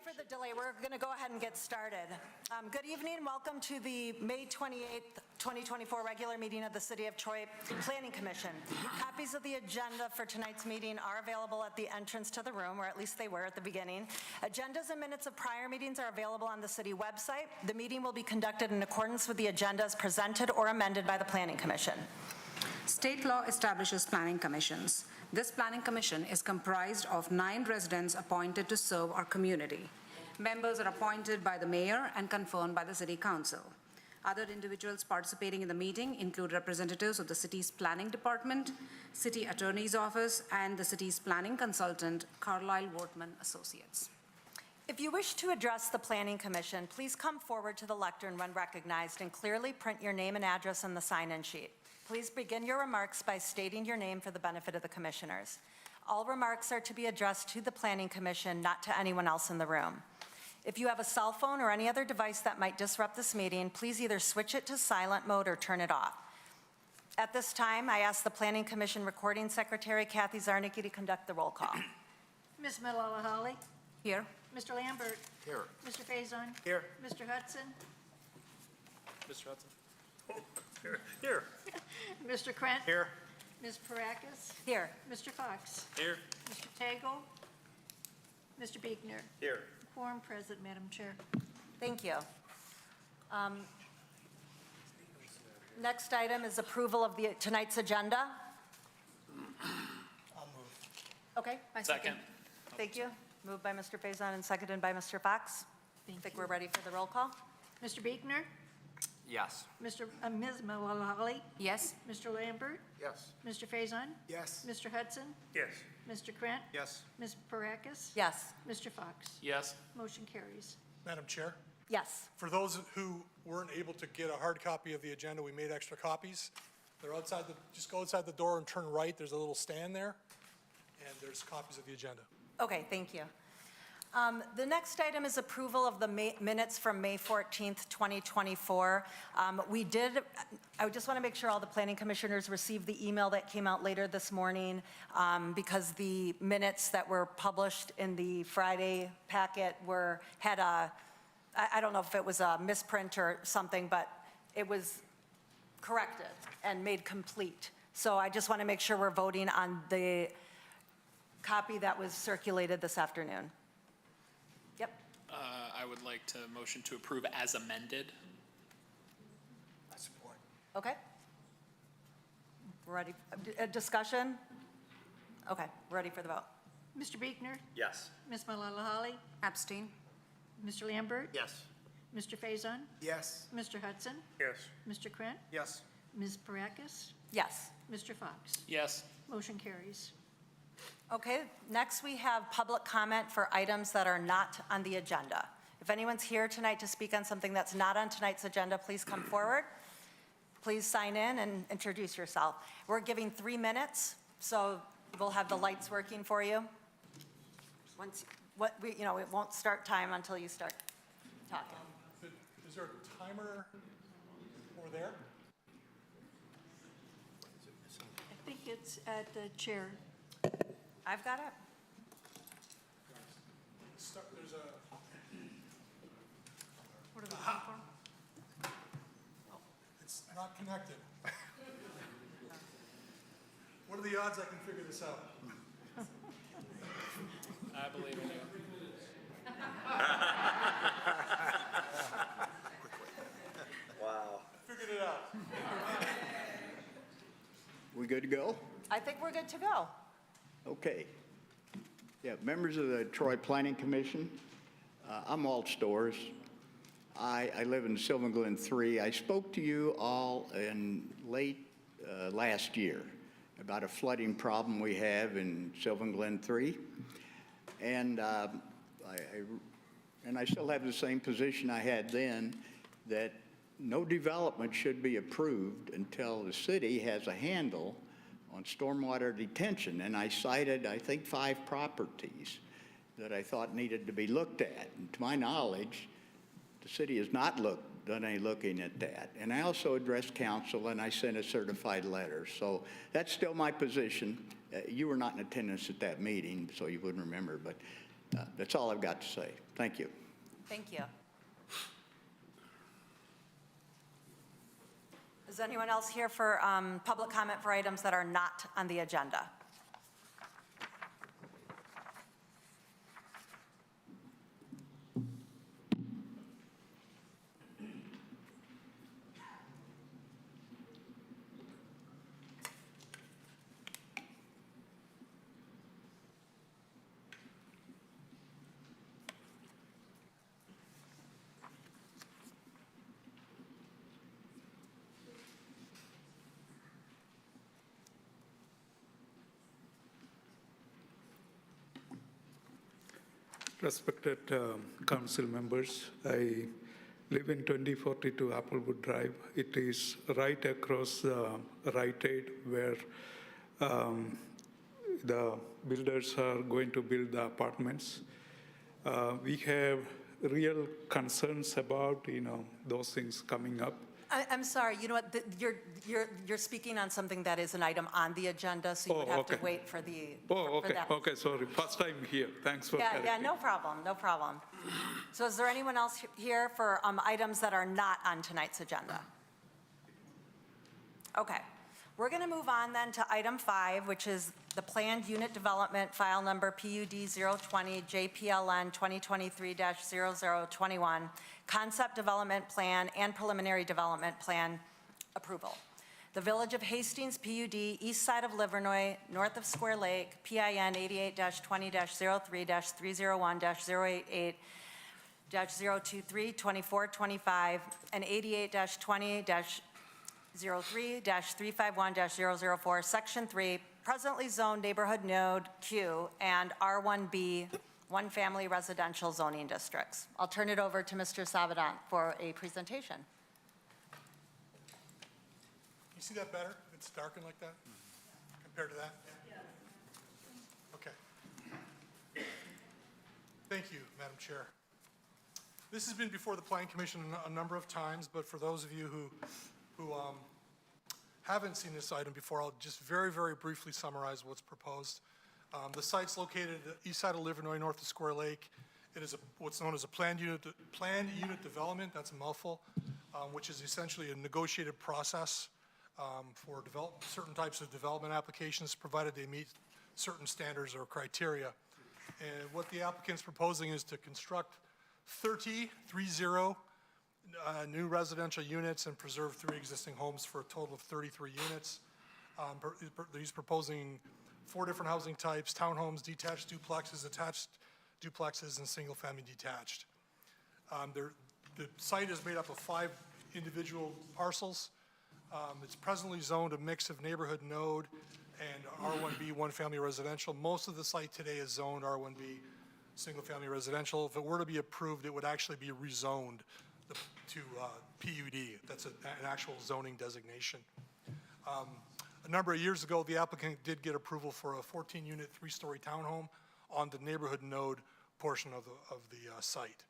for the delay. We're going to go ahead and get started. Good evening. Welcome to the May 28th, 2024 regular meeting of the City of Troy Planning Commission. Copies of the agenda for tonight's meeting are available at the entrance to the room, or at least they were at the beginning. Agendas and minutes of prior meetings are available on the city website. The meeting will be conducted in accordance with the agendas presented or amended by the Planning Commission. State law establishes planning commissions. This planning commission is comprised of 9 residents appointed to serve our community. Members are appointed by the mayor and confirmed by the city council. Other individuals participating in the meeting include representatives of the city's planning department, city attorney's office, and the city's planning consultant, Carlisle Wortman Associates. If you wish to address the Planning Commission, please come forward to the lectern when recognized and clearly print your name and address on the sign-in sheet. Please begin your remarks by stating your name for the benefit of the commissioners. All remarks are to be addressed to the Planning Commission, not to anyone else in the room. If you have a cell phone or any other device that might disrupt this meeting, please either switch it to silent mode or turn it off. At this time, I ask the Planning Commission Recording Secretary, Kathy Zarnicki, to conduct the roll call. Ms. Malala-Holly? Here. Mr. Lambert? Here. Mr. Faison? Here. Mr. Hudson? Mr. Hudson. Here. Mr. Krent? Here. Ms. Parakis? Here. Mr. Fox? Here. Mr. Tagle? Mr. Biegner? Here. Quorum present, Madam Chair. Thank you. Next item is approval of tonight's agenda. I'll move. Okay. Second. Thank you. Moved by Mr. Faison and seconded by Mr. Fox. I think we're ready for the roll call. Mr. Biegner? Yes. Ms. Malala-Holly? Yes. Mr. Lambert? Yes. Mr. Faison? Yes. Mr. Hudson? Yes. Mr. Krent? Yes. Ms. Parakis? Yes. Mr. Fox? Yes. Motion carries. Madam Chair, Yes. for those who weren't able to get a hard copy of the agenda, we made extra copies. They're outside just go outside the door and turn right. There's a little stand there, and there's copies of the agenda. Okay, thank you. The next item is approval of the minutes from May 14th, 2024. I just want to make sure all the planning commissioners received the email that came out later this morning because the minutes that were published in the Friday packet had I don't know if it was a misprint or something, but it was corrected and made complete. So I just want to make sure we're voting on the copy that was circulated this afternoon. Yep. I would like to motion to approve as amended. I support. Okay. Ready? Discussion? Okay, ready for the vote. Mr. Biegner? Yes. Ms. Malala-Holly? Abstain. Mr. Lambert? Yes. Mr. Faison? Yes. Mr. Hudson? Yes. Mr. Krent? Yes. Ms. Parakis? Yes. Mr. Fox? Yes. Motion carries. Okay, next we have public comment for items that are not on the agenda. If anyone's here tonight to speak on something that's not on tonight's agenda, please come forward. Please sign in and introduce yourself. We're giving 3 minutes, so we'll have the lights working for you. It won't start time until you start talking. Is there a timer over there? I think it's at the chair. I've got it. There's a. What are we looking for? It's not connected. What are the odds I can figure this out? I believe in you. Wow. Figured it out. We good to go? I think we're good to go. Okay. Yeah, members of the Troy Planning Commission, I'm Walt Storrs. I live in Sylvan Glen 3. I spoke to you all in late last year about a flooding problem we have in Sylvan Glen 3. And I still have the same position I had then, that no development should be approved until the city has a handle on stormwater detention. And I cited, I think, 5 properties that I thought needed to be looked at. And to my knowledge, the city has not done any looking at that. And I also addressed council and I sent a certified letter. So that's still my position. You were not in attendance at that meeting, so you wouldn't remember, but That's all I've got to say. Thank you. Thank you. Is anyone else here for public comment for items that are not on the agenda? Respected council members, I live in 2042 Applewood Drive. It is right across Rite Aid where the builders are going to build the apartments. We have real concerns about, those things coming up. I'm sorry, you know what, you're speaking on something that is an item on the agenda, so you would have to okay. wait for the, Oh, for okay, that. okay, sorry. First time here. Thanks for Yeah, correcting. no problem, no problem. So is there anyone else here for items that are not on tonight's agenda? Okay, we're going to move on then to item 5, which is the planned unit development, file number PUD 020 JPLN 2023-0021, concept development plan and preliminary development plan approval. The Village of Hastings PUD, east side of Livernois, north of Square Lake, PIN 88-20-03-088-023-2425, and 88-20-03-351-004, Section 3, presently zoned neighborhood node Q and R1B, one family residential zoning districts. I'll turn it over to Mr. Savadant for a presentation. You see that better? It's darkened like that compared to that? Okay. Thank you, Madam Chair. This has been before the Planning Commission a number of times, but for those of you who haven't seen this item before, I'll just very, very briefly summarize what's proposed. The site's located east side of Livernois, north of Square Lake. It is what's known as a planned unit development. That's a mouthful, which is essentially a negotiated process for certain types of development applications, provided they meet certain standards or criteria. And what the applicant's proposing is to construct 30 new residential units and preserve 3 existing homes for a total of 33 units. He's proposing 4 different housing types: townhomes, detached duplexes, attached duplexes, and single-family detached. The site is made up of 5 individual parcels. It's presently zoned a mix of neighborhood node and R1B, one-family residential. Most of the site today is zoned R1B, single-family residential. If it were to be approved, it would actually be rezoned to PUD. That's an actual zoning designation. A number of years ago, the applicant did get approval for a 14-unit, 3-story townhome on the neighborhood node portion of the site.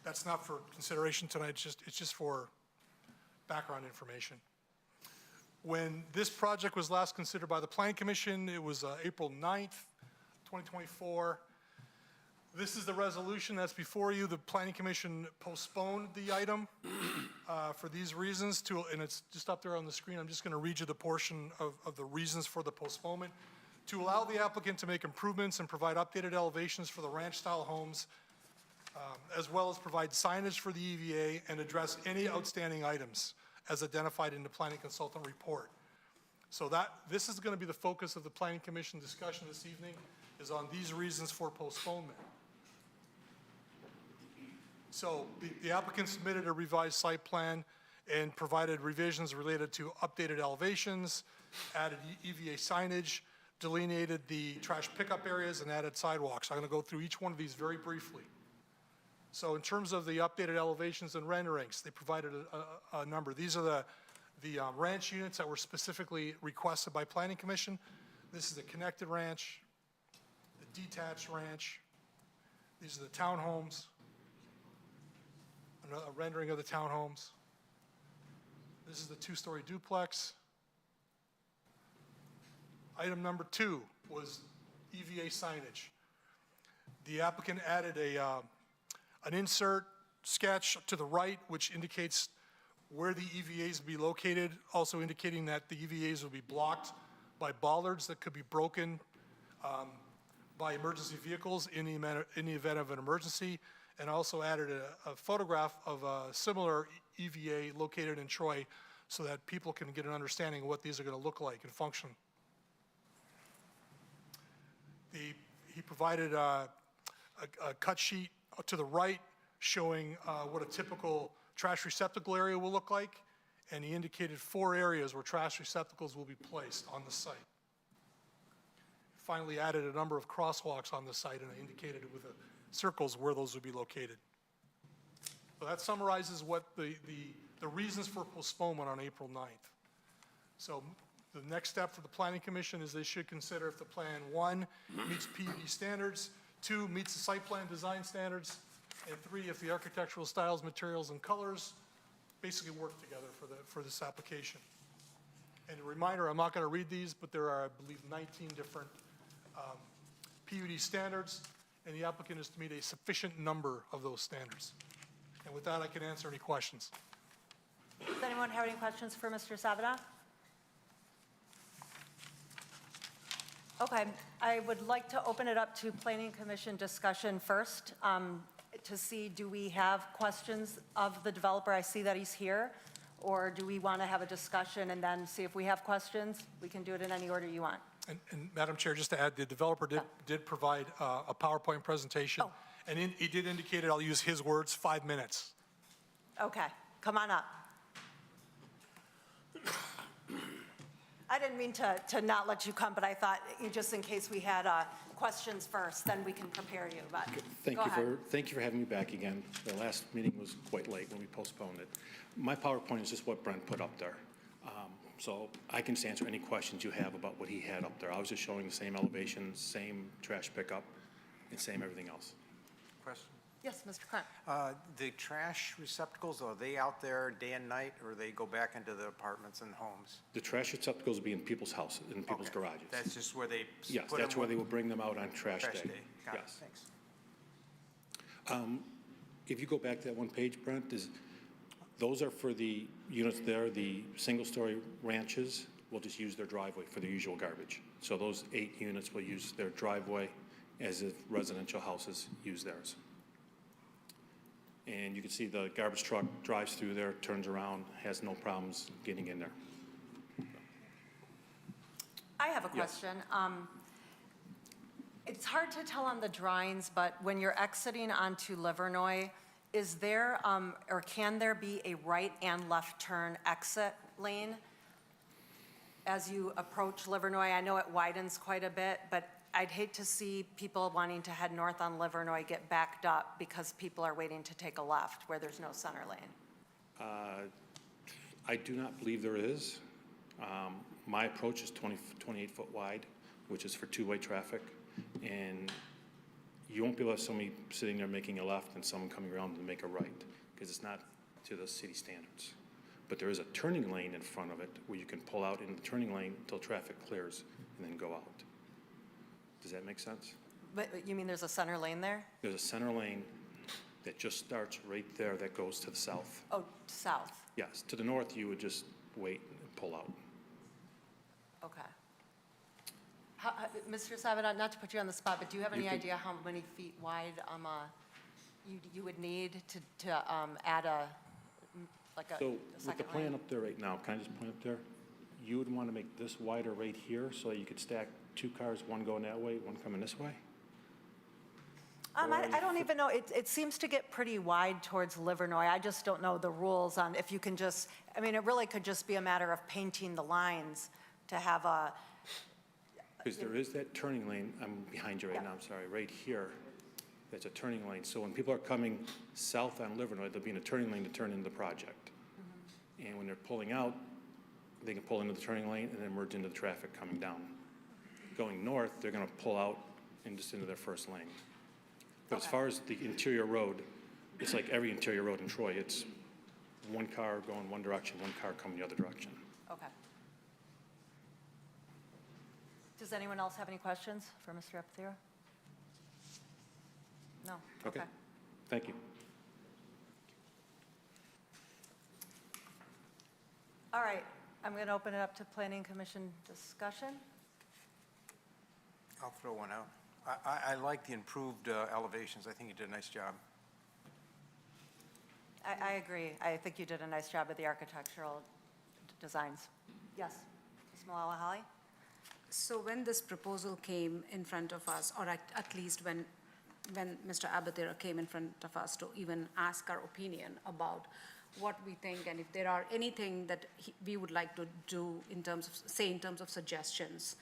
That's not for consideration tonight. It's just for background information. When this project was last considered by the Planning Commission, it was April 9th, 2024. This is the resolution that's before you. The Planning Commission postponed the item for these reasons, and it's just up there on the screen. I'm just going to read you the portion of the reasons for the postponement. To allow the applicant to make improvements and provide updated elevations for the ranch-style homes, as well as provide signage for the EVA and address any outstanding items as identified in the Planning Consultant report. So this is going to be the focus of the Planning Commission discussion this evening, is on these reasons for postponement. So the applicant submitted a revised site plan and provided revisions related to updated elevations, added EVA signage, delineated the trash pickup areas, and added sidewalks. I'm going to go through each one of these very briefly. So in terms of the updated elevations and renderings, they provided a number. These are the ranch units that were specifically requested by Planning Commission. This is the connected ranch, the detached ranch. These are the townhomes, a rendering of the townhomes. This is the 2-story duplex. Item number 2 was EVA signage. The applicant added an insert sketch to the right, which indicates where the EVAs will be located, also indicating that the EVAs will be blocked by bollards that could be broken by emergency vehicles in the event of an emergency, and also added a photograph of a similar EVA located in Troy so that people can get an understanding of what these are going to look like and function. He provided a cut sheet to the right showing what a typical trash receptacle area will look like, and he indicated 4 areas where trash receptacles will be placed on the site. Finally added a number of crosswalks on the site, and I indicated with the circles where those would be located. So that summarizes what the reasons for postponement on April 9th. So the next step for the Planning Commission is they should consider if the plan, 1, meets PUD standards, 2, meets the site plan design standards, and 3, if the architectural styles, materials, and colors basically work together for this application. And a reminder, I'm not going to read these, but there are, I believe, 19 different PUD standards, and the applicant is to meet a sufficient number of those standards. And with that, I can answer any questions. Does anyone have any questions for Mr. Savada? Okay, I would like to open it up to Planning Commission discussion first to see, do we have questions of the developer? I see that he's here. Or do we want to have a discussion and then see if we have questions? We can do it in any order you want. And Madam Chair, just to add, the developer did provide a PowerPoint presentation. Oh. And he did indicate it, I'll use his words, 5 minutes. Okay, come on up. I didn't mean to not let you come, but I thought just in case we had questions first, then we can prepare you, but go ahead. Thank you for having me back again. The last meeting was quite late when we postponed it. My PowerPoint is just what Brent put up there. So I can just answer any questions you have about what he had up there. I was just showing the same elevation, same trash pickup, and same everything else. Question. Yes, Mr. Krant. The trash receptacles, are they out there day and night, or they go back into the apartments and homes? The trash receptacles will be in people's houses, in people's Okay. garages. That's just where they Yes, put that's them where they when- will bring them out on trash day. Got it, Yes. thanks. If you go back to that one page, Brent, those are for the units there, the single-story ranches will just use their driveway for their usual garbage. So those 8 units will use their driveway as if residential houses use theirs. And you can see the garbage truck drives through there, turns around, has no problems getting in there. I have a Yes. question. It's hard to tell on the drawings, but when you're exiting onto Livernois, is there, or can there be a right and left turn exit lane as you approach Livernois? I know it widens quite a bit, but I'd hate to see people wanting to head north on Livernois get backed up because people are waiting to take a left where there's no center lane. I do not believe there is. My approach is 28 foot wide, which is for two-way traffic. And you won't be able to have somebody sitting there making a left and someone coming around to make a right, because it's not to the city standards. But there is a turning lane in front of it where you can pull out in the turning lane until traffic clears and then go out. Does that make sense? But you mean there's a center lane there? There's a center lane that just starts right there that goes to the south. Oh, south. Yes, to the north, you would just wait and pull out. Okay. Mr. Savada, not to put you on the spot, but do you have any You can- idea how many feet wide you would need to add a, like a So a with the second plan lane? up there right now, can I just point up there? You would want to make this wider right here so you could stack 2 cars, one going that way, one coming this way? I don't even know, it seems to get pretty wide towards Livernois. I just don't know the rules on if you can just, I mean, it really could just be a matter of painting the lines to have a, Because there is that turning lane, I'm behind you right now, I'm sorry, right here. That's a turning lane. So when people are coming south on Livernois, there'll be a turning lane to turn into the project. And when they're pulling out, they can pull into the turning lane and then merge into the traffic coming down. Going north, they're going to pull out and just into their first lane. But as Okay. far as the interior road, it's like every interior road in Troy. It's one car going one direction, one car coming the other direction. okay. Does anyone else have any questions for Mr. Epithera? No? Okay. Thank you. All right, I'm going to open it up to Planning Commission discussion. I'll throw one out. I like the improved elevations. I think you did a nice job. I agree. I think you did a nice job with the architectural designs. Yes, Ms. Malala Holly? So when this proposal came in front of us, or at least when Mr. Abatera came in front of us to even ask our opinion about what we think and if there are anything that we would like to do in terms of suggestions,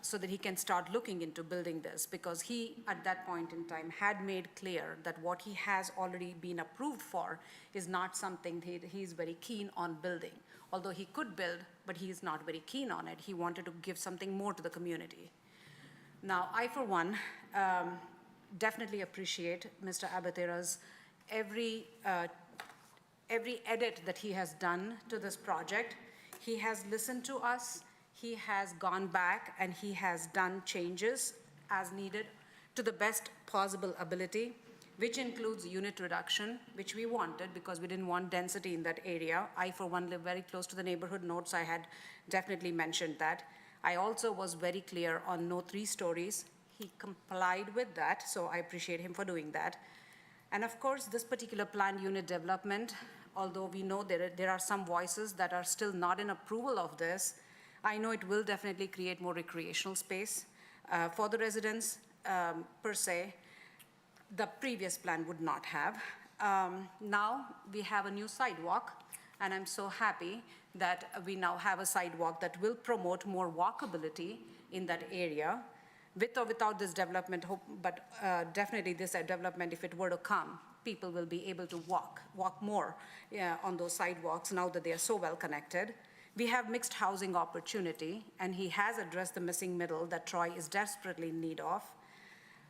so that he can start looking into building this, because he, at that point in time, had made clear that what he has already been approved for is not something he's very keen on building. Although he could build, but he is not very keen on it. He wanted to give something more to the community. Now, I, for one, definitely appreciate Mr. Abatera's every edit that he has done to this project. He has listened to us. He has gone back and he has done changes as needed to the best possible ability, which includes unit reduction, which we wanted because we didn't want density in that area. I, for one, live very close to the neighborhood nodes. I had definitely mentioned that. I also was very clear on no 3 stories. He complied with that, so I appreciate him for doing that. And of course, this particular planned unit development, although we know there are some voices that are still not in approval of this, I know it will definitely create more recreational space for the residents per se. The previous plan would not have. Now we have a new sidewalk, and I'm so happy that we now have a sidewalk that will promote more walkability in that area, with or without this development, but definitely this development, if it were to come, people will be able to walk more on those sidewalks now that they are so well connected. We have mixed housing opportunity, and he has addressed the missing middle that Troy is desperately in need of.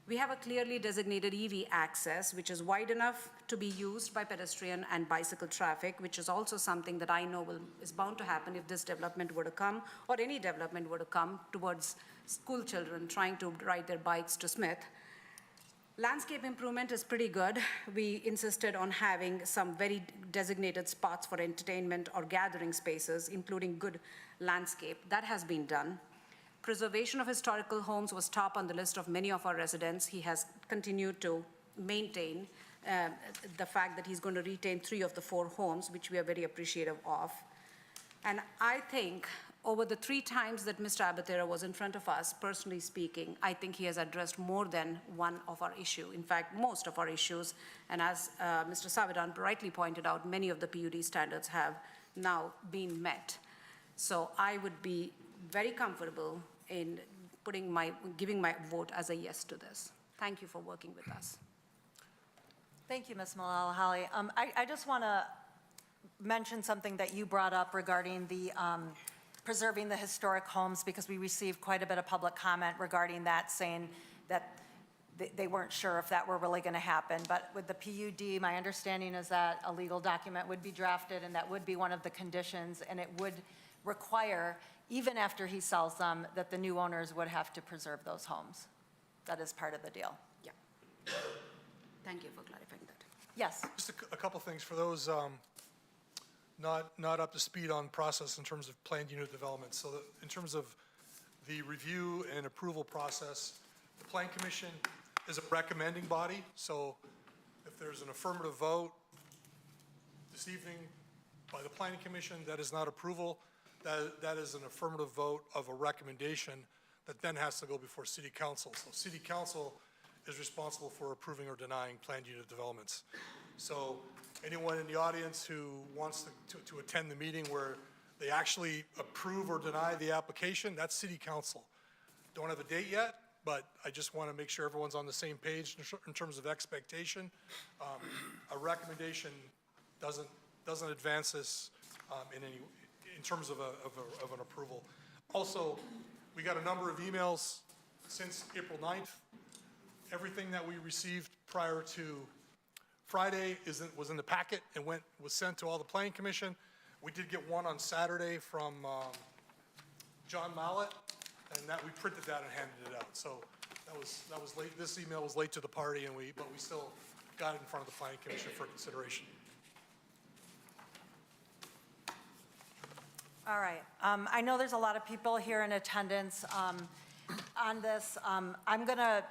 We have a clearly designated EV access, which is wide enough to be used by pedestrian and bicycle traffic, which is also something that I know is bound to happen if this development were to come, or any development were to come towards school children trying to ride their bikes to Smith. Landscape improvement is pretty good. We insisted on having some very designated spots for entertainment or gathering spaces, including good landscape. That has been done. Preservation of historical homes was top on the list of many of our residents. He has continued to maintain the fact that he's going to retain 3 of the 4 homes, which we are very appreciative of. And I think over the 3 times that Mr. Abatera was in front of us, personally speaking, I think he has addressed more than one of our issue. In fact, most of our issues. And as Mr. Savidan rightly pointed out, many of the PUD standards have now been met. So I would be very comfortable in giving my vote as a yes to this. Thank you for working with us. Thank you, Ms. Malala Holly. I just want to mention something that you brought up regarding the preserving the historic homes, because we received quite a bit of public comment regarding that, saying that they weren't sure if that were really going to happen. But with the PUD, my understanding is that a legal document would be drafted, and that would be one of the conditions, and it would require, even after he sells them, that the new owners would have to preserve those homes. That is part of the deal. Yeah. Thank you for clarifying that. Yes. Just a couple things for those not up to speed on process in terms of planned unit development. So in terms of the review and approval process, the Plan Commission is a recommending body. So if there's an affirmative vote this evening by the Planning Commission, that is not approval. That is an affirmative vote of a recommendation that then has to go before City Council. So City Council is responsible for approving or denying planned unit developments. So anyone in the audience who wants to attend the meeting where they actually approve or deny the application, that's City Council. Don't have a date yet, but I just want to make sure everyone's on the same page in terms of expectation. A recommendation doesn't advance this in terms of an approval. Also, we got a number of emails since April 9th. Everything that we received prior to Friday was in the packet and was sent to all the Planning Commission. We did get one on Saturday from John Mallett, and that we printed that and handed it out. So That was late, this email was late to the party, but we still got it in front of the planning commission for consideration. All right. I know there's a lot of people here in attendance on this. I'm going to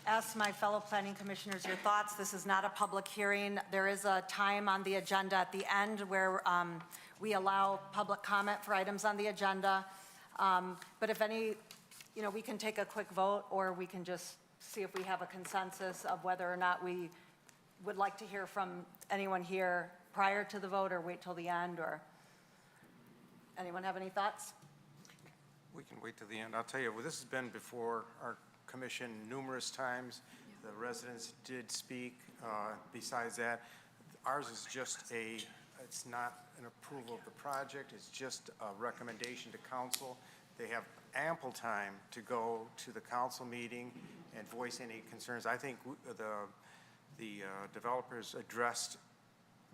ask my fellow planning commissioners your thoughts. This is not a public hearing. There is a time on the agenda at the end where we allow public comment for items on the agenda. But if any, we can take a quick vote, or we can just see if we have a consensus of whether or not we would like to hear from anyone here prior to the vote, or wait till the end, or anyone have any thoughts? We can wait till the end. I'll tell you, well, this has been before our commission numerous times. The residents did speak. Besides that, ours is just it's not an approval of the project, it's just a recommendation to council. They have ample time to go to the council meeting and voice any concerns. I think the developers addressed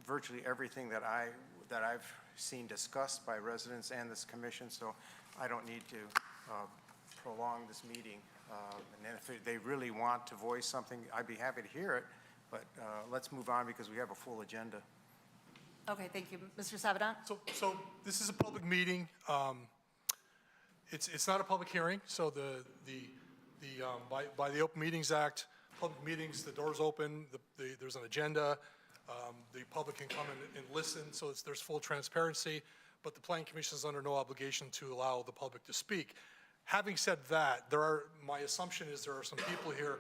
virtually everything that I've seen discussed by residents and this commission, so I don't need to prolong this meeting. And then if they really want to voice something, I'd be happy to hear it, but let's move on because we have a full agenda. Okay, thank you. Mr. Savedant? So this is a public meeting. It's not a public hearing, so by the Open Meetings Act, public meetings, the door's open, there's an agenda, the public can come and listen, so there's full transparency, but the Planning Commission is under no obligation to allow the public to speak. Having said that, my assumption is there are some people here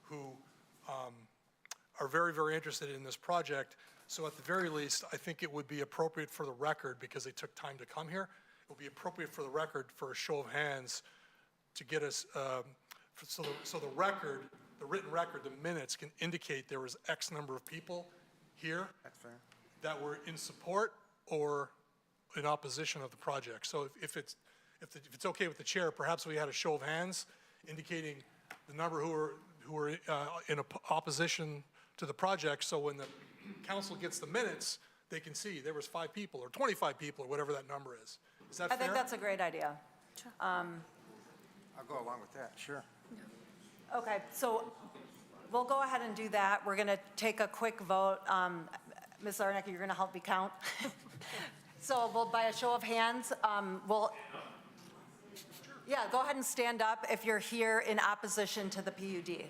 who are very, very interested in this project. So at the very least, I think it would be appropriate for the record, because they took time to come here, it would be appropriate for the record for a show of hands to get us, so the record, the written record, the minutes can indicate there was X number of people here. That's fair. That were in support or in opposition of the project. So if it's okay with the chair, perhaps we had a show of hands indicating the number who were in opposition to the project, so when the council gets the minutes, they can see there was 5 people or 25 people or whatever that number is. Is that fair? I think that's a great idea. I'll go along with that, sure. Okay, so we'll go ahead and do that. We're going to take a quick vote. Ms. Zarnicki, you're going to help me count? So we'll, by a show of hands, yeah, go ahead and stand up if you're here in opposition to the PUD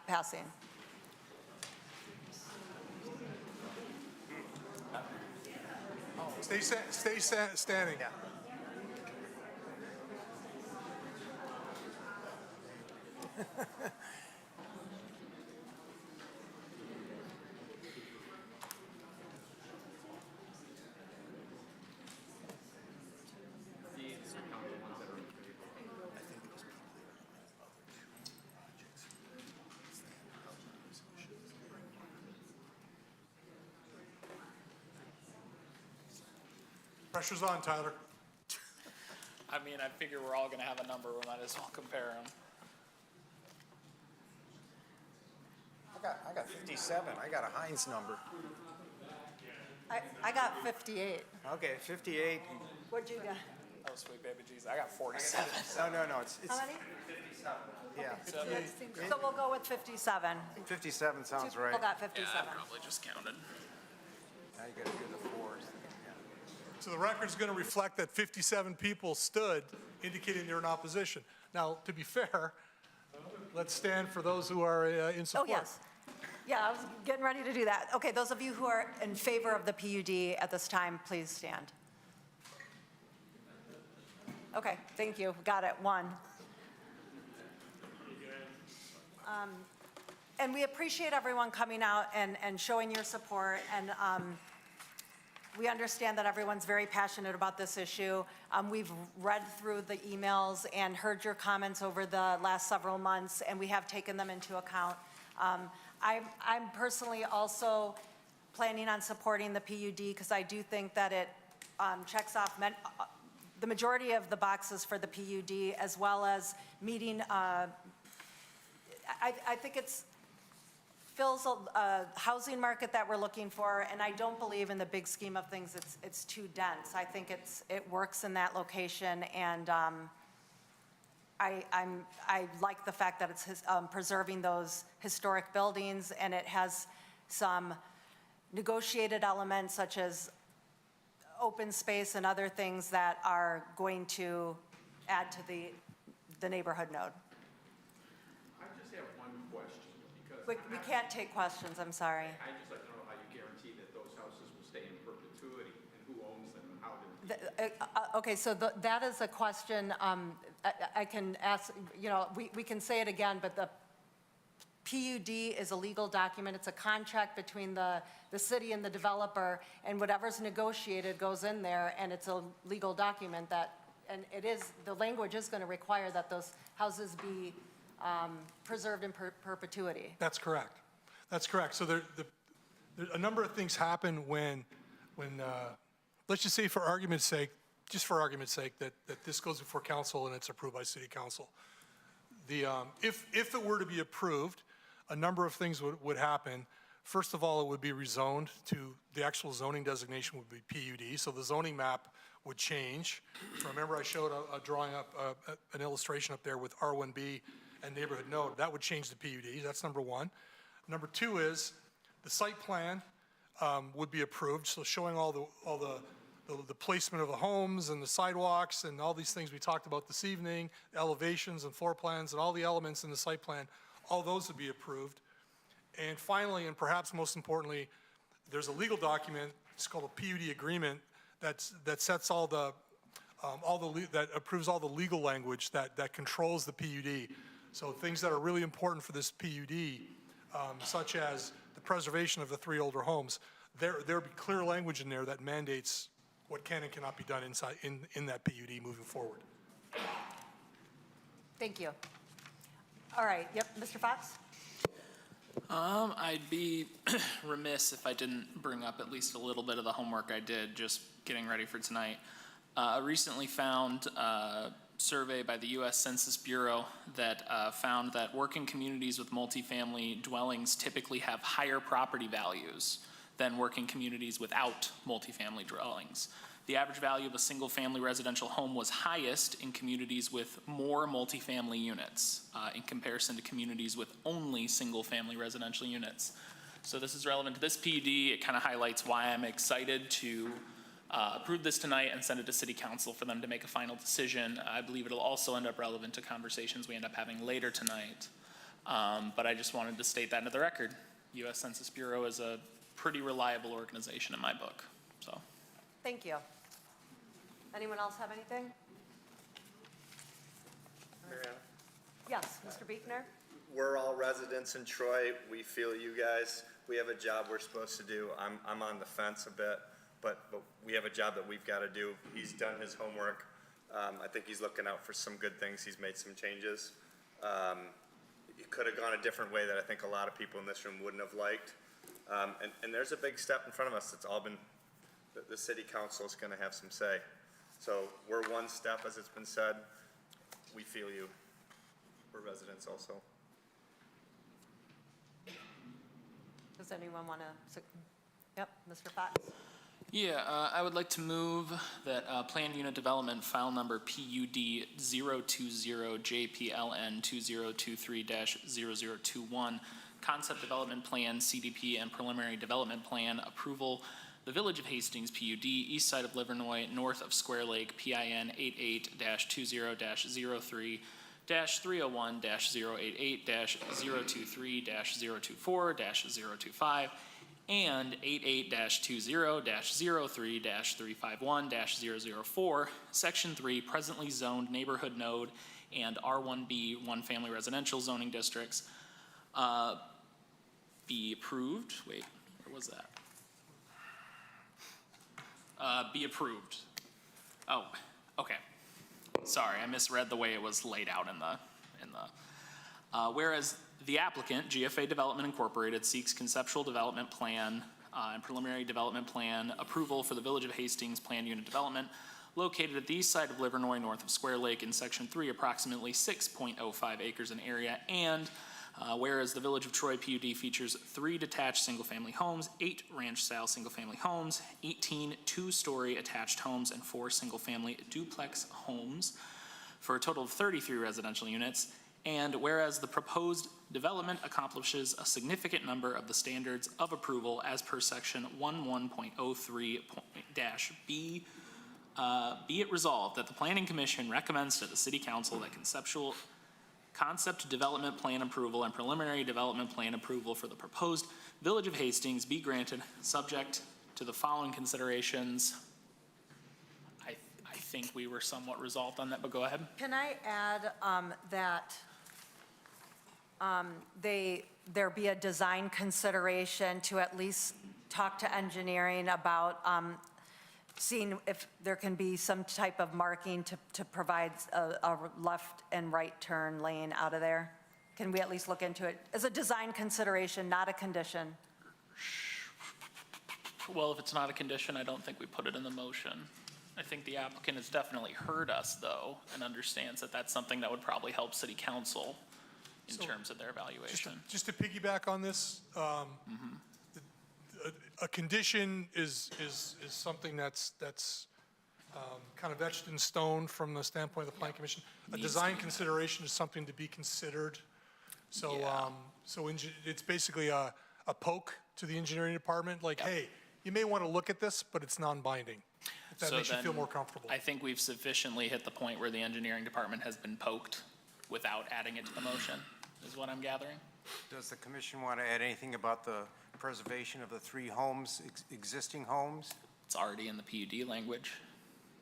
passing. Stay standing. Yeah. Pressure's on, Tyler. I mean, I figure we're all going to have a number. We might as well compare them. I got 57. I got a Heinz number. I got 58. Okay, 58. What'd you get? Oh, sweet baby Jesus. I got 47. No, it's How many? yeah. So we'll go with 57. 57 sounds Two right. people got Yeah, 57. I probably just counted. Now you gotta do the fours. So the record's going to reflect that 57 people stood, indicating they're in opposition. Now, to be fair, let's stand for those who are in Oh, support. yes. Yeah, I was getting ready to do that. Okay, those of you who are in favor of the PUD at this time, please stand. Okay, thank you. Got it. 1. And we appreciate everyone coming out and showing your support. And we understand that everyone's very passionate about this issue. We've read through the emails and heard your comments over the last several months, and we have taken them into account. I'm personally also planning on supporting the PUD because I do think that it checks off the majority of the boxes for the PUD, as well as meeting, I think it's fills a housing market that we're looking for, and I don't believe in the big scheme of things it's too dense. I think it works in that location, and I like the fact that it's preserving those historic buildings, and it has some negotiated elements such as open space and other things that are going to add to the neighborhood node. I just have one question, because We can't take questions, I'm sorry. I just like to know how you guarantee that those houses will stay in perpetuity, and who owns them, and how do Okay, so that is a question, I can ask, we can say it again, but the PUD is a legal document. It's a contract between the city and the developer, and whatever's negotiated goes in there, and it's a legal document and the language is going to require that those houses be preserved in perpetuity. That's correct. That's correct. So there a number of things happen when let's just say for argument's sake, that this goes before council and it's approved by city council. If it were to be approved, a number of things would happen. First of all, it would be rezoned to, the actual zoning designation would be PUD, so the zoning map would change. Remember I showed a drawing up, an illustration up there with R1B and neighborhood node. That would change the PUD, that's number one. Number two is the site plan would be approved, so showing all the placement of the homes and the sidewalks and all these things we talked about this evening, elevations and floor plans and all the elements in the site plan, all those would be approved. And finally, and perhaps most importantly, there's a legal document, it's called a PUD agreement, that sets that approves all the legal language that controls the PUD. So things that are really important for this PUD, such as the preservation of the 3 older homes, there'll be clear language in there that mandates what can and cannot be done inside in that PUD moving forward. Thank you. All right, yep, Mr. Fox? I'd be remiss if I didn't bring up at least a little bit of the homework I did just getting ready for tonight. I recently found a survey by the U.S. Census Bureau that found that working communities with multifamily dwellings typically have higher property values than working communities without multifamily dwellings. The average value of a single-family residential home was highest in communities with more multifamily units in comparison to communities with only single-family residential units. So this is relevant to this PUD. It kind of highlights why I'm excited to approve this tonight and send it to City Council for them to make a final decision. I believe it'll also end up relevant to conversations we end up having later tonight. But I just wanted to state that into the record. U.S. Census Bureau is a pretty reliable organization in my book. So, Thank you. Anyone else have anything? Mariana? Yes, Mr. Buechner? We're all residents in Troy. We feel you guys. We have a job we're supposed to do. I'm on the fence a bit, but we have a job that we've got to do. He's done his homework. I think he's looking out for some good things. He's made some changes. It could have gone a different way that I think a lot of people in this room wouldn't have liked. And there's a big step in front of us that's all been, the city council is going to have some say. So we're one step, as it's been said. We feel you. We're residents also. Does anyone want to? Yep, Mr. Fox. yeah, I would like to move that Planned Unit Development File Number PUD 020 JPLN 2023-0021, Concept Development Plan, CDP, and Preliminary Development Plan approval. The Village of Hastings PUD, east side of Livernois, north of Square Lake, PIN 88-20-03-301-088-023-024-025, and 88-20-03-351-004, Section 3, presently zoned neighborhood node and R1B, one-family residential zoning districts, be approved. Wait, where was that? Be approved. Oh, okay. Sorry, I misread the way it was laid out in the. Whereas the applicant, GFA Development Incorporated, seeks conceptual development plan and preliminary development plan approval for the Village of Hastings Planned Unit Development located at the east side of Livernois, north of Square Lake in Section 3, approximately 6.05 acres in area, and whereas the Village of Troy PUD features 3 detached single-family homes, 8 ranch-style single-family homes, 18 two-story attached homes, and 4 single-family duplex homes. for a total of 33 residential units. And whereas the proposed development accomplishes a significant number of the standards of approval as per section 11.03-B, be it resolved that the Planning Commission recommends to the City Council that concept development plan approval and preliminary development plan approval for the proposed Village of Hastings be granted, subject to the following considerations. I think we were somewhat resolved on that, but go ahead. Can I add that there be a design consideration to at least talk to engineering about seeing if there can be some type of marking to provide a left and right turn lane out of there? Can we at least look into it as a design consideration, not a condition? Well, if it's not a condition, I don't think we put it in the motion. I think the applicant has definitely heard us, though, and understands that that's something that would probably help City Council in terms of their evaluation. Just to piggyback on this, a condition is something that's kind of etched in stone from the standpoint of the Planning Commission. A design consideration is something to be considered. So, it's basically a poke to the engineering department, like, hey, you may want to look at this, but it's non-binding. If that makes you feel more comfortable. I think we've sufficiently hit the point where the engineering department has been poked without adding it to the motion, is what I'm gathering. Does the commission want to add anything about the preservation of the three homes, existing homes? It's already in the PUD language,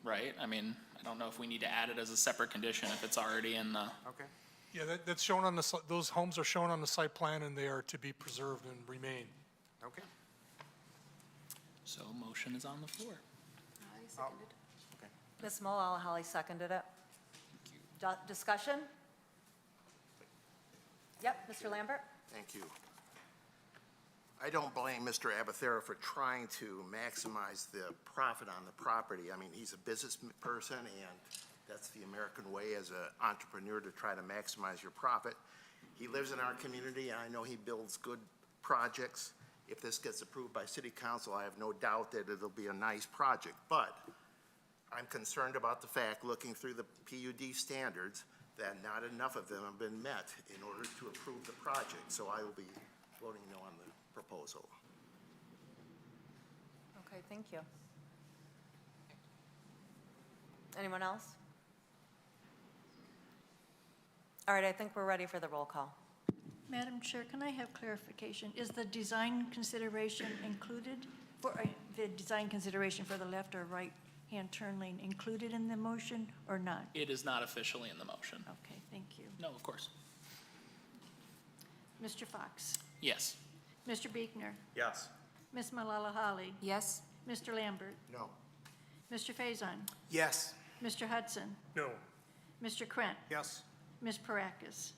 right? I mean, I don't know if we need to add it as a separate condition if it's already in the. Okay. Yeah, that's shown on those homes are shown on the site plan, and they are to be preserved and remain. Okay. So motion is on the floor. Ms. Mulala, Holly seconded it. Discussion? Yep, Mr. Lambert? Thank you. I don't blame Mr. Abathera for trying to maximize the profit on the property. I mean, he's a business person, and that's the American way as an entrepreneur to try to maximize your profit. He lives in our community, and I know he builds good projects. If this gets approved by City Council, I have no doubt that it'll be a nice project. But I'm concerned about the fact, looking through the PUD standards, that not enough of them have been met in order to approve the project. So I will be voting no on the proposal. Okay, thank you. Anyone else? All right, I think we're ready for the roll call. Madam Chair, can I have clarification? Is the design consideration included, for the design consideration for the left or right-hand turn lane included in the motion or not? It is not officially in the motion. Okay, thank you. No, of course. Mr. Fox? Yes. Mr. Buechner? Yes. Ms. Malala Holly? Yes? Mr. Lambert? No. Mr. Faison? Yes. Mr. Hudson? No. Mr. Krent? Yes. Ms. Parakis?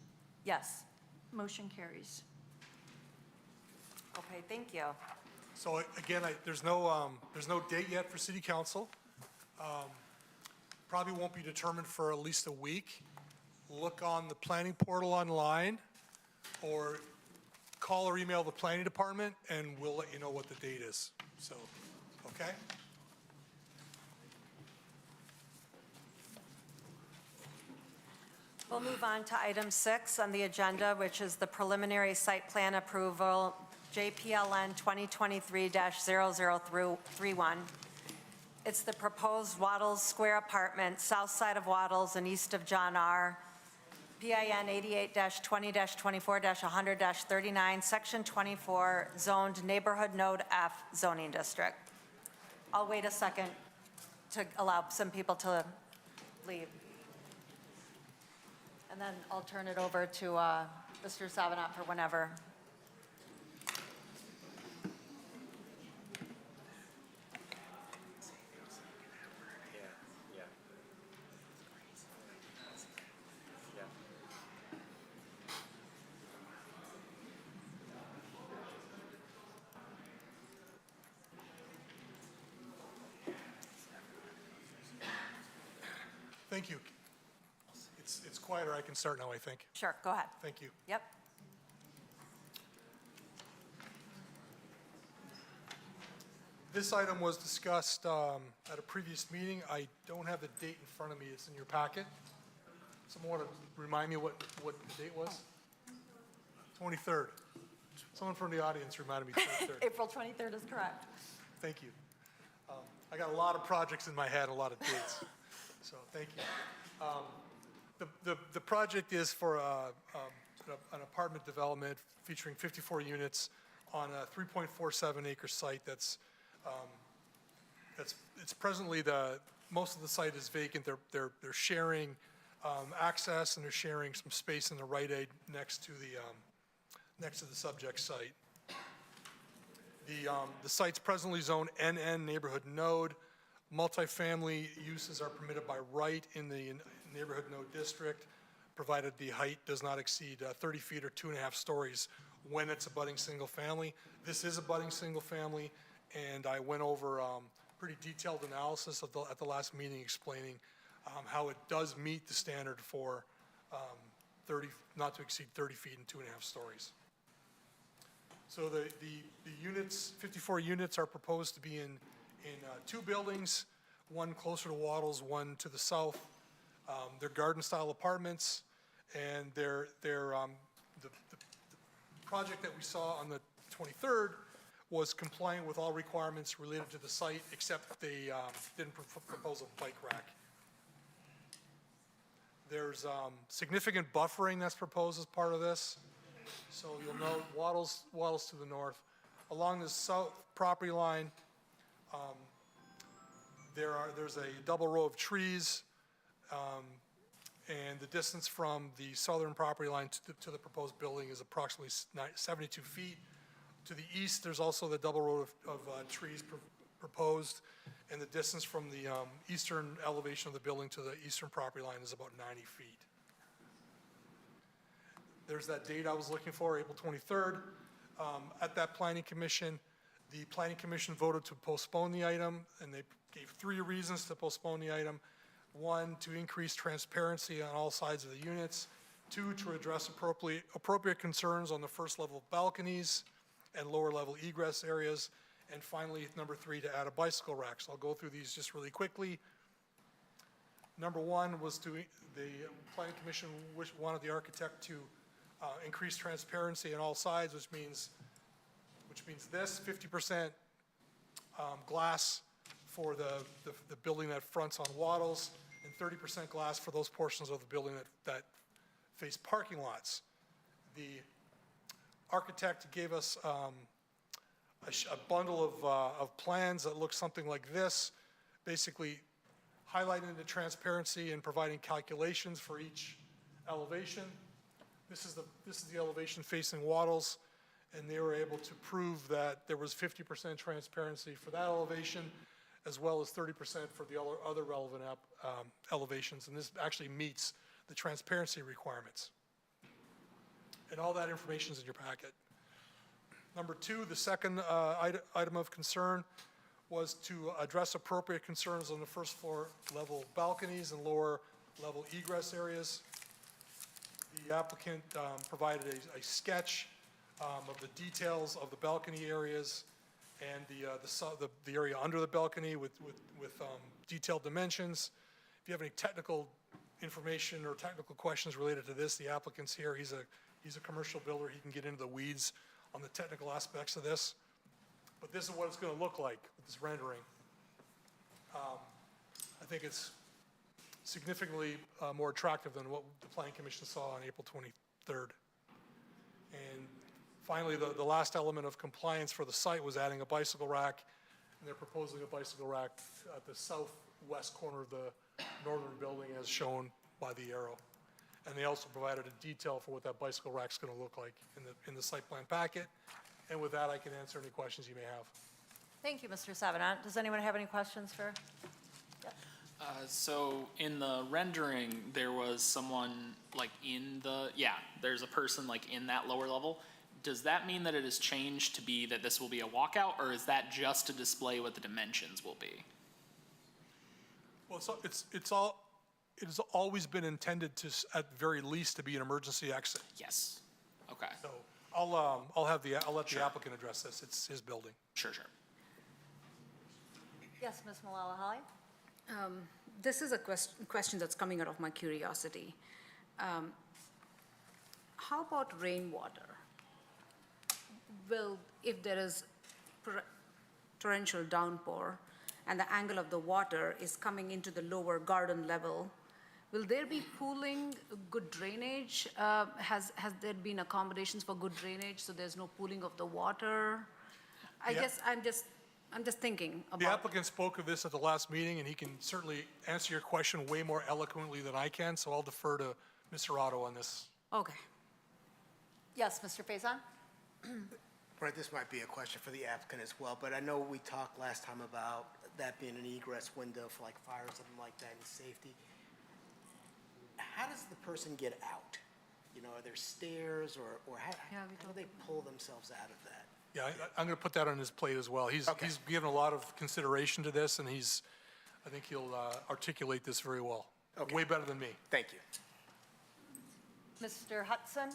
Yes. Motion carries. Okay, thank you. So again, there's no date yet for City Council. Probably won't be determined for at least a week. Look on the planning portal online, or call or email the planning department, and we'll let you know what the date is. So, okay? We'll move on to item 6 on the agenda, which is the preliminary site plan approval, JPLN 2023-0031. It's the proposed Waddles Square Apartment, south side of Waddles and east of John R., PIN 88-20-24-100-39, Section 24, zoned Neighborhood Node F zoning district. I'll wait a second to allow some people to leave. And then I'll turn it over to Mr. Savanat for whenever. Thank you. It's quieter. I can start now, I think. Sure, go ahead. Thank you. Yep. This item was discussed at a previous meeting. I don't have the date in front of me. It's in your packet. Someone want to remind me what the date was? 23rd. Someone from the audience reminded me 23rd. April 23rd is correct. Thank you. I got a lot of projects in my head, a lot of dates, so thank you. The project is for an apartment development featuring 54 units on a 3.47 acre site it's presently most of the site is vacant. They're sharing access, and they're sharing some space in the Rite Aid next to the subject site. The site's presently zoned NN neighborhood node. Multifamily uses are permitted by right in the neighborhood node district, provided the height does not exceed 30 feet or 2.5 stories when it's a budding single family. This is a budding single family, and I went over pretty detailed analysis at the last meeting explaining how it does meet the standard for not to exceed 30 feet and 2.5 stories. So the units, 54 units, are proposed to be in two buildings, one closer to Waddles, one to the south. They're garden-style apartments, and the project that we saw on the 23rd was compliant with all requirements related to the site, except they didn't propose a bike rack. There's significant buffering that's proposed as part of this. So you'll note Waddles to the north. Along the south property line, there's a double row of trees, and the distance from the southern property line to the proposed building is approximately 72 feet. To the east, there's also the double row of trees proposed, and the distance from the eastern elevation of the building to the eastern property line is about 90 feet. There's that date I was looking for, April 23rd. At that planning commission, the planning commission voted to postpone the item, and they gave 3 reasons to postpone the item. 1, to increase transparency on all sides of the units. 2, to address appropriate concerns on the first level balconies and lower level egress areas. And finally, number 3, to add a bicycle rack. So I'll go through these just really quickly. Number 1 was the planning commission wanted the architect to increase transparency on all sides, which means this 50% glass for the building that fronts on Waddles, and 30% glass for those portions of the building that face parking lots. The architect gave us a bundle of plans that look something like this, basically highlighting the transparency and providing calculations for each elevation. This is the elevation facing Waddles, and they were able to prove that there was 50% transparency for that elevation, as well as 30% for the other relevant elevations, and this actually meets the transparency requirements. And all that information is in your packet. Number 2, the second item of concern was to address appropriate concerns on the first floor level balconies and lower level egress areas. The applicant provided a sketch of the details of the balcony areas and the area under the balcony with detailed dimensions. If you have any technical information or technical questions related to this, the applicant's here. He's a commercial builder. He can get into the weeds on the technical aspects of this. But this is what it's going to look like with this rendering. I think it's significantly more attractive than what the Planning Commission saw on April 23rd. And finally, the last element of compliance for the site was adding a bicycle rack, and they're proposing a bicycle rack at the southwest corner of the northern building as shown by the arrow. And they also provided a detail for what that bicycle rack's going to look like in the site plan packet. And with that, I can answer any questions you may have. Thank you, Mr. Savanant. Does anyone have any questions for? Yep. So in the rendering, there was someone like there's a person like in that lower level. Does that mean that it has changed to be that this will be a walkout, or is that just to display what the dimensions will be? Well, it has always been intended to, at very least, to be an emergency exit. Yes. Okay. So I'll let the applicant address this. It's his building. Sure. Yes, Ms. Malala Holly? This is a question that's coming out of my curiosity. How about rainwater? If there is torrential downpour and the angle of the water is coming into the lower garden level, will there be pooling, good drainage? Has there been accommodations for good drainage, so there's no pooling of the water? I Yeah. guess I'm just thinking The about. applicant spoke of this at the last meeting, and he can certainly answer your question way more eloquently than I can, so I'll defer to Mr. Otto on this. Okay. Yes, Mr. Faison? Right, this might be a question for the applicant as well, but I know we talked last time about that being an egress window for like fire or something like that and safety. How does the person get out? You know, are there stairs or how do they pull themselves out of that? Yeah, I'm going to put that on his plate as well. He's given a lot of consideration to this, and I think he'll articulate this very well. Okay. Way better than me. Thank you. Mr. Hudson?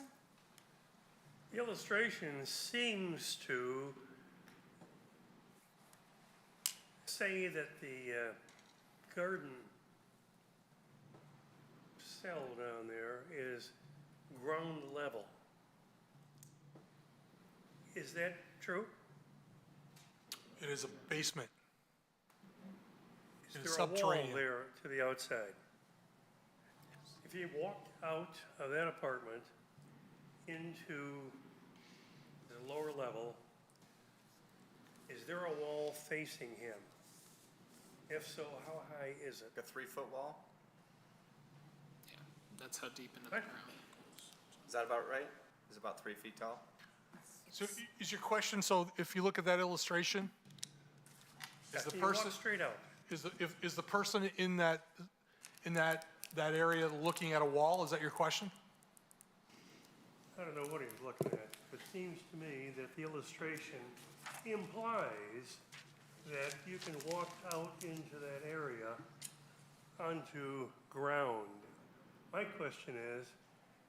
The illustration seems to say that the garden cell down there is ground level. Is that true? It is a basement. It is Is there a wall subterranean. there to the outside? If he walked out of that apartment into the lower level, is there a wall facing him? If so, how high is it? A 3-foot wall? Yeah, that's how deep into the What? ground. Is that about right? Is it about 3 feet tall? So is your question, so if you look at that illustration, is the Can you walk person, straight out? is the person in that area looking at a wall? Is that your question? I don't know what he's looking at. It seems to me that the illustration implies that you can walk out into that area onto ground. My question is,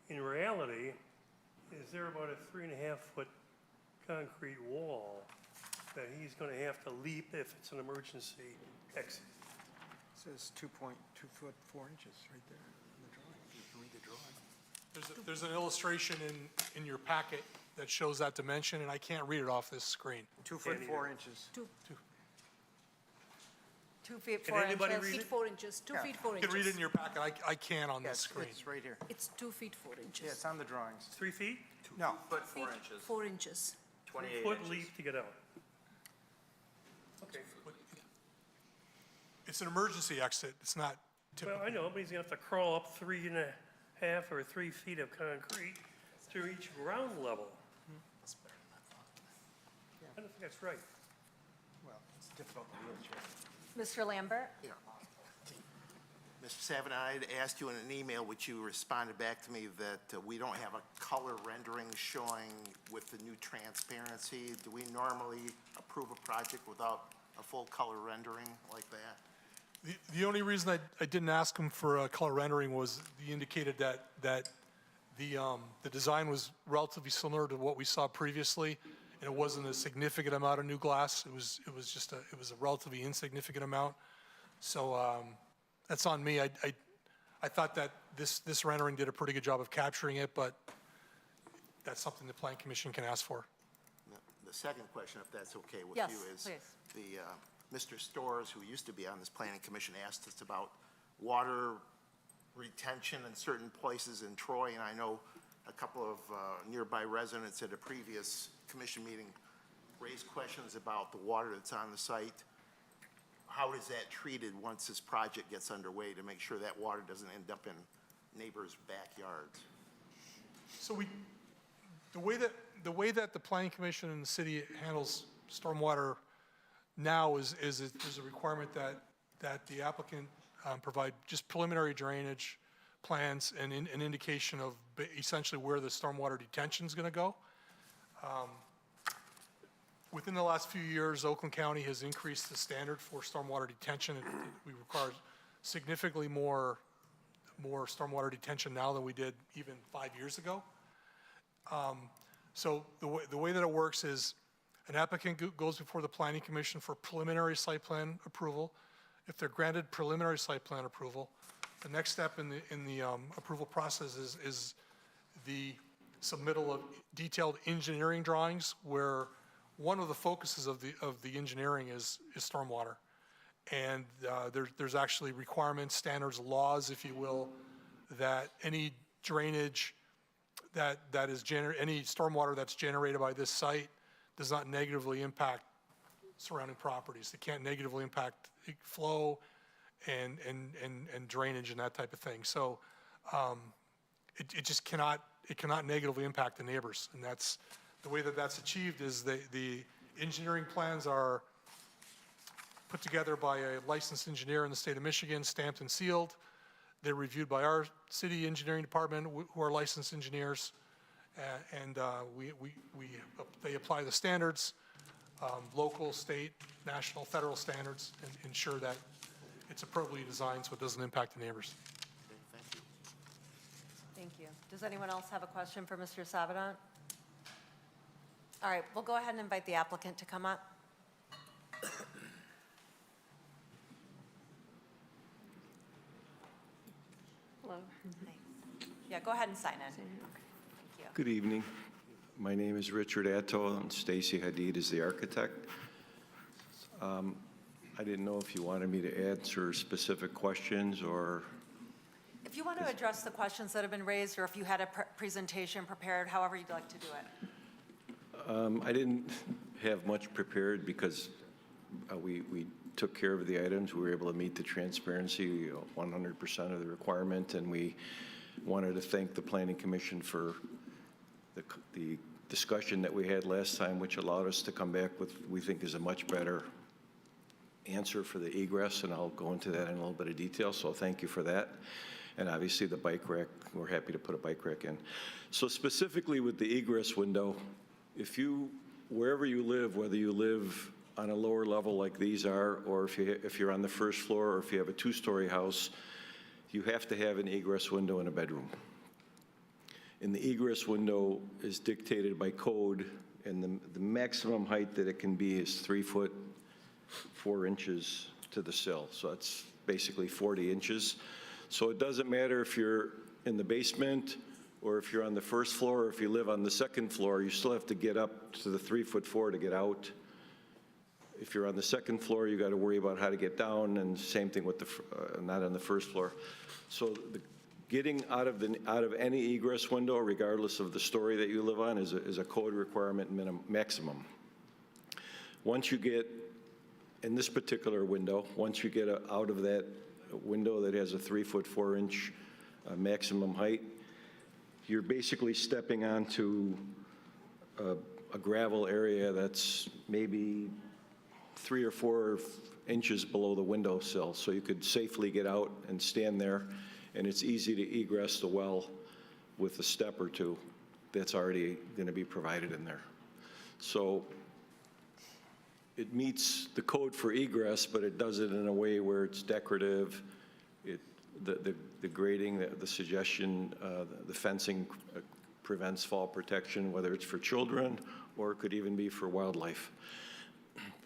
in reality, is there about a 3.5-foot concrete wall that he's going to have to leap if it's an emergency exit? Says 2 foot 4 inches right there in the drawing. You can read the drawing. There's an illustration in your packet that shows that dimension, and I can't read it off this screen. 2 foot 4 inches. 2 feet, Can 4 anybody inches. read 2 feet 4 inches, 2 feet 4 You inches. can read it in your packet. I can't on Yeah, this screen. it's right here. It's 2 feet 4 inches. Yeah, it's on the drawings. 3 feet? No, Foot 4 inches, 4 inches. 28 Foot inches. leap to get out. Okay. It's an emergency exit. It's not typical. Well, I know, but he's going to have to crawl up 3.5 or 3 feet of concrete to reach ground level. I don't think that's right. well, it's difficult in a wheelchair. Mr. Lambert? Yeah. Mr. Savin, I had asked you in an email, which you responded back to me, that we don't have a color rendering showing with the new transparency. Do we normally approve a project without a full color rendering like that? The only reason I didn't ask him for a color rendering was he indicated that the design was relatively similar to what we saw previously, and it wasn't a significant amount of new glass. It was a relatively insignificant amount. So that's on me. I thought that this rendering did a pretty good job of capturing it, but that's something the Plan Commission can ask for. The second question, if that's okay with Yes, you, is please. Mr. Storrs, who used to be on this planning commission, asked us about water retention in certain places in Troy, and I know a couple of nearby residents at a previous commission meeting raised questions about the water that's on the site. How is that treated once this project gets underway to make sure that water doesn't end up in neighbors' backyards? So the way that the Planning Commission and the city handles stormwater now is there's a requirement that the applicant provide just preliminary drainage plans and an indication of essentially where the stormwater detention is going to go. Within the last few years, Oakland County has increased the standard for stormwater detention. We require significantly more stormwater detention now than we did even 5 years ago. So the way that it works is an applicant goes before the Planning Commission for preliminary site plan approval. If they're granted preliminary site plan approval, the next step in the approval process is the submittal of detailed engineering drawings, where one of the focuses of the engineering is stormwater. And there's actually requirements, standards, laws, if you will, that any drainage that is any stormwater that's generated by this site does not negatively impact surrounding properties. It can't negatively impact flow and drainage and that type of thing. So it just cannot negatively impact the neighbors. And that's the way that that's achieved is the engineering plans are put together by a licensed engineer in the state of Michigan, stamped and sealed. They're reviewed by our city engineering department, who are licensed engineers, and they apply the standards, local, state, national, federal standards, and ensure that it's appropriately designed so it doesn't impact the neighbors. Thank you. Does anyone else have a question for Mr. Savedant? All right, we'll go ahead and invite the applicant to come up. Hello. Yeah, go ahead and sign in. Thank you. Good evening. My name is Richard Atto, and Stacy Hadid is the architect. I didn't know if you wanted me to answer specific questions or... If you want to address the questions that have been raised, or if you had a presentation prepared, however you'd like to do it. I didn't have much prepared because we took care of the items. We were able to meet the transparency, 100% of the requirement, and we wanted to thank the Planning Commission for the discussion that we had last time, which allowed us to come back with, we think, is a much better answer for the egress, and I'll go into that in a little bit of detail, so thank you for that. And obviously the bike rack, we're happy to put a bike rack in. So specifically with the egress window, if you, wherever you live, whether you live on a lower level like these are, or if you're on the first floor, or if you have a two-story house, you have to have an egress window in a bedroom. And the egress window is dictated by code, and the maximum height that it can be is 3 foot 4 inches to the sill. So that's basically 40 inches. So it doesn't matter if you're in the basement, or if you're on the first floor, or if you live on the second floor, you still have to get up to the 3 foot 4 to get out. If you're on the second floor, you got to worry about how to get down, and same thing with the not on the first floor. So getting out of any egress window, regardless of the story that you live on, is a code requirement maximum. Once you get in this particular window, once you get out of that window that has a 3 foot 4 inch maximum height, you're basically stepping onto a gravel area that's maybe 3 or 4 inches below the windowsill. So you could safely get out and stand there, and it's easy to egress the well with a step or two that's already going to be provided in there. So it meets the code for egress, but it does it in a way where it's decorative. The grading, the suggestion, the fencing prevents fall protection, whether it's for children or it could even be for wildlife.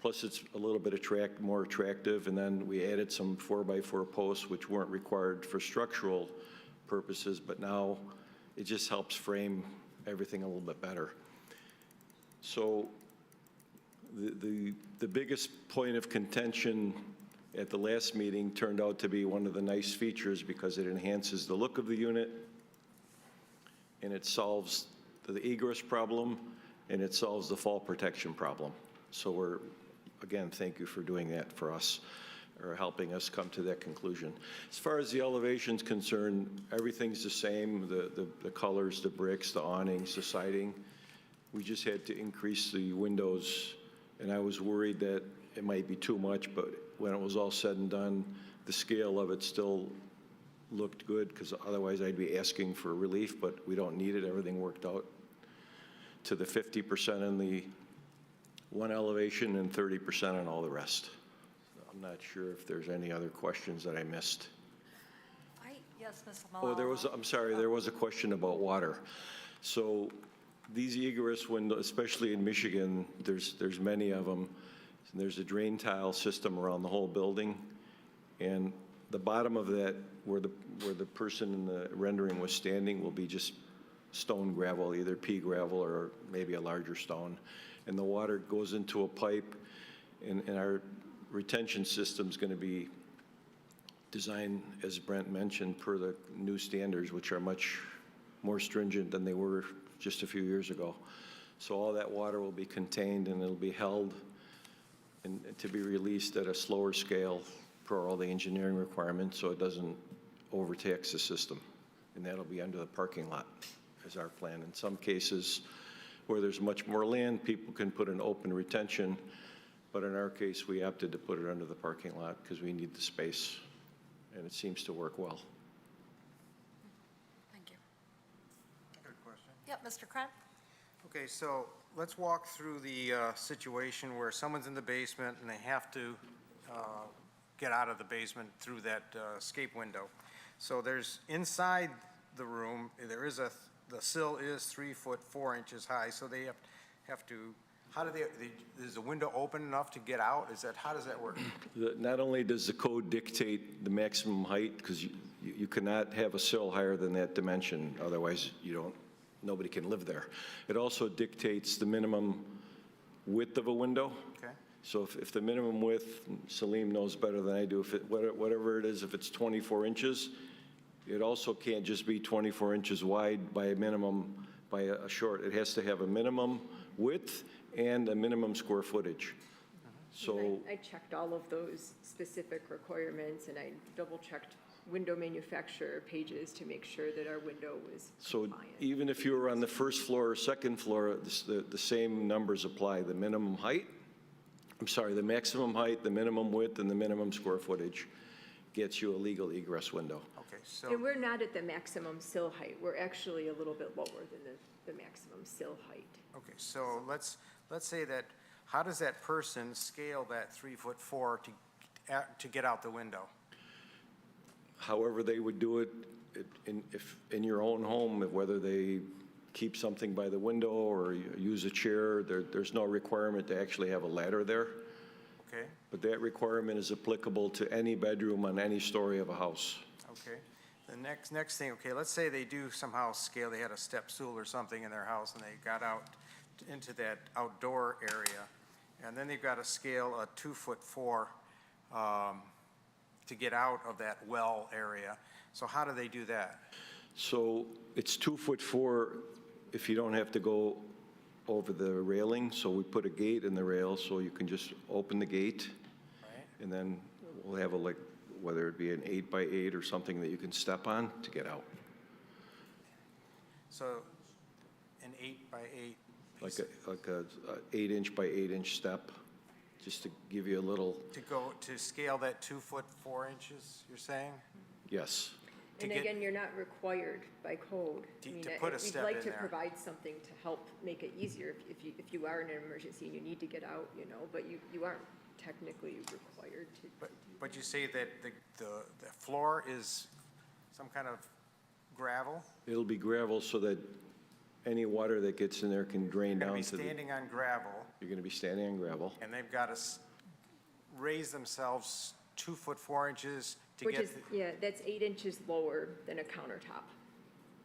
Plus, it's a little bit more attractive, and then we added some 4x4 posts, which weren't required for structural purposes, but now it just helps frame everything a little bit better. So the biggest point of contention at the last meeting turned out to be one of the nice features because it enhances the look of the unit, and it solves the egress problem, and it solves the fall protection problem. So again, thank you for doing that for us, or helping us come to that conclusion. As far as the elevation's concerned, everything's the same, the colors, the bricks, the awnings, the siding. We just had to increase the windows, and I was worried that it might be too much, but when it was all said and done, the scale of it still looked good, because otherwise I'd be asking for relief, but we don't need it. Everything worked out to the 50% in the one elevation and 30% on all the rest. So I'm not sure if there's any other questions that I missed. Yes, Ms. Oh, I'm sorry, there was a question about water. So these egress windows, especially in Michigan, there's many of them. There's a drain tile system around the whole building, And the bottom of that, where the person in the rendering was standing, will be just stone gravel, either pea gravel or maybe a larger stone. And the water goes into a pipe, and our retention system's going to be designed, as Brent mentioned, per the new standards, which are much more stringent than they were just a few years ago. So all that water will be contained, and it'll be held and to be released at a slower scale per all the engineering requirements, so it doesn't overtax the system. And that'll be under the parking lot, is our plan. In some cases where there's much more land, people can put an open retention, but in our case, we opted to put it under the parking lot because we need the space, and it seems to work well. Thank you. Good question. Yep, Mr. Krant? Okay, so let's walk through the situation where someone's in the basement and they have to get out of the basement through that escape window. So there's, inside the room, there is the sill is 3 foot 4 inches high, so they have to, how do is the window open enough to get out? How does that work? Not only does the code dictate the maximum height, because you cannot have a sill higher than that dimension, otherwise nobody can live there. It also dictates the minimum width of a window. Okay. So if the minimum width, Salim knows better than I do, whatever it is, if it's 24 inches, it also can't just be 24 inches wide by a minimum, by a short. It has to have a minimum width and a minimum square footage. So I checked all of those specific requirements, and I double-checked window manufacturer pages to make sure that our window was compliant. Even if you were on the first floor or second floor, the same numbers apply. The minimum height, the maximum height, the minimum width, and the minimum square footage gets you a legal egress window. Okay, so. And we're not at the maximum sill height. We're actually a little bit lower than the maximum sill height. Okay, so let's say that, how does that person scale that 3 foot 4 to get out the window? However they would do it in your own home, whether they keep something by the window or use a chair, there's no requirement to actually have a ladder there. Okay. But that requirement is applicable to any bedroom on any story of a house. Okay. The next thing, okay, let's say they do somehow scale, they had a step stool or something in their house and they got out into that outdoor area, and then they've got to scale a 2 foot 4 to get out of that well area. So how do they do that? So it's 2 foot 4 if you don't have to go over the railing. So we put a gate in the rail so you can just open the gate. Right. And then we'll have whether it be an 8 by 8 or something that you can step on to get out. So an 8 by 8 piece. Like a 8 inch by 8 inch step, just to give you a little. To scale that 2 foot 4 inches, you're saying? Yes. And again, you're not required by code. To put a step in We'd like to there. provide something to help make it easier if you are in an emergency and you need to get out, but you aren't technically required to. But you say that the floor is some kind of gravel? It'll be gravel so that any water that gets in there can drain down to You're going to be standing on gravel. You're going to be standing on gravel. And they've got to raise themselves 2 foot 4 inches to Which get. is, yeah, that's 8 inches lower than a countertop,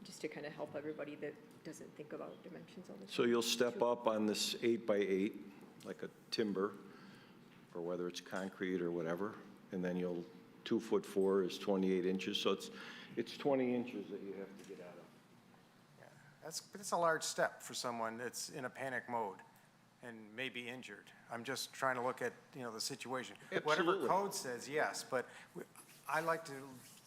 just to kind of help everybody that doesn't think about dimensions all the time. So you'll step up on this 8 by 8, like a timber, or whether it's concrete or whatever, and then 2 foot 4 is 28 inches, so it's 20 inches that you have to get out of. Yeah, that's a large step for someone that's in a panic mode and may be injured. I'm just trying to look at, the situation. Absolutely. Whatever code says, yes, but I like to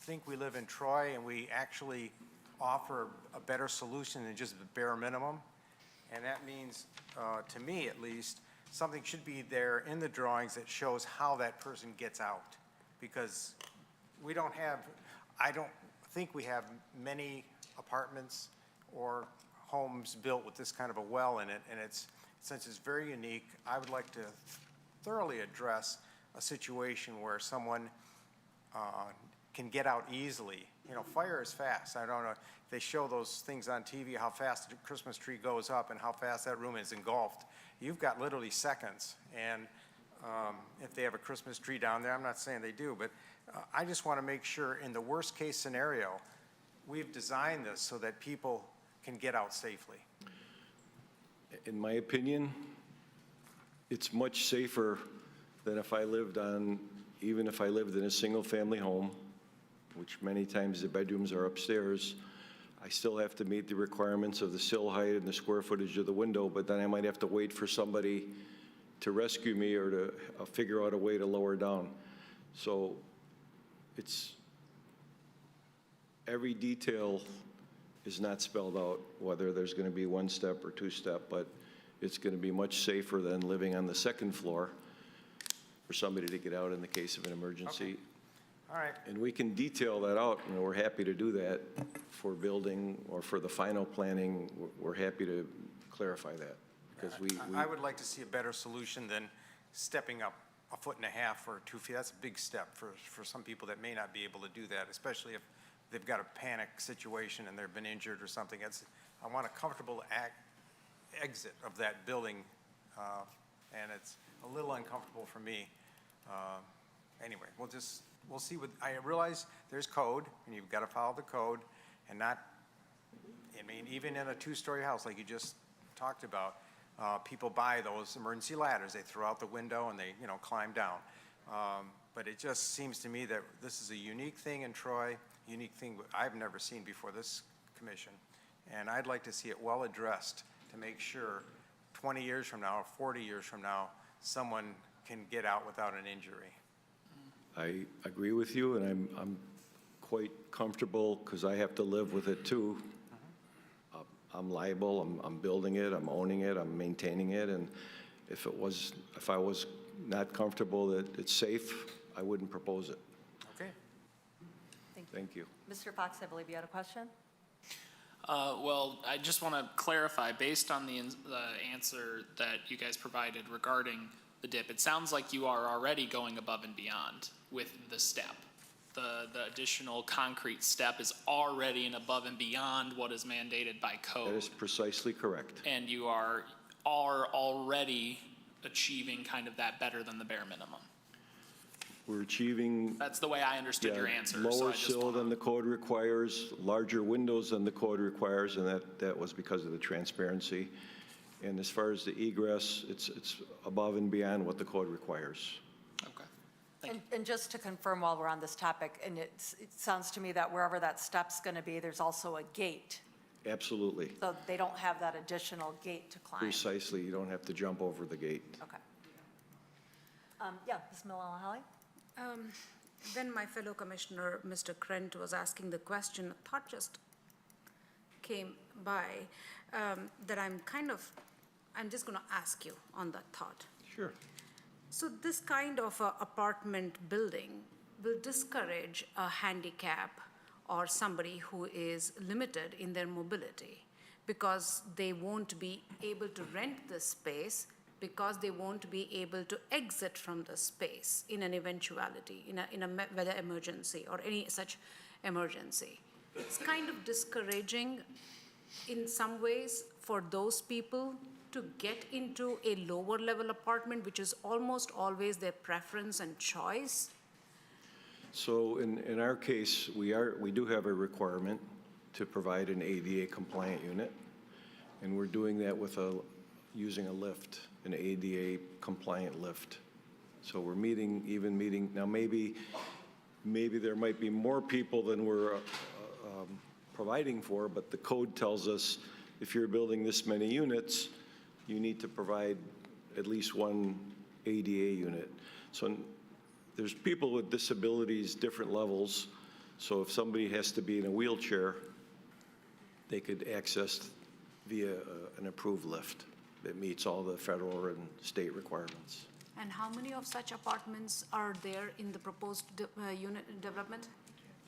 think we live in Troy and we actually offer a better solution than just the bare minimum. And that means, to me at least, something should be there in the drawings that shows how that person gets out. Because I don't think we have many apartments or homes built with this kind of a well in it. And since it's very unique, I would like to thoroughly address a situation where someone can get out easily. Fire is fast. I don't know if they show those things on TV, how fast the Christmas tree goes up and how fast that room is engulfed. You've got literally seconds. And if they have a Christmas tree down there. I'm not saying they do, but I just want to make sure in the worst-case scenario, we've designed this so that people can get out safely. In my opinion, it's much safer than if I lived on, even if I lived in a single-family home, which many times the bedrooms are upstairs. I still have to meet the requirements of the sill height and the square footage of the window, but then I might have to wait for somebody to rescue me or to figure out a way to lower down. So it's, every detail is not spelled out, whether there's going to be one step or two step, but it's going to be much safer than living on the second floor for somebody to get out in the case of an emergency. Okay. All right. And we can detail that out, and we're happy to do that for building or for the final planning. We're happy to clarify that, because I would like to see a better solution than stepping up 1.5 feet or 2 feet. That's a big step for some people that may not be able to do that, especially if they've got a panic situation and they've been injured or something. I want a comfortable exit of that building, and it's a little uncomfortable for me. Anyway, we'll see what, I realize there's code, and you've got to follow the code, and not, I mean, even in a 2-story house like you just talked about, people buy those emergency ladders. They throw out the window and they, climb down. But it just seems to me that this is a unique thing in Troy, unique thing I've never seen before this commission. And I'd like to see it well addressed to make sure 20 years from now or 40 years from now, someone can get out without an injury. I agree with you, and I'm quite comfortable because I have to live with it too. I'm liable, I'm building it, I'm owning it, I'm maintaining it, and if I was not comfortable that it's safe, I wouldn't propose it. Okay. Thank you. Mr. Fox, I believe you had a question? Well, I just want to clarify, based on the answer that you guys provided regarding the dip, it sounds like you are already going above and beyond with the step. The additional concrete step is already and above and beyond what is mandated by code. That is precisely correct. And you are already achieving kind of that better than the bare minimum. We're achieving. That's the way I understood your answer. Lower sill than the code requires, larger windows than the code requires, and that was because of the transparency. And as far as the egress, it's above and beyond what the code requires. And just to confirm while we're on this topic, and it sounds to me that wherever that step's going to be, there's also a gate. Absolutely. So they don't have that additional gate to climb. Precisely. You don't have to jump over the gate. Okay. Yeah, Ms. Mulally? When my fellow commissioner, Mr. Krent, was asking the question, a thought just came by that I'm just going to ask you on that thought. Sure. So this kind of apartment building will discourage a handicap or somebody who is limited in their mobility because they won't be able to rent the space, because they won't be able to exit from the space in an eventuality, in a weather emergency or any such emergency. It's kind of discouraging in some ways for those people to get into a lower level apartment, which is almost always their preference and choice. So in our case, we do have a requirement to provide an ADA compliant unit, and we're doing that with using a lift, an ADA compliant lift. So we're meeting now. Maybe there might be more people than we're providing for, but the code tells us if you're building this many units, you need to provide at least one ADA unit. So there's people with disabilities, different levels. So if somebody has to be in a wheelchair, they could access via an approved lift that meets all the federal and state requirements. And how many of such apartments are there in the proposed unit development?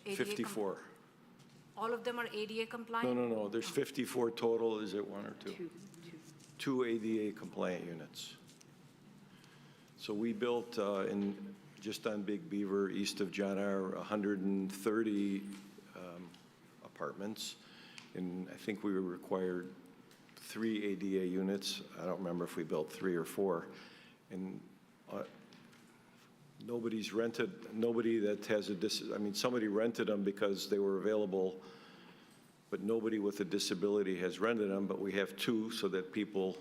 ADA 54. All of them are ADA compliant? No. There's 54 total. Is it one or two? Two ADA compliant units. So we built just on Big Beaver, east of John R., 130 apartments, and I think we were required 3 ADA units. I don't remember if we built 3 or 4. And nobody's rented, nobody that has I mean, somebody rented them because they were available, but nobody with a disability has rented them, but we have two so that people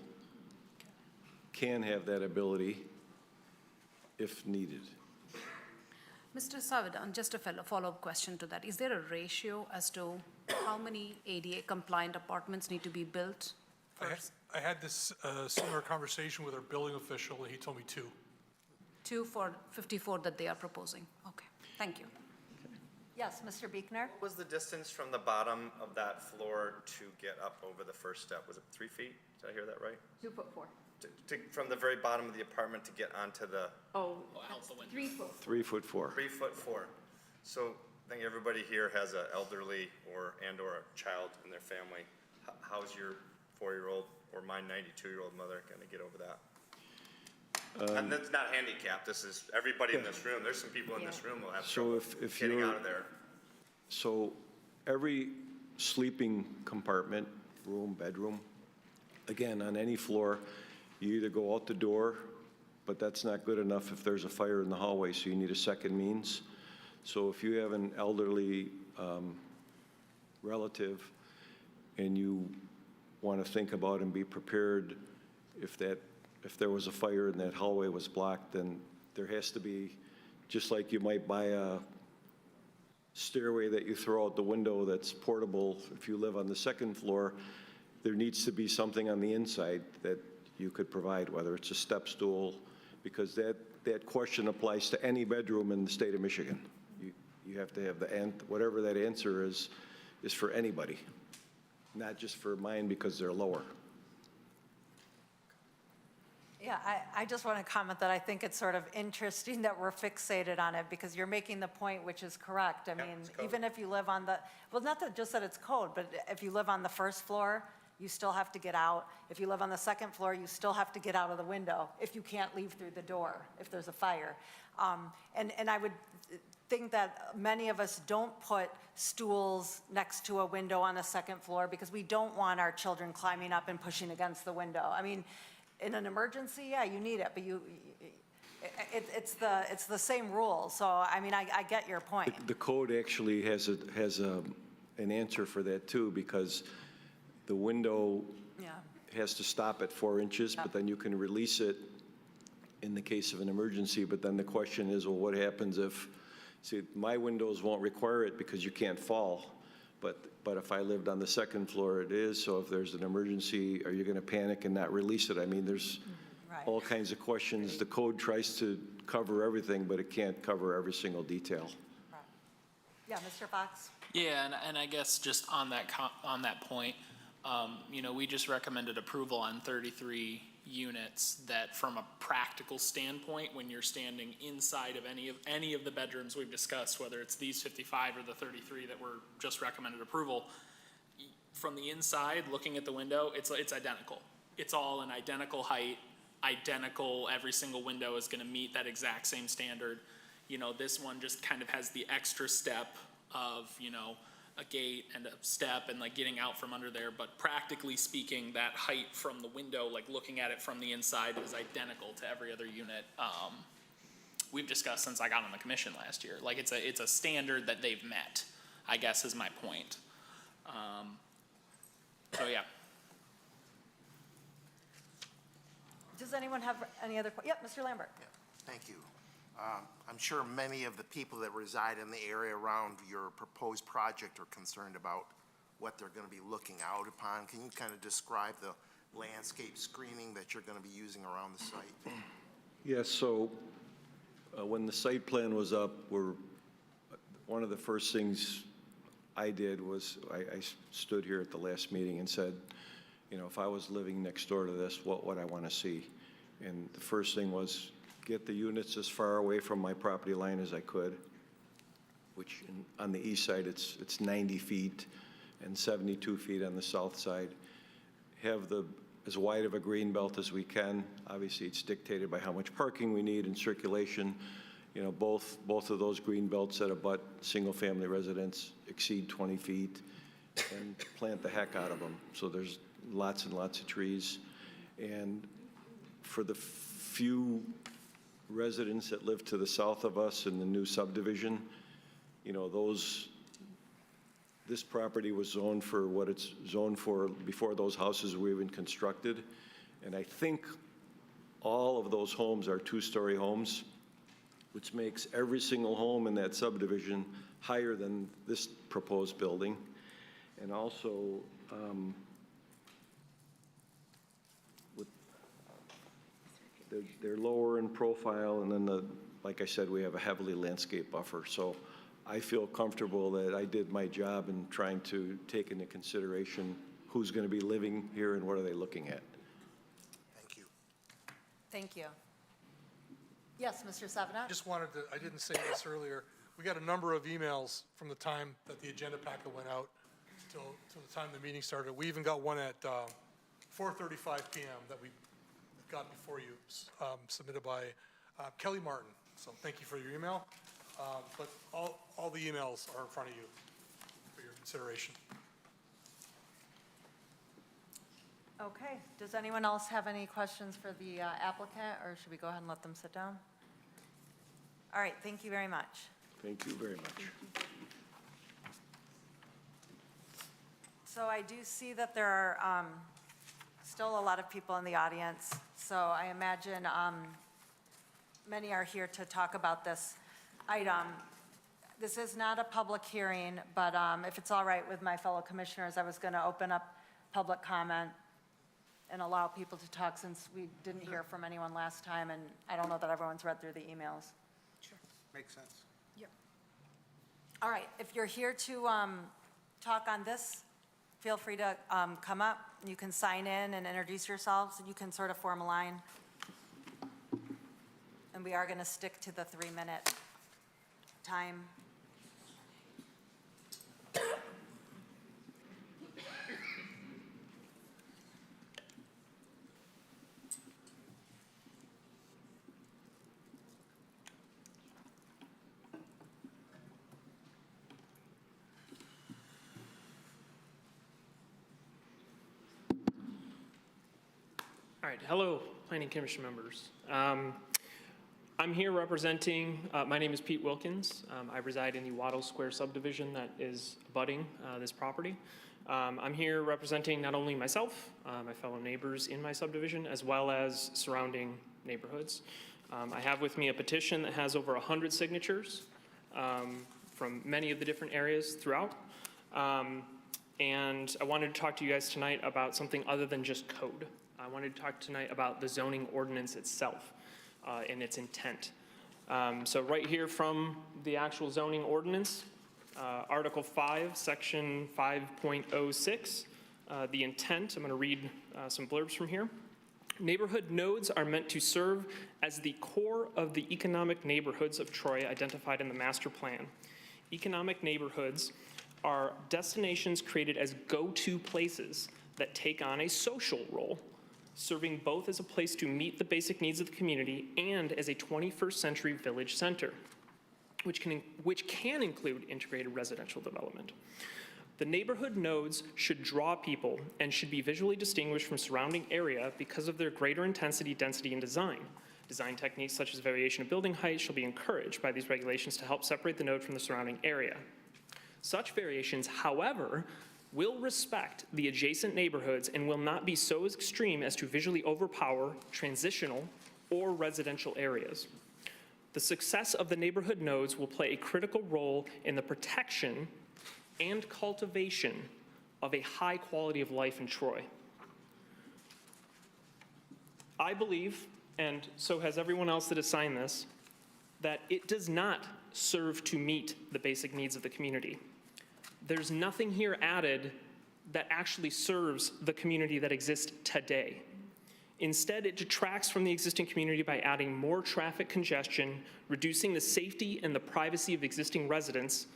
can have that ability if needed. Mr. Savidan, just a follow-up question to that. Is there a ratio as to how many ADA compliant apartments need to be built? I had this similar conversation with our building official, and he told me 2. 2 for 54 that they are proposing. Okay, thank you. Yes, Mr. Buechner? What was the distance from the bottom of that floor to get up over the first step? Was it 3 feet? Did I hear that right? 2'4". From the very bottom of the apartment to get onto the... Oh, out the window. 3'4". 3'4". 3'4". So I think everybody here has an elderly or a child in their family. How's your 4-year-old or my 92-year-old mother going to get over that? And that's not handicapped. This is everybody in this room. There's some people in this room who have trouble getting out of there. So every sleeping compartment, room, bedroom, again, on any floor, you either go out the door, but that's not good enough if there's a fire in the hallway, so you need a second means. So if you have an elderly relative and you want to think about and be prepared if there was a fire and that hallway was blocked, then there has to be, just like you might buy a stairway that you throw out the window that's portable if you live on the second floor, there needs to be something on the inside that you could provide, whether it's a step stool, because that question applies to any bedroom in the state of Michigan. You have to have whatever that answer is for anybody, not just for mine because they're lower. Yeah, I just want to comment that I think it's sort of interesting that we're fixated on it, because you're making the point, which is correct. I mean, even if you live on well, not just that it's code, but if you live on the first floor, you still have to get out. If you live on the second floor, you still have to get out of the window if you can't leave through the door, if there's a fire. And I would think that many of us don't put stools next to a window on the second floor because we don't want our children climbing up and pushing against the window. I mean, in an emergency, yeah, you need it, but it's the same rule. So, I mean, I get your point. The code actually has an answer for that too, because the window has to stop at 4 inches, but then you can release it in the case of an emergency. But then the question is, well, what happens if, see, my windows won't require it because you can't fall. But if I lived on the second floor, it is. So if there's an emergency, are you going to panic and not release it? I mean, there's all kinds of questions. The code tries to cover everything, but it can't cover every single detail. Right. Yeah, Mr. Fox? Yeah, and I guess just on that point, you know, we just recommended approval on 33 units that, from a practical standpoint, when you're standing inside of any of the bedrooms we've discussed, whether it's these 55 or the 33 that were just recommended approval, from the inside looking at the window, it's identical. It's all an identical height, identical. Every single window is going to meet that exact same standard. You know, this one just kind of has the extra step of, you know, a gate and a step and like getting out from under there, but practically speaking, that height from the window, like looking at it from the inside, is identical to every other unit we've discussed since I got on the commission last year. Like it's a standard that they've met, I guess, is my point. So yeah. Does anyone have any other questions? Yep, Mr. Lambert. Yeah, thank you. I'm sure many of the people that reside in the area around your proposed project are concerned about what they're going to be looking out upon. Can you kind of describe the landscape screening that you're going to be using around the site? Yes, so when the site plan was up, one of the first things I did was I stood here at the last meeting and said, you know, if I was living next door to this, what would I want to see? And the first thing was get the units as far away from my property line as I could, which on the east side, it's 90 feet and 72 feet on the south side. Have as wide of a green belt as we can. Obviously, it's dictated by how much parking we need and circulation. You know, both of those green belts that abut single-family residents exceed 20 feet, and plant the heck out of them. So there's lots and lots of trees. And for the few residents that live to the south of us in the new subdivision, you know, this property was zoned for what it's zoned for before those houses were even constructed. And I think all of those homes are two-story homes, which makes every single home in that subdivision higher than this proposed building. And also, they're lower in profile, and then like I said, we have a heavily landscaped buffer. So I feel comfortable that I did my job in trying to take into consideration who's going to be living here and what are they looking at. Thank you. Thank you. Yes, Mr. Savinat? Just wanted to, I didn't say this earlier, we got a number of emails from the time that the agenda packet went out till the time the meeting started. We even got one at 4:35 p.m. that we got before you, submitted by Kelly Martin. So thank you for your email. But all the emails are in front of you for your consideration. Okay, does anyone else have any questions for the applicant, or should we go ahead and let them sit down? All right, thank you very much. Thank you very much. So I do see that there are still a lot of people in the audience, so I imagine many are here to talk about this item. This is not a public hearing, but if it's all right with my fellow commissioners, I was going to open up public comment and allow people to talk since we didn't hear from anyone last time, and I don't know that everyone's read through the emails. Sure. Makes sense. Yep. All right, if you're here to talk on this, feel free to come up. You can sign in and introduce yourselves, and you can sort of form a line. And we are going to stick to the 3-minute time. All right, hello, Planning Commission members. I'm here representing, my name is Pete Wilkins. I reside in the Waddles Square subdivision that is abutting this property. I'm here representing not only myself, my fellow neighbors in my subdivision, as well as surrounding neighborhoods. I have with me a petition that has over 100 signatures from many of the different areas throughout. And I wanted to talk to you guys tonight about something other than just code. I wanted to talk tonight about the zoning ordinance itself and its intent. So right here from the actual zoning ordinance, Article 5, Section 5.06, the intent, I'm going to read some blurbs from here. Neighborhood nodes are meant to serve as the core of the economic neighborhoods of Troy identified in the master plan. Economic neighborhoods are destinations created as go-to places that take on a social role, serving both as a place to meet the basic needs of the community and as a 21st century village center, which can include integrated residential development. The neighborhood nodes should draw people and should be visually distinguished from surrounding area because of their greater intensity, density, and design. Design techniques such as variation of building height shall be encouraged by these regulations to help separate the node from the surrounding area. Such variations, however, will respect the adjacent neighborhoods and will not be so extreme as to visually overpower transitional or residential areas. The success of the neighborhood nodes will play a critical role in the protection and cultivation of a high quality of life in Troy. I believe, and so has everyone else that has signed this, that it does not serve to meet the basic needs of the community. There's nothing here added that actually serves the community that exists today. Instead, it detracts from the existing community by adding more traffic congestion, reducing the safety and the privacy of existing residents,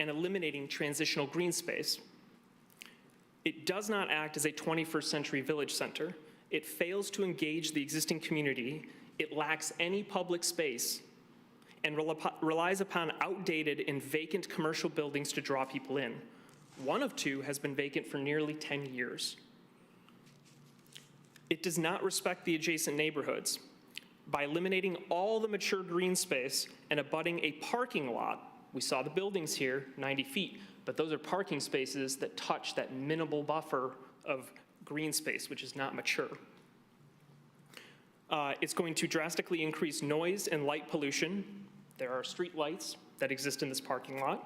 and eliminating transitional green space. It does not act as a 21st century village center. It fails to engage the existing community. It lacks any public space and relies upon outdated and vacant commercial buildings to draw people in. One of two has been vacant for nearly 10 years. It does not respect the adjacent neighborhoods. by eliminating all the mature green space and abutting a parking lot. We saw the buildings here, 90 feet, but those are parking spaces that touch that minimal buffer of green space, which is not mature. It's going to drastically increase noise and light pollution. There are street lights that exist in this parking lot.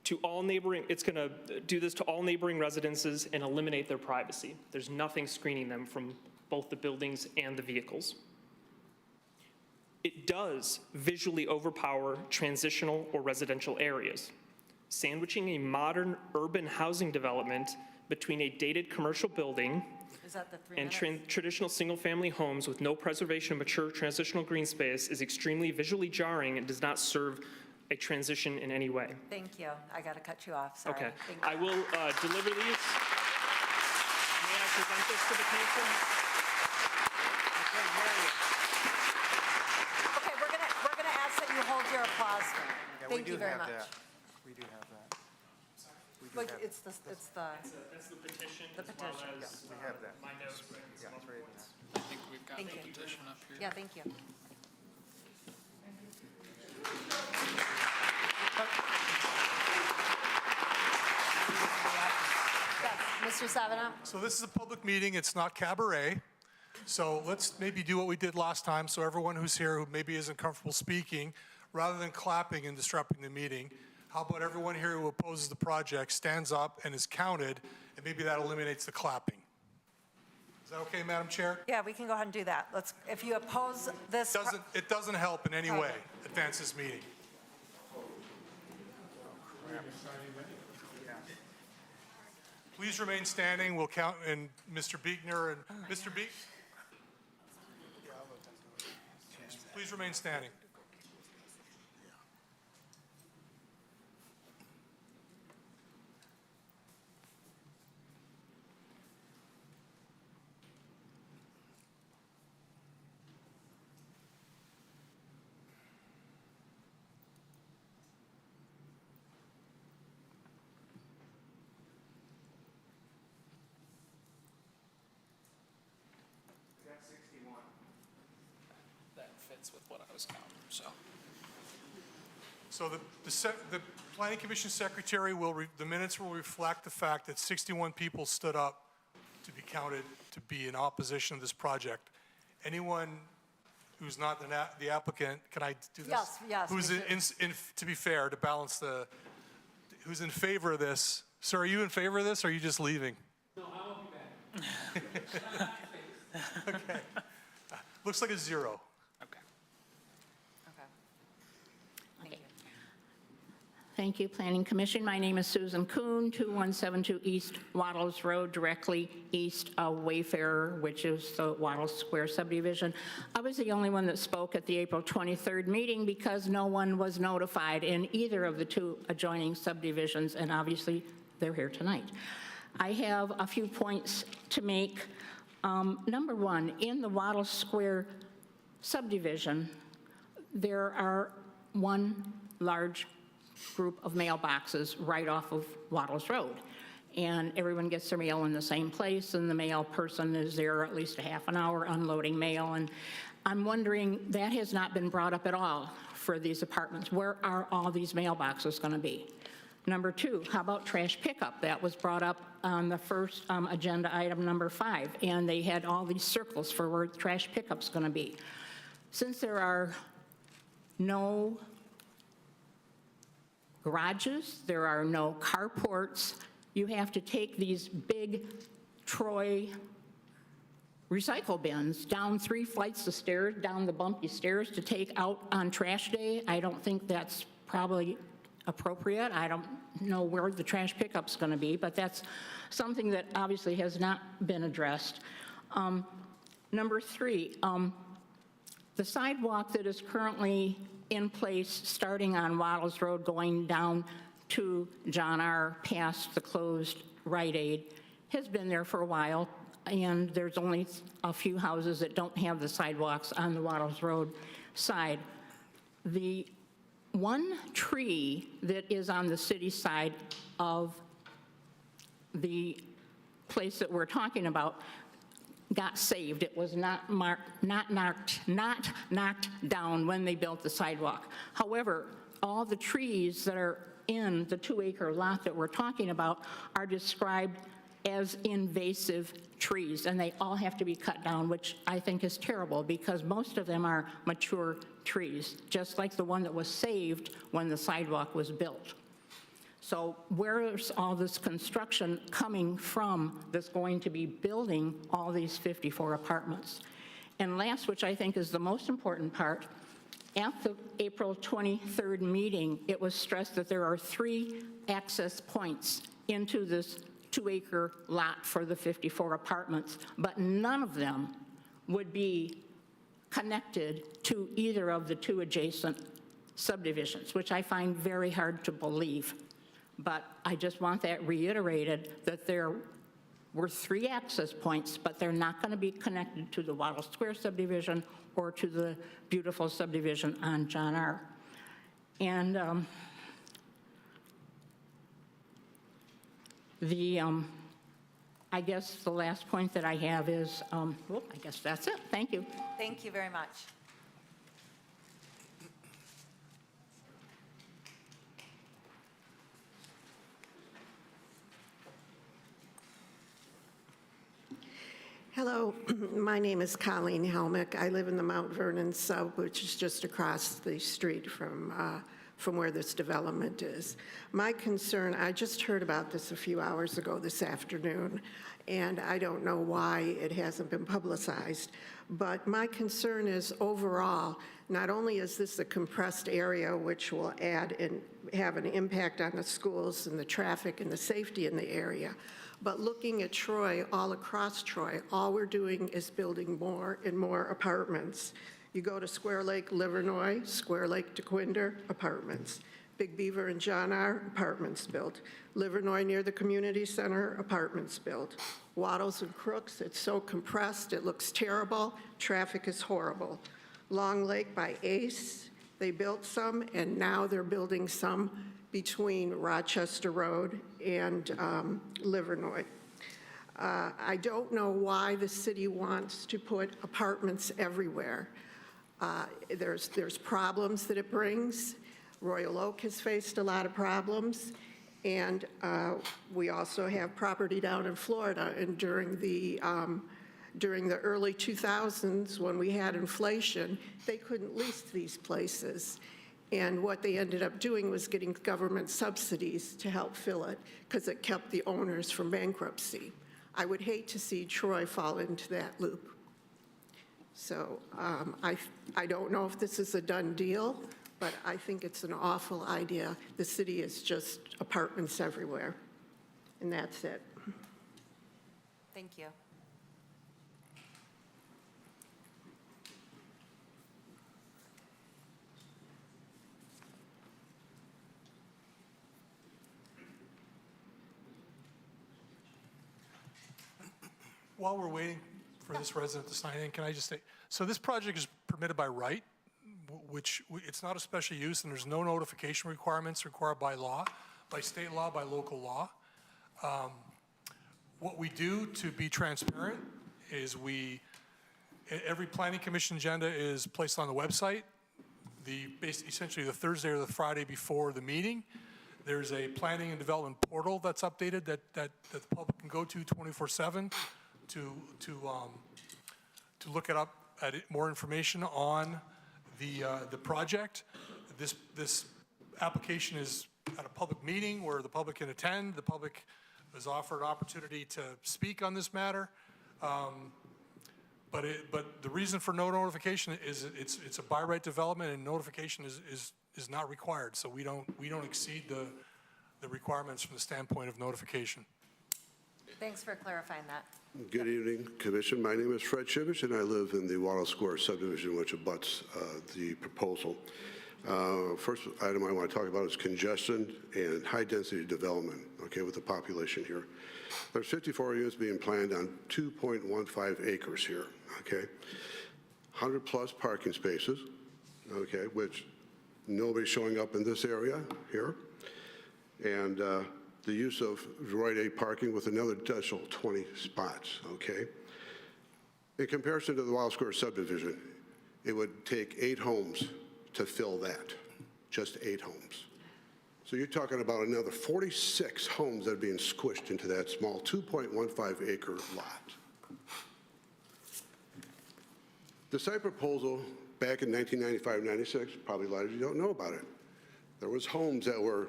It's going to do this to all neighboring residences and eliminate their privacy. There's nothing screening them from both the buildings and the vehicles. It does visually overpower transitional or residential areas, sandwiching a modern urban housing development between a dated commercial building Is that the 3 and minutes? traditional single-family homes with no preservation of mature transitional green space is extremely visually jarring and does not serve a transition in any way. Thank you. I got to cut you off, sorry. Okay, Thank you. I will deliver these. May I present this to the council? Okay, we're gonna ask that you hold your applause. Yeah, we Thank do you very have much. that. We do have that. We do Like, have- it's the, That's the petition The as well petition. as We have that. my notes. Right, Yeah, it's right in there. I think we've got Thank the you. petition up here. yeah, thank you. Yes, Mr. Savana? So this is a public meeting, it's not cabaret. So let's maybe do what we did last time, so everyone who's here who maybe isn't comfortable speaking, rather than clapping and disrupting the meeting, how about everyone here who opposes the project stands up and is counted, and maybe that eliminates the clapping. Is that okay, Madam Chair? Yeah, we can go ahead and do that. Let's, if you oppose this. It doesn't help in any way advance this meeting. Please remain standing, we'll count, and Mr. Beekner and, Mr. Beek? Please remain standing. That fits with what I was counting, so. So the Planning Commission Secretary the minutes will reflect the fact that 61 people stood up to be counted to be in opposition to this project. Anyone who's not the applicant, can I do this? Yes, Who's to be fair, to balance who's in favor of this? Sir, are you in favor of this, or are you just leaving? No, I won't be back. Okay. Looks like a 0. Okay. Okay. Thank you. Thank you, Planning Commission. My name is Susan Kuhn, 2172 East Waddles Road, directly east of Wayfarer, which is the Waddles Square subdivision. I was the only one that spoke at the April 23rd meeting because no one was notified in either of the 2 adjoining subdivisions, and obviously they're here tonight. I have a few points to make. Number 1, in the Waddles Square subdivision, there are one large group of mailboxes right off of Waddles Road. And everyone gets their mail in the same place, and the mail person is there at least a half an hour unloading mail. And I'm wondering, that has not been brought up at all for these apartments. Where are all these mailboxes going to be? Number 2, how about trash pickup? That was brought up on the first agenda item, number 5, and they had all these circles for where trash pickup's going to be. Since there are no garages, there are no carports, you have to take these big Troy recycle bins down 3 flights of stairs, down the bumpy stairs to take out on trash day. I don't think that's probably appropriate. I don't know where the trash pickup's going to be, but that's something that obviously has not been addressed. Number 3, the sidewalk that is currently in place starting on Waddles Road going down to John R. past the closed Rite Aid has been there for a while, and there's only a few houses that don't have the sidewalks on the Waddles Road side. The one tree that is on the city side of the place that we're talking about got saved. It was not knocked down when they built the sidewalk. However, all the trees that are in the 2-acre lot that we're talking about are described as invasive trees, and they all have to be cut down, which I think is terrible because most of them are mature trees, just like the one that was saved when the sidewalk was built. So where is all this construction coming from that's going to be building all these 54 apartments? And last, which I think is the most important part, at the April 23rd meeting, it was stressed that there are 3 access points into this 2-acre lot for the 54 apartments, but none of them would be connected to either of the 2 adjacent subdivisions, which I find very hard to believe. But I just want that reiterated, that there were 3 access points, but they're not going to be connected to the Waddles Square subdivision or to the beautiful subdivision on John R. And I guess the last point that I have is, I guess that's it. Thank you. Thank you very much. Hello, my name is Colleen Helmick. I live in the Mount Vernon sub, which is just across the street from where this development is. My concern, I just heard about this a few hours ago this afternoon, and I don't know why it hasn't been publicized, but my concern is overall, not only is this a compressed area which will add and have an impact on the schools and the traffic and the safety in the area, but looking at Troy, all across Troy, all we're doing is building more and more apartments. You go to Square Lake, Livernois, Square Lake to Quinder, apartments. Big Beaver and John R., apartments built. Livernois near the community center, apartments built. Waddles and Crooks, it's so compressed, it looks terrible. Traffic is horrible. Long Lake by Ace, they built some, and now they're building some between Rochester Road and Livernois. I don't know why the city wants to put apartments everywhere. There's problems that it brings. Royal Oak has faced a lot of problems, and we also have property down in Florida, and during the early 2000s, when we had inflation, they couldn't lease these places. And what they ended up doing was getting government subsidies to help fill it because it kept the owners from bankruptcy. I would hate to see Troy fall into that loop. So I don't know if this is a done deal, but I think it's an awful idea. The city is just apartments everywhere. And that's it. Thank you. While we're waiting for this resident to sign in, can I just say, so this project is permitted by right, which it's not a special use, and there's no notification requirements required by law, by state law, by local law. What we do to be transparent is every planning commission agenda is placed on the website. Essentially the Thursday or the Friday before the meeting. There's a planning and development portal that's updated that the public can go to 24/7 to look it up at more information on the project. This application is at a public meeting where the public can attend. The public is offered an opportunity to speak on this matter. But the reason for no notification is it's a by right development, and notification is not required. So we don't exceed the requirements from the standpoint of notification. Thanks for clarifying that. Good evening, Commission. My name is Fred Shivich, and I live in the Waddles Square subdivision, which abuts the proposal. First item I want to talk about is congestion and high-density development, okay, with the population here. There's 54 units being planned on 2.15 acres here, okay? 100-plus parking spaces, okay, which nobody's showing up in this area here. And the use of Rite Aid parking with another additional 20 spots, okay? In comparison to the Waddles Square subdivision, it would take 8 homes to fill that, just 8 homes. So you're talking about another 46 homes that are being squished into that small 2.15 acre lot. The site proposal back in 1995-96, probably a lot of you don't know about it. There was homes that were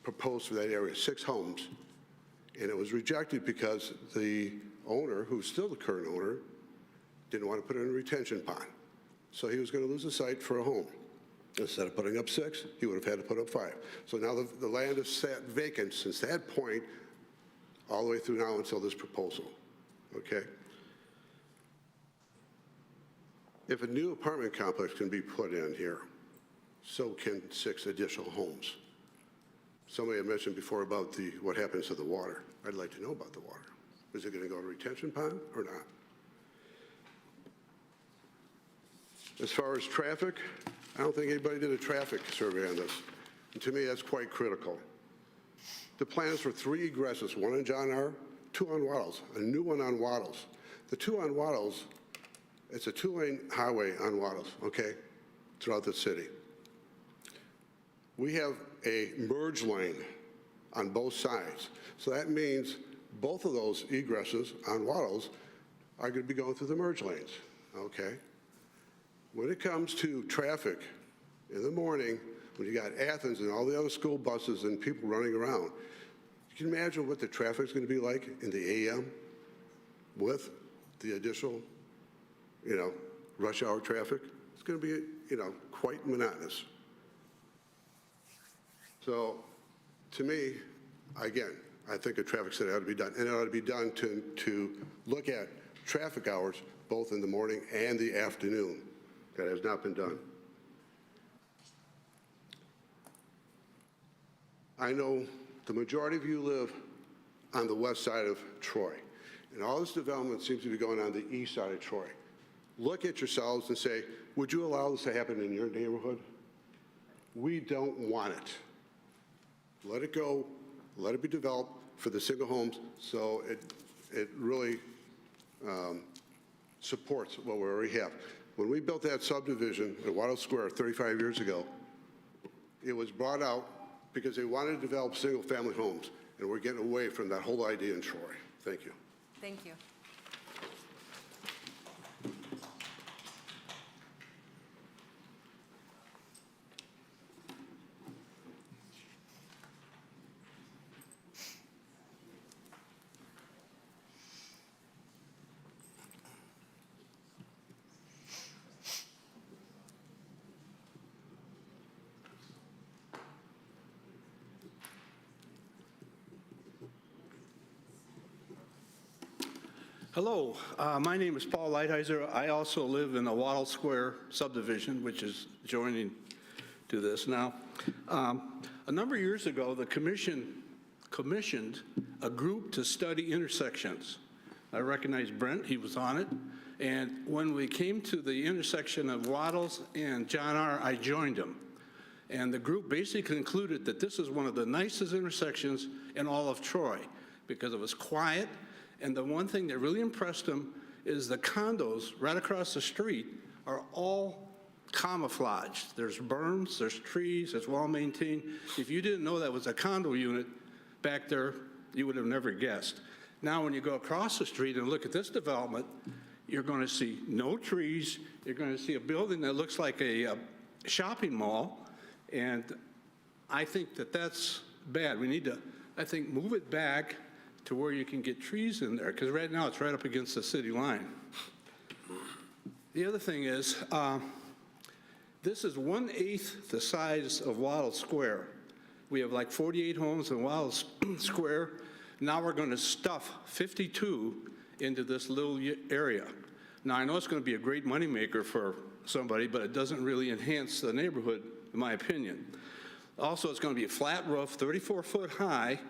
proposed for that area, 6 homes, and it was rejected because the owner, who's still the current owner, didn't want to put in a retention pond. So he was going to lose the site for a home. Instead of putting up 6, he would have had to put up 5. So now the land has sat vacant since that point all the way through now until this proposal, okay? If a new apartment complex can be put in here, so can 6 additional homes. Somebody had mentioned before about what happens to the water. I'd like to know about the water. Is it going to go to retention pond or not? As far as traffic, I don't think anybody did a traffic survey on this. And to me, that's quite critical. The plan is for 3 egresses, 1 on John R., 2 on Waddles, a new one on Waddles. The 2 on Waddles, it's a 2-lane highway on Waddles, okay, throughout the city. We have a merge lane on both sides. So that means both of those egresses on Waddles are going to be going through the merge lanes, okay? When it comes to traffic in the morning, when you got Athens and all the other school buses and people running around, you can imagine what the traffic's going to be like in the AM with the additional, rush hour traffic. It's going to be, quite monotonous. So, to me, again, I think a traffic study ought to be done, and it ought to be done to look at traffic hours both in the morning and the afternoon. That has not been done. I know the majority of you live on the west side of Troy, and all this development seems to be going on the east side of Troy. Look at yourselves and say, would you allow this to happen in your neighborhood? We don't want it. Let it go, let it be developed for the single homes so it really supports what we already have. When we built that subdivision at Waddles Square 35 years ago, it was brought out because they wanted to develop single-family homes, and we're getting away from that whole idea in Troy. Thank you. Thank you. Hello, my name is Paul Lighthizer. I also live in the Waddles Square subdivision, which is joining to this now. A number of years ago, the commission commissioned a group to study intersections. I recognize Brent, he was on it. And when we came to the intersection of Waddles and John R., I joined them. And the group basically concluded that this is one of the nicest intersections in all of Troy because it was quiet. And the one thing that really impressed them is the condos right across the street are all camouflaged. There's berms, there's trees, it's well maintained. If you didn't know that was a condo unit back there, you would have never guessed. Now, when you go across the street and look at this development, you're going to see no trees. You're going to see a building that looks like a shopping mall. And I think that that's bad. We need to, I think, move it back to where you can get trees in there, because right now it's right up against the city line. The other thing is, this is 1/8 the size of Waddles Square. We have like 48 homes in Waddles Square. Now we're going to stuff 52 into this little area. Now I know it's going to be a great moneymaker for somebody, but it doesn't really enhance the neighborhood, in my opinion. Also, it's going to be a flat roof, 34 foot high.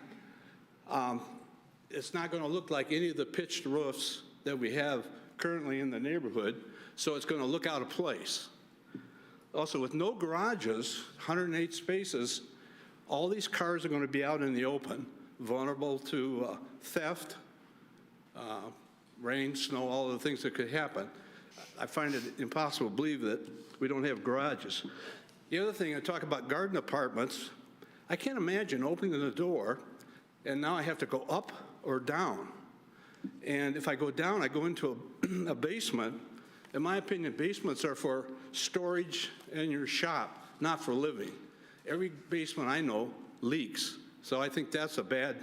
It's not going to look like any of the pitched roofs that we have currently in the neighborhood, so it's going to look out of place. Also, with no garages, 108 spaces, all these cars are going to be out in the open, vulnerable to theft, rain, snow, all of the things that could happen. I find it impossible to believe that we don't have garages. The other thing, I talk about garden apartments. I can't imagine opening the door and now I have to go up or down. And if I go down, I go into a basement. In my opinion, basements are for storage in your shop, not for living. Every basement I know leaks. So I think that's a bad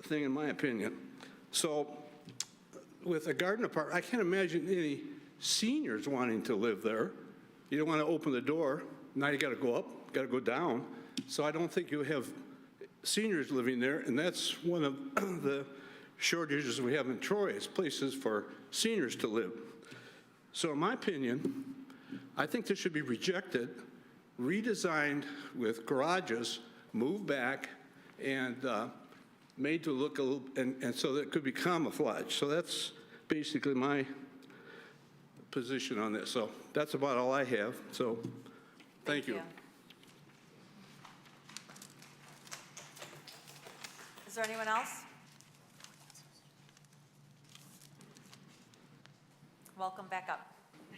thing in my opinion. So with a garden apartment, I can't imagine any seniors wanting to live there. You don't want to open the door. Now you got to go up, got to go down. So I don't think you have seniors living there, and that's one of the shortages we have in Troy is places for seniors to live. So in my opinion, I think this should be rejected, redesigned with garages, moved back, and made to look a little, and so that it could be camouflage. So that's basically my position on this. So that's about all I have. So thank you. Is there anyone else? Welcome back up.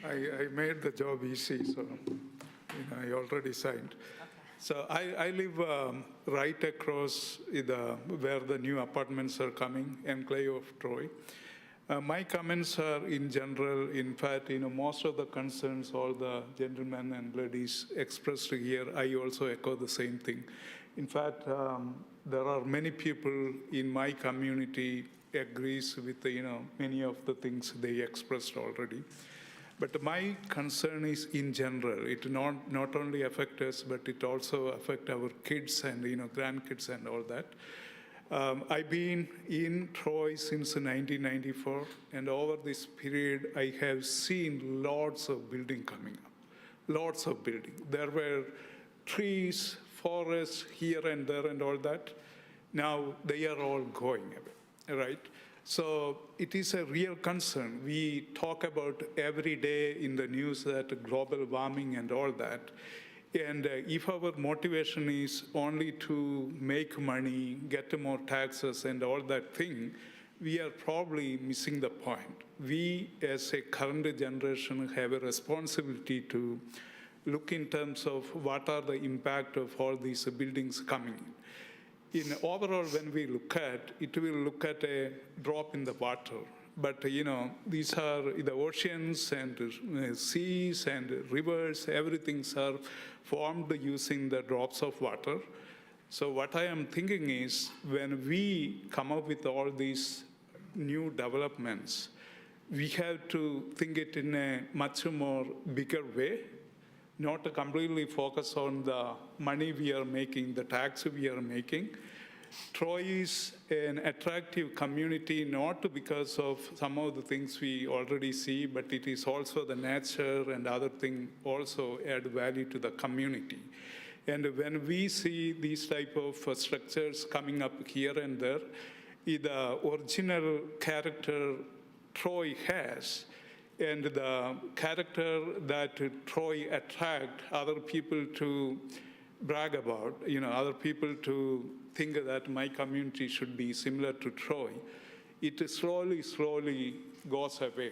I made the job easy, so I already signed. So I live right across where the new apartments are coming, enclave of Troy. My comments are in general. In fact, most of the concerns all the gentlemen and ladies expressed here, I also echo the same thing. In fact, there are many people in my community agrees with many of the things they expressed already. But my concern is in general. It not only affects us, but it also affects our kids and grandkids and all that. I've been in Troy since 1994, and over this period, I have seen lots of building coming up, lots of building. There were trees, forests here and there and all that. Now they are all going away, right? So it is a real concern. We talk about every day in the news that global warming and all that. And if our motivation is only to make money, get more taxes and all that thing, we are probably missing the point. We, as a current generation, have a responsibility to look in terms of what are the impact of all these buildings coming in. In overall, when we look at, it will look at a drop in the water. But, these are the oceans and seas and rivers, everything are formed using the drops of water. So what I am thinking is when we come up with all these new developments, we have to think it in a much more bigger way, not to completely focus on the money we are making, the tax we are making. Troy is an attractive community, not because of some of the things we already see, but it is also the nature and other things also add value to the community. And when we see these type of structures coming up here and there, the original character Troy has, and the character that Troy attract other people to brag about, other people to think that my community should be similar to Troy, it slowly goes away.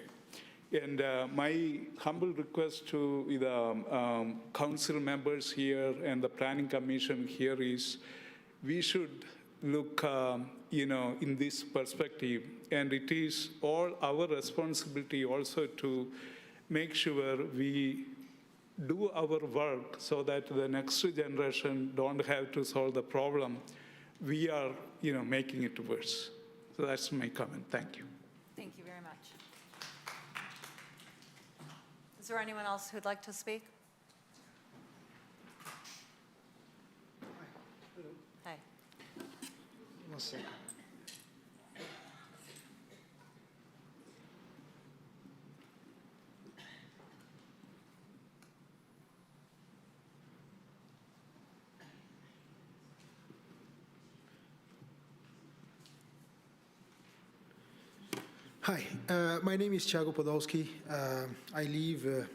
And my humble request to the council members here and the planning commission here is we should look in this perspective, and it is all our responsibility also to make sure we do our work so that the next generation don't have to solve the problem. We are, making it worse. So that's my comment. Thank you. Thank you very much. Is there anyone else who'd like to speak? Hi. One second. Hi, my name is Thiago Podolski. I live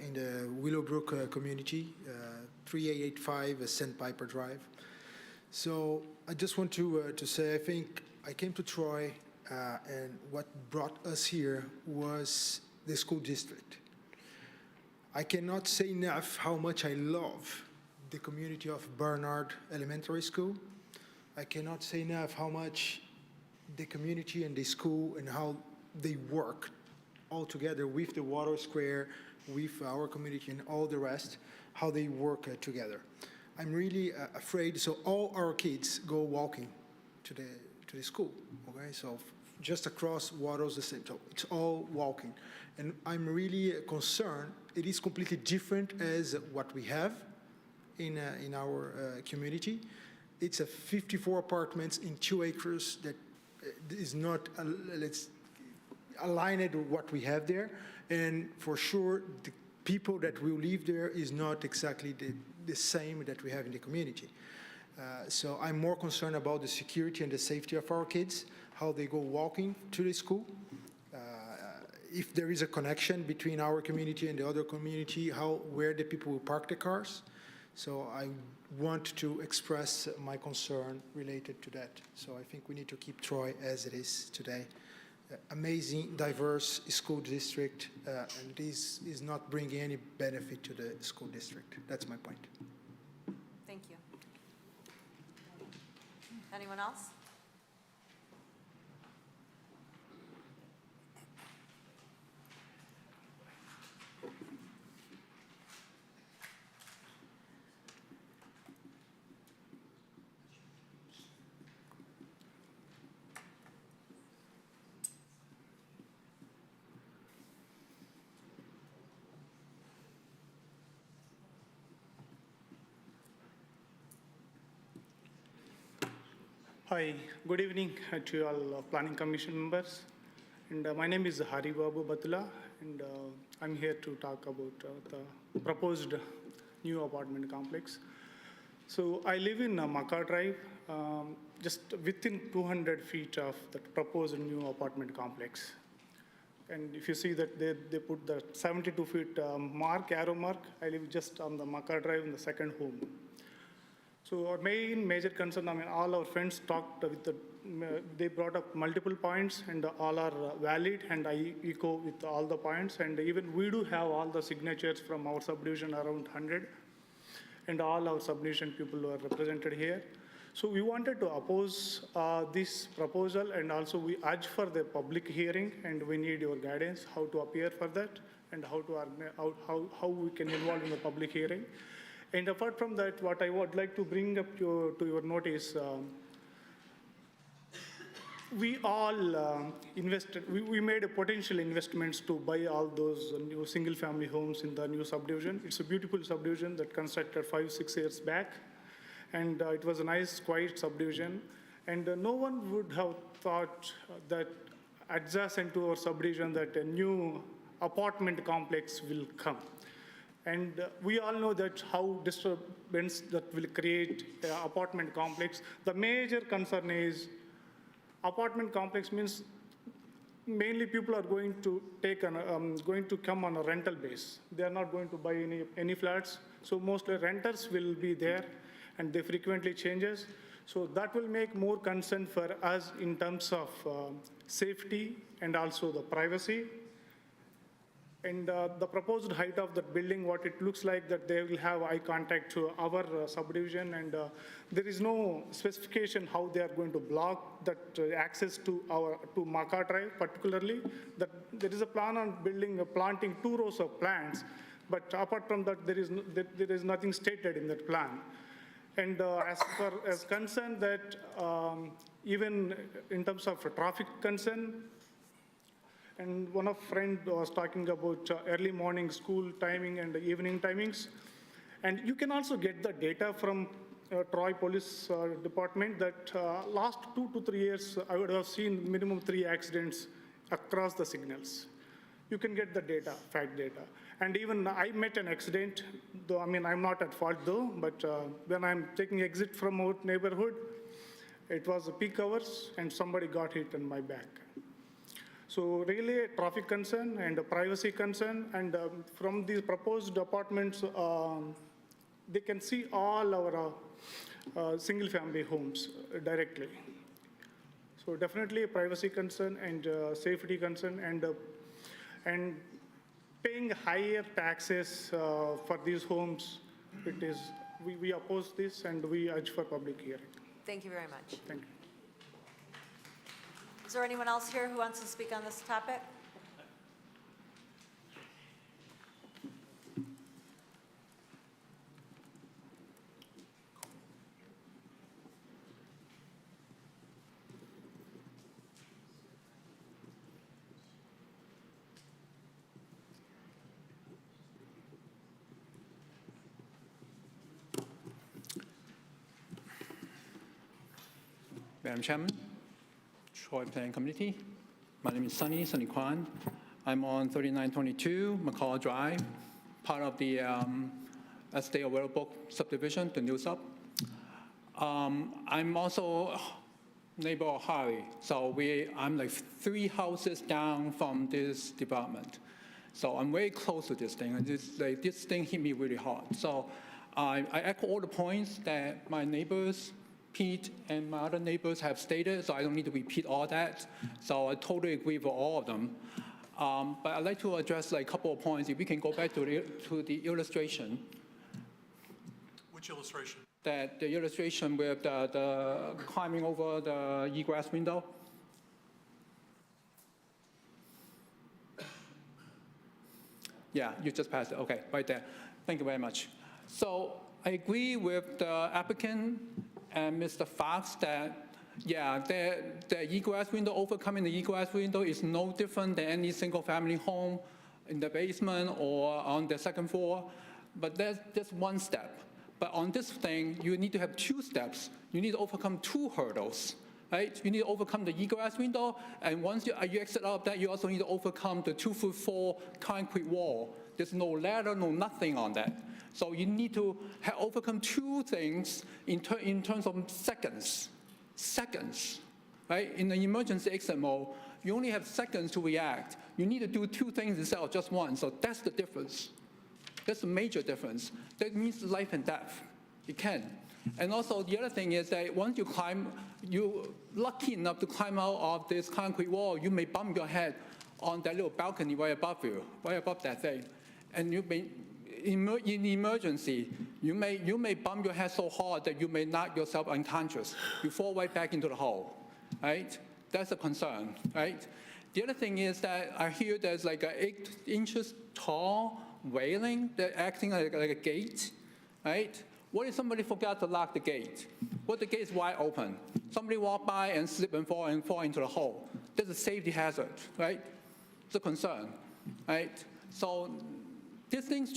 in the Willowbrook community, 3885 Sandpiper Drive. So I just want to say I think I came to Troy and what brought us here was the school district. I cannot say enough how much I love the community of Bernard Elementary School. I cannot say enough how much the community and the school and how they work all together with the Waddles Square, with our community and all the rest, how they work together. I'm really afraid, so all our kids go walking to the school, okay? So just across Waddles, the same, so it's all walking. And I'm really concerned, it is completely different as what we have in our community. It's a 54 apartments in 2 acres that is not, let's align it with what we have there. And for sure, the people that will live there is not exactly the same that we have in the community. So I'm more concerned about the security and the safety of our kids, how they go walking to the school. If there is a connection between our community and the other community, where the people will park the cars. So I want to express my concern related to that. So I think we need to keep Troy as it is today. Amazing, diverse school district, and this is not bringing any benefit to the school district. That's my point. Thank you. Anyone else? Hi, good evening to all Planning Commission members. And my name is Hari Babu Batula, and I'm here to talk about the proposed new apartment complex. So I live in Makar Drive, just within 200 feet of the proposed new apartment complex. And if you see that they put the 72 feet arrow mark, I live just on the Makar Drive in the second home. So our major concern, all our friends talked with they brought up multiple points, and all are valid, and I echo with all the points. And even we do have all the signatures from our subdivision, around 100, and all our subdivision people are represented here. So we wanted to oppose this proposal, and also we urge for the public hearing, and we need your guidance how to appear for that, and how we can involve in the public hearing. And apart from that, what I would like to bring up to your notice, we all invested, we made a potential investments to buy all those new single-family homes in the new subdivision. It's a beautiful subdivision that constructed 5-6 years back, and it was a nice, quiet subdivision. And no one would have thought that adjacent to our subdivision that a new apartment complex will come. And we all know that how disturbance that will create an apartment complex. The major concern is apartment complex means mainly people are going to come on a rental base. They are not going to buy any flats. So mostly renters will be there, and they frequently changes. So that will make more concern for us in terms of safety and also the privacy. And the proposed height of that building, what it looks like, that they will have eye contact to our subdivision, and there is no specification how they are going to block that access to Makar Drive particularly. That there is a plan on planting 2 rows of plants, but apart from that, there is nothing stated in that plan. And as concern that even in terms of traffic concern, and one of friend was talking about early morning school timing and evening timings. And you can also get the data from Troy Police Department that last 2 to 3 years, I would have seen minimum 3 accidents across the signals. You can get the data, fact data. And even I met an accident, though I'm not at fault though, but when I'm taking exit from our neighborhood, it was peak hours and somebody got hit in my back. So really a traffic concern and a privacy concern, and from these proposed apartments, they can see all our single family homes directly. So definitely a privacy concern and safety concern, and paying higher taxes for these homes. It is, we oppose this and we urge for public hearing. Thank you very much. Thank you. Is there anyone else here who wants to speak on this topic? Madam Chairman, Troy Planning Committee. My name is Sunny Kwan. I'm on 3922 McCall Drive, part of the Estate of Willowbrook subdivision, the new sub. I'm also neighbor of Harry, so I'm like 3 houses down from this development. So I'm very close to this thing, and this thing hit me really hard. So I echo all the points that my neighbors, Pete, and my other neighbors have stated, so I don't need to repeat all that. So I totally agree with all of them. But I'd like to address like a couple of points. If we can go back to the illustration. Which illustration? The illustration with the climbing over the egress window. Yeah, you just passed it. Okay, right there. Thank you very much. So I agree with the applicant and Mr. Fox that, yeah, the egress window, overcoming the egress window is no different than any single-family home in the basement or on the second floor. But that's one step. But on this thing, you need to have 2 steps. You need to overcome 2 hurdles, right? You need to overcome the egress window, and once you exit out of that, you also need to overcome the 2-foot-4 concrete wall. There's no ladder, no nothing on that. So you need to overcome 2 things in terms of seconds. Seconds, right? In the emergency exit mode, you only have seconds to react. You need to do 2 things instead of just 1. So that's the difference. That's a major difference. That means life and death. You can. And also the other thing is that once you climb, you're lucky enough to climb out of this concrete wall, you may bump your head on that little balcony right above you, right above that thing. And you may, in emergency, you may bump your head so hard that you may knock yourself unconscious. You fall right back into the hole, right? That's a concern, right? The other thing is that I hear there's like a 8 inches tall railing that acting like a gate, right? What if somebody forgot to lock the gate? What if the gate is wide open? Somebody walk by and slip and fall into the hole. That's a safety hazard, right? It's a concern, right? So this thing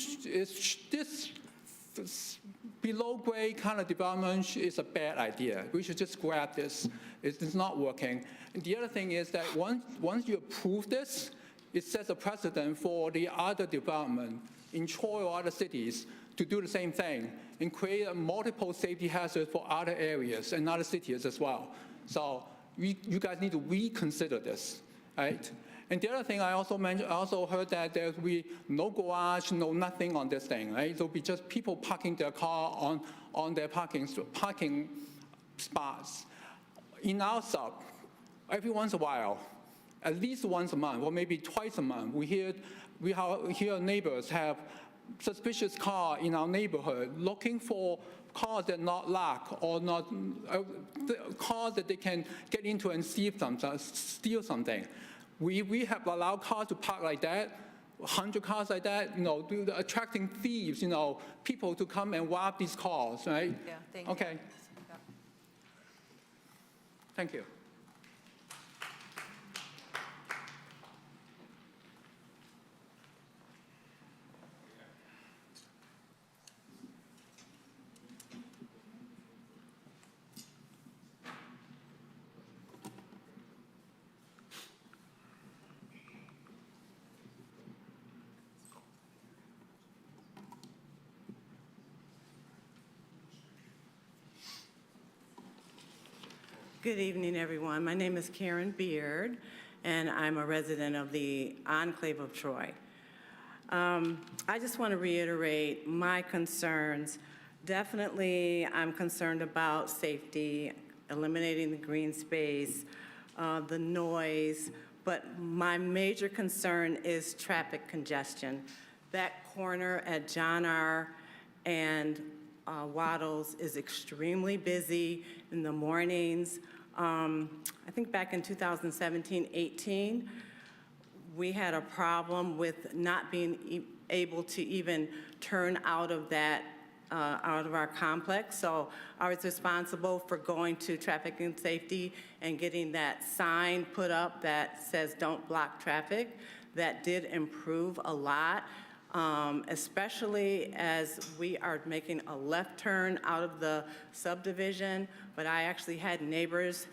this below grade kind of development is a bad idea. We should just scrap this. It's not working. And the other thing is that once you approve this, it sets a precedent for the other development in Troy or other cities to do the same thing and create multiple safety hazards for other areas and other cities as well. So you guys need to reconsider this, right? And the other thing I also mentioned, I also heard that there will be no garage, no nothing on this thing, right? There'll be just people parking their car on their parking spots. In our sub, every once in a while, at least once a month or maybe twice a month, we hear neighbors have suspicious car in our neighborhood looking for cars that are not locked or not cars that they can get into and steal something. We have allowed cars to park like that, 100 cars like that, attracting thieves, people to come and rob these cars, right? Yeah, thank you. Okay. Thank you. Good evening, everyone. My name is Karen Beard, and I'm a resident of the Enclave of Troy. I just want to reiterate my concerns. Definitely, I'm concerned about safety, eliminating the green space, the noise, but my major concern is traffic congestion. That corner at John R. and Waddles is extremely busy in the mornings. I think back in 2017-18, we had a problem with not being able to even turn out of that, out of our complex. So I was responsible for going to traffic and safety and getting that sign put up that says don't block traffic. That did improve a lot. Especially as we are making a left turn out of the subdivision, but I actually had neighbors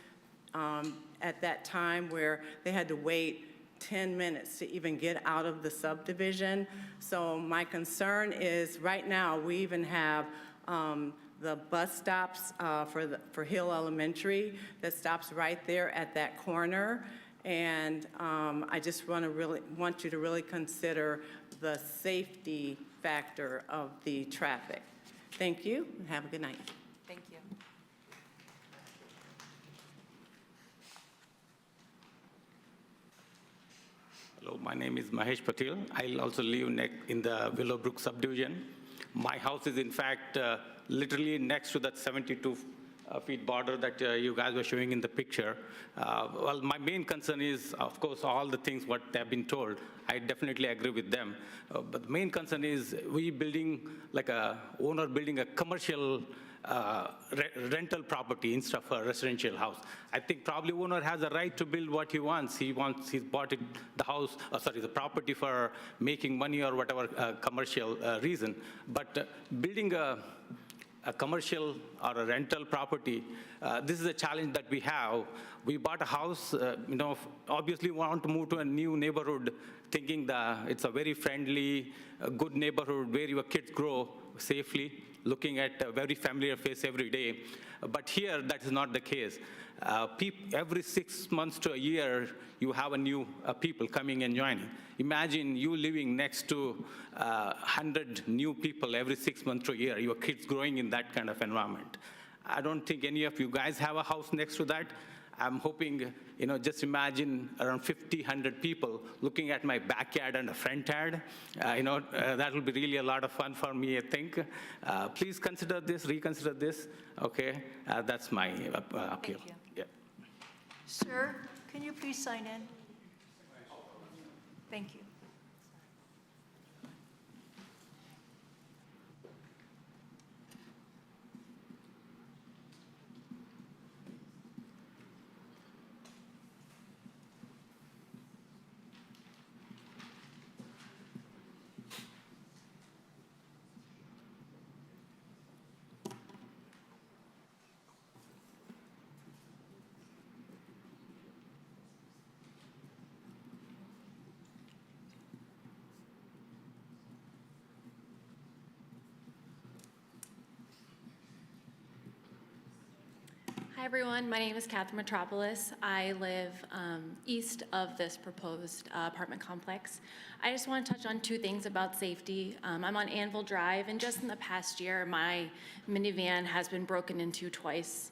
at that time where they had to wait 10 minutes to even get out of the subdivision. So my concern is right now we even have the bus stops for Hill Elementary that stops right there at that corner. And I just want you to really consider the safety factor of the traffic. Thank you, and have a good night. Thank you. Hello, my name is Mahesh Patel. I also live in the Willowbrook subdivision. My house is in fact literally next to that 72 feet border that you guys were showing in the picture. Well, my main concern is, of course, all the things what they've been told. I definitely agree with them. But the main concern is we building, like a owner building a commercial rental property instead of a residential house. I think probably owner has a right to build what he wants. He's bought the property for making money or whatever commercial reason. But building a commercial or a rental property, this is a challenge that we have. We bought a house, obviously want to move to a new neighborhood thinking that it's a very friendly, good neighborhood where your kids grow safely, looking at a very familiar face every day. But here, that is not the case. Every 6 months to a year, you have a new people coming and joining. Imagine you living next to 100 new people every 6 months to a year, your kids growing in that kind of environment. I don't think any of you guys have a house next to that. I'm hoping, just imagine around 50, 100 people looking at my backyard and a front yard. That will be really a lot of fun for me, I think. Please consider this, reconsider this. Okay, that's my appeal. Thank you. Yeah. Sir, can you please sign in? Thank you. Hi, everyone. My name is Catherine Metropolis. I live east of this proposed apartment complex. I just want to touch on two things about safety. I'm on Anvil Drive, and just in the past year, my minivan has been broken into twice.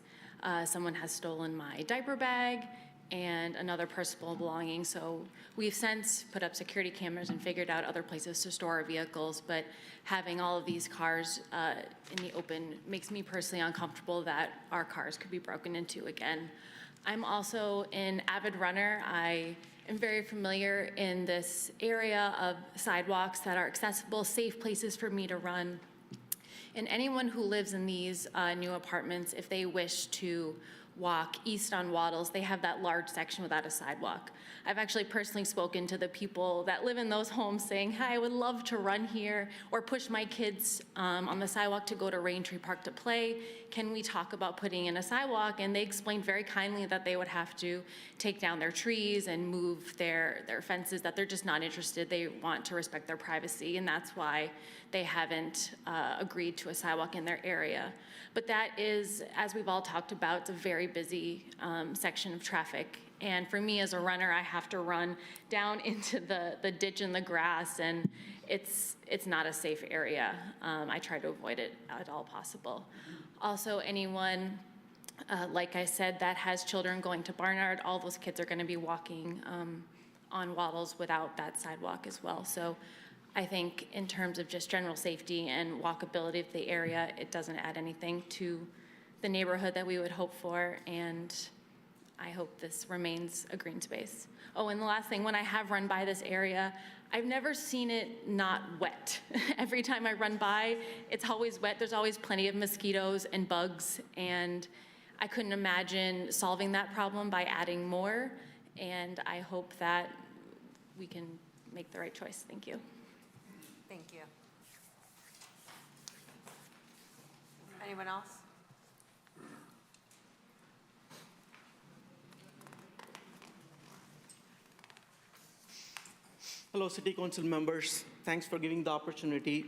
Someone has stolen my diaper bag and another personal belonging. So we've since put up security cameras and figured out other places to store our vehicles, but having all of these cars in the open makes me personally uncomfortable that our cars could be broken into again. I'm also an avid runner. I am very familiar in this area of sidewalks that are accessible, safe places for me to run. And anyone who lives in these new apartments, if they wish to walk east on Waddles, they have that large section without a sidewalk. I've actually personally spoken to the people that live in those homes saying, hi, I would love to run here or push my kids on the sidewalk to go to Raintree Park to play. Can we talk about putting in a sidewalk? And they explained very kindly that they would have to take down their trees and move their fences, that they're just not interested. They want to respect their privacy, and that's why they haven't agreed to a sidewalk in their area. But that is, as we've all talked about, it's a very busy section of traffic. And for me as a runner, I have to run down into the ditch in the grass, and it's not a safe area. I try to avoid it at all possible. Also, anyone Like I said, that has children going to Barnard. All those kids are going to be walking on Waddles without that sidewalk as well. So I think in terms of just general safety and walkability of the area, it doesn't add anything to the neighborhood that we would hope for, and I hope this remains a green space. Oh, and the last thing, when I have run by this area, I've never seen it not wet. Every time I run by, it's always wet. There's always plenty of mosquitoes and bugs, and I couldn't imagine solving that problem by adding more, and I hope that we can make the right choice. Thank you. Thank you. Anyone else? Hello, City Council members. Thanks for giving the opportunity.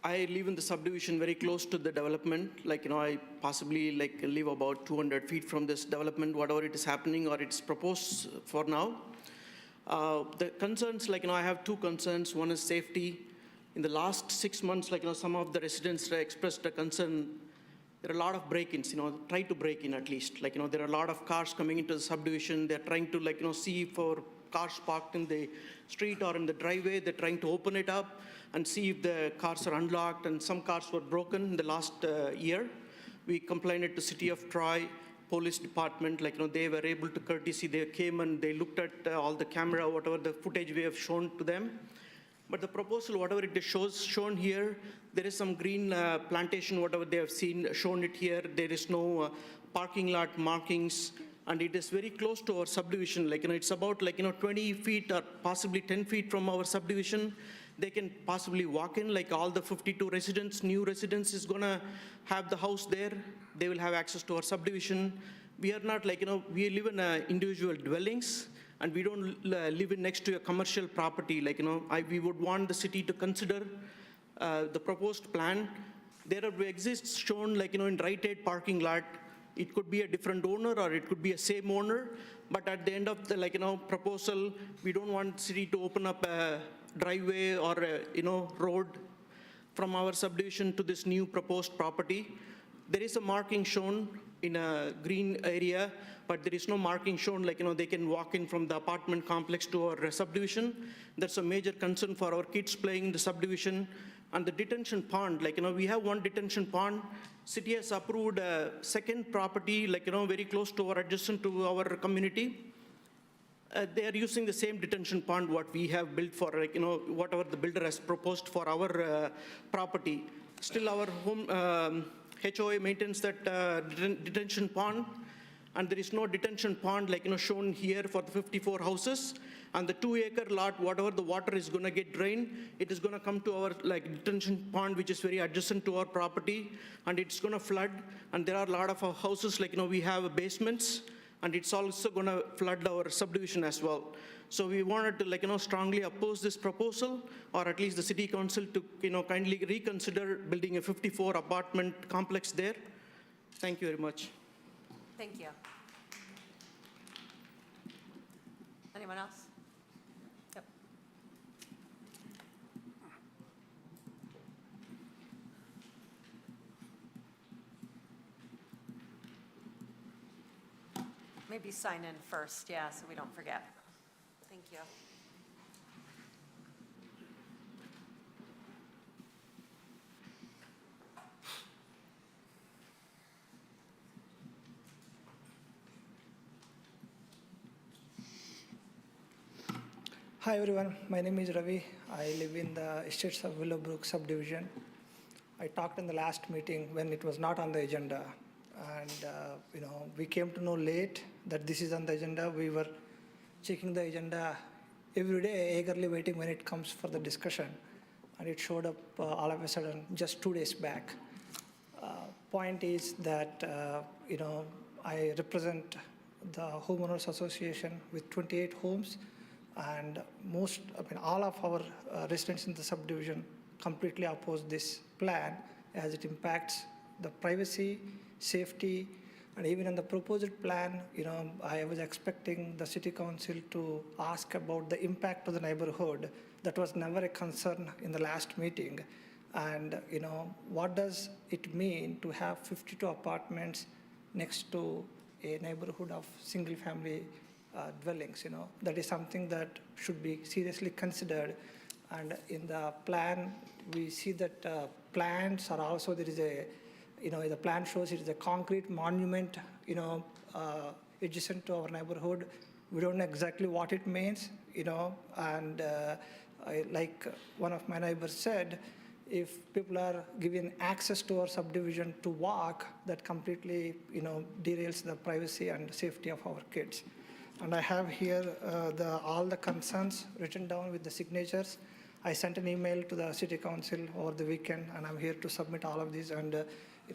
I live in the subdivision very close to the development. I possibly live about 200 feet from this development, whatever it is happening or it's proposed for now. The concerns, I have two concerns. One is safety. In the last 6 months, some of the residents expressed a concern. There are a lot of break-ins, try to break in at least. There are a lot of cars coming into the subdivision. They're trying to, see for cars parked in the street or in the driveway. They're trying to open it up and see if the cars are unlocked, and some cars were broken in the last year. We complained to City of Troy Police Department, they were able to courtesy. They came and they looked at all the camera, whatever the footage we have shown to them. But the proposal, whatever it is shown here, there is some green plantation, whatever they have shown it here. There is no parking lot markings, and it is very close to our subdivision. It's about 20 feet or possibly 10 feet from our subdivision. They can possibly walk in, all the 52 residents, new residents is gonna have the house there. They will have access to our subdivision. We are not we live in individual dwellings, and we don't live in next to a commercial property. We would want the city to consider the proposed plan. There exists shown in right aid parking lot. It could be a different owner or it could be a same owner, but at the end of the proposal, we don't want city to open up a driveway or a road from our subdivision to this new proposed property. There is a marking shown in a green area, but there is no marking shown they can walk in from the apartment complex to our subdivision. That's a major concern for our kids playing in the subdivision. And the detention pond, we have one detention pond. City has approved a second property, very close to or adjacent to our community. They are using the same detention pond what we have built for, whatever the builder has proposed for our property. Still, our home HOA maintains that detention pond, and there is no detention pond shown here for the 54 houses. And the 2-acre lot, whatever the water is going to get drained, it is going to come to our detention pond, which is very adjacent to our property, and it's going to flood. And there are a lot of our houses, we have basements, and it's also going to flood our subdivision as well. So we wanted to strongly oppose this proposal, or at least the city council to kindly reconsider building a 54 apartment complex there. Thank you very much. Thank you. Anyone else? Yep. Maybe sign in first, yeah, so we don't forget. Thank you. Hi everyone, my name is Ravi. I live in the Estates of Willowbrook subdivision. I talked in the last meeting when it was not on the agenda, and we came to know late that this is on the agenda. We were checking the agenda every day, eagerly waiting when it comes for the discussion, and it showed up all of a sudden just 2 days back. Point is that I represent the homeowners association with 28 homes. And all of our residents in the subdivision completely oppose this plan, as it impacts the privacy, safety, and even in the proposed plan, I was expecting the city council to ask about the impact to the neighborhood. That was never a concern in the last meeting. And, what does it mean to have 52 apartments next to a neighborhood of single-family dwellings, That is something that should be seriously considered. And in the plan, we see that plants are also, there is a, the plan shows it is a concrete monument, adjacent to our neighborhood. We don't know exactly what it means, and like one of my neighbors said, if people are given access to our subdivision to walk, that completely, derails the privacy and safety of our kids. And I have here all the concerns written down with the signatures. I sent an email to the city council over the weekend, and I'm here to submit all of these. And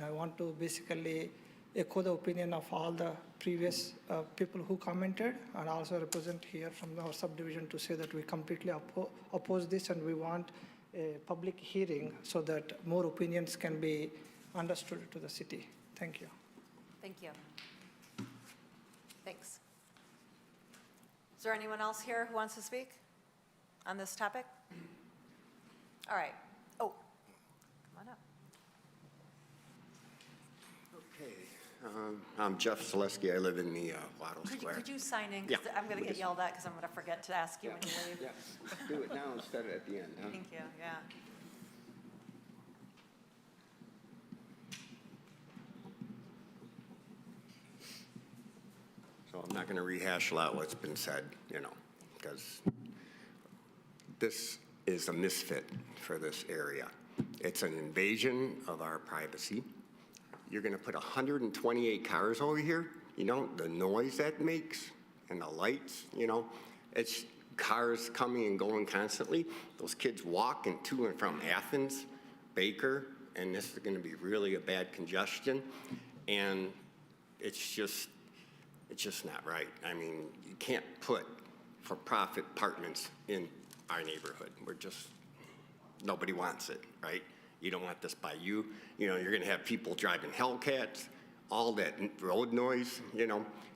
I want to basically echo the opinion of all the previous people who commented, and also represent here from our subdivision to say that we completely oppose this, and we want a public hearing so that more opinions can be understood to the city. Thank you. Thank you. Thanks. Is there anyone else here who wants to speak on this topic? All right. Oh, come on up. Okay. I'm Jeff Selesky. I live in the Waddles Square. Could you sign in? Yeah. I'm going to get yelled at because I'm going to forget to ask you when you leave. Yeah. Do it now instead of at the end, huh? Thank you, yeah. So I'm not going to rehash a lot what's been said, because this is a misfit for this area. It's an invasion of our privacy. You're going to put 128 cars over here, the noise that makes and the lights, it's cars coming and going constantly. Those kids walking to and from Athens, Baker, and this is going to be really a bad congestion. And it's just not right. I mean, you can't put for-profit apartments in our neighborhood. Nobody wants it, right? You don't want this by you. You're going to have people driving Hellcats, all that road noise,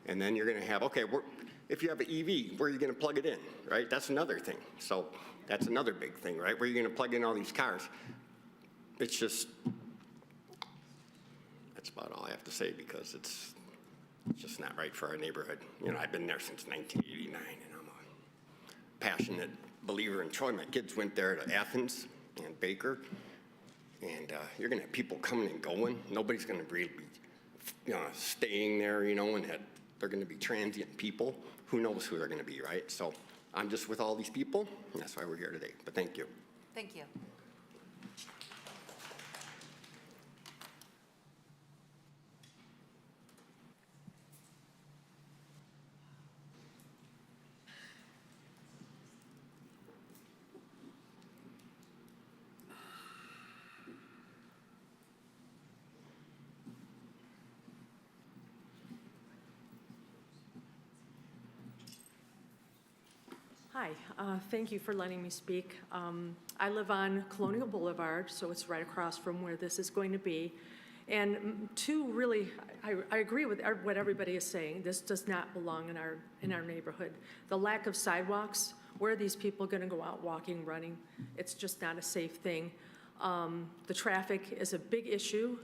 and then you're going to have, okay, if you have an EV, where are you going to plug it in, right? That's another thing. So that's another big thing, right? Where are you going to plug in all these cars? It's just, that's about all I have to say, because it's just not right for our neighborhood. I've been there since 1989, and I'm a passionate believer in Troy. My kids went there to Athens and Baker, and you're going to have people coming and going. Nobody's going to really be staying there, and that they're going to be transient people. Who knows who they're going to be, right? So I'm just with all these people, and that's why we're here today. But thank you. Thank you. Hi, thank you for letting me speak. I live on Colonial Boulevard, so it's right across from where this is going to be. And I agree with what everybody is saying. This does not belong in our neighborhood. The lack of sidewalks, where are these people going to go out walking, running? It's just not a safe thing. The traffic is a big issue.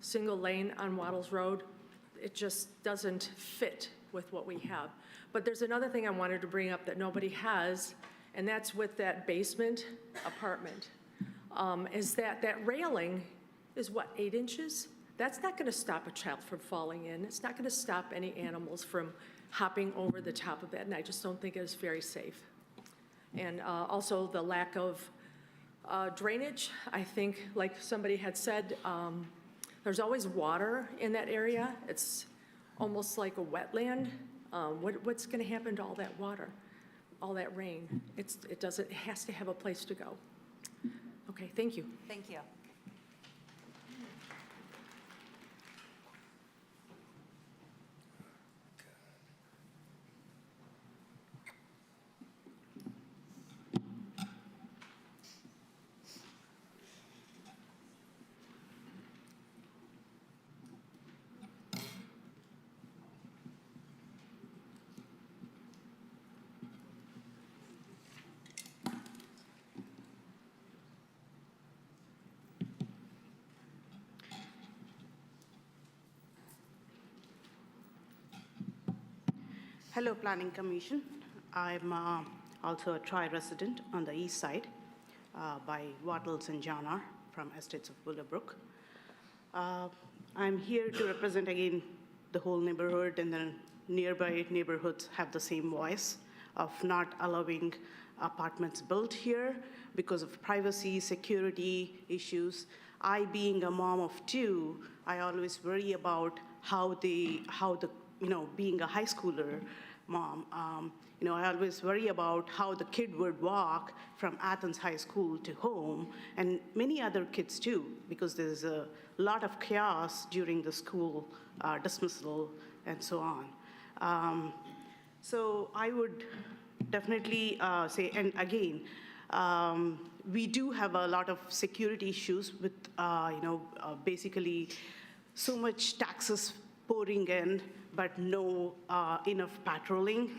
Single lane on Waddles Road, it just doesn't fit with what we have. But there's another thing I wanted to bring up that nobody has, and that's with that basement apartment, is that railing is what, 8 inches? That's not going to stop a child from falling in. It's not going to stop any animals from hopping over the top of that, and I just don't think it is very safe. And also the lack of drainage. I think, like somebody had said, there's always water in that area. It's almost like a wetland. What's going to happen to all that water, all that rain? It has to have a place to go. Okay, thank you. Thank you. Hello, Planning Commission. I'm also a Troy resident on the east side by Waddles and John R. from Estates of Willowbrook. I'm here to represent again the whole neighborhood, and then nearby neighborhoods have the same voice of not allowing apartments built here because of privacy, security issues. I, being a mom of two, I always worry about how the being a high schooler mom, I always worry about how the kid would walk from Athens High School to home, and many other kids too, because there's a lot of chaos during the school dismissal and so on. So I would definitely say, and again, we do have a lot of security issues with, basically so much taxes pouring in, but no enough patrolling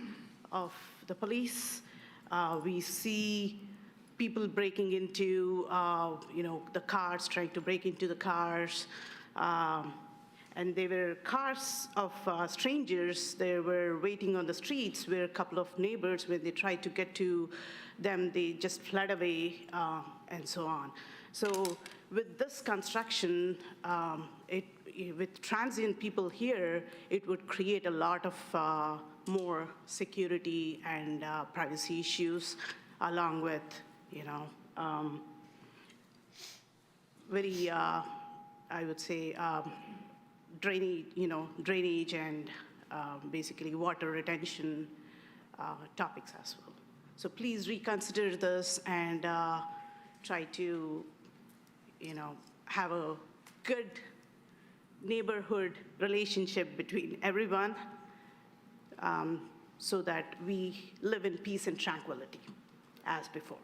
of the police. We see people breaking into, the cars, trying to break into the cars. And there were cars of strangers. They were waiting on the streets where a couple of neighbors, when they tried to get to them, they just fled away and so on. So with this construction, with transient people here, it would create a lot of more security and privacy issues, along with, very, I would say, drainage and basically water retention topics as well. So please reconsider this and try to, have a good neighborhood relationship between everyone, so that we live in peace and tranquility as before.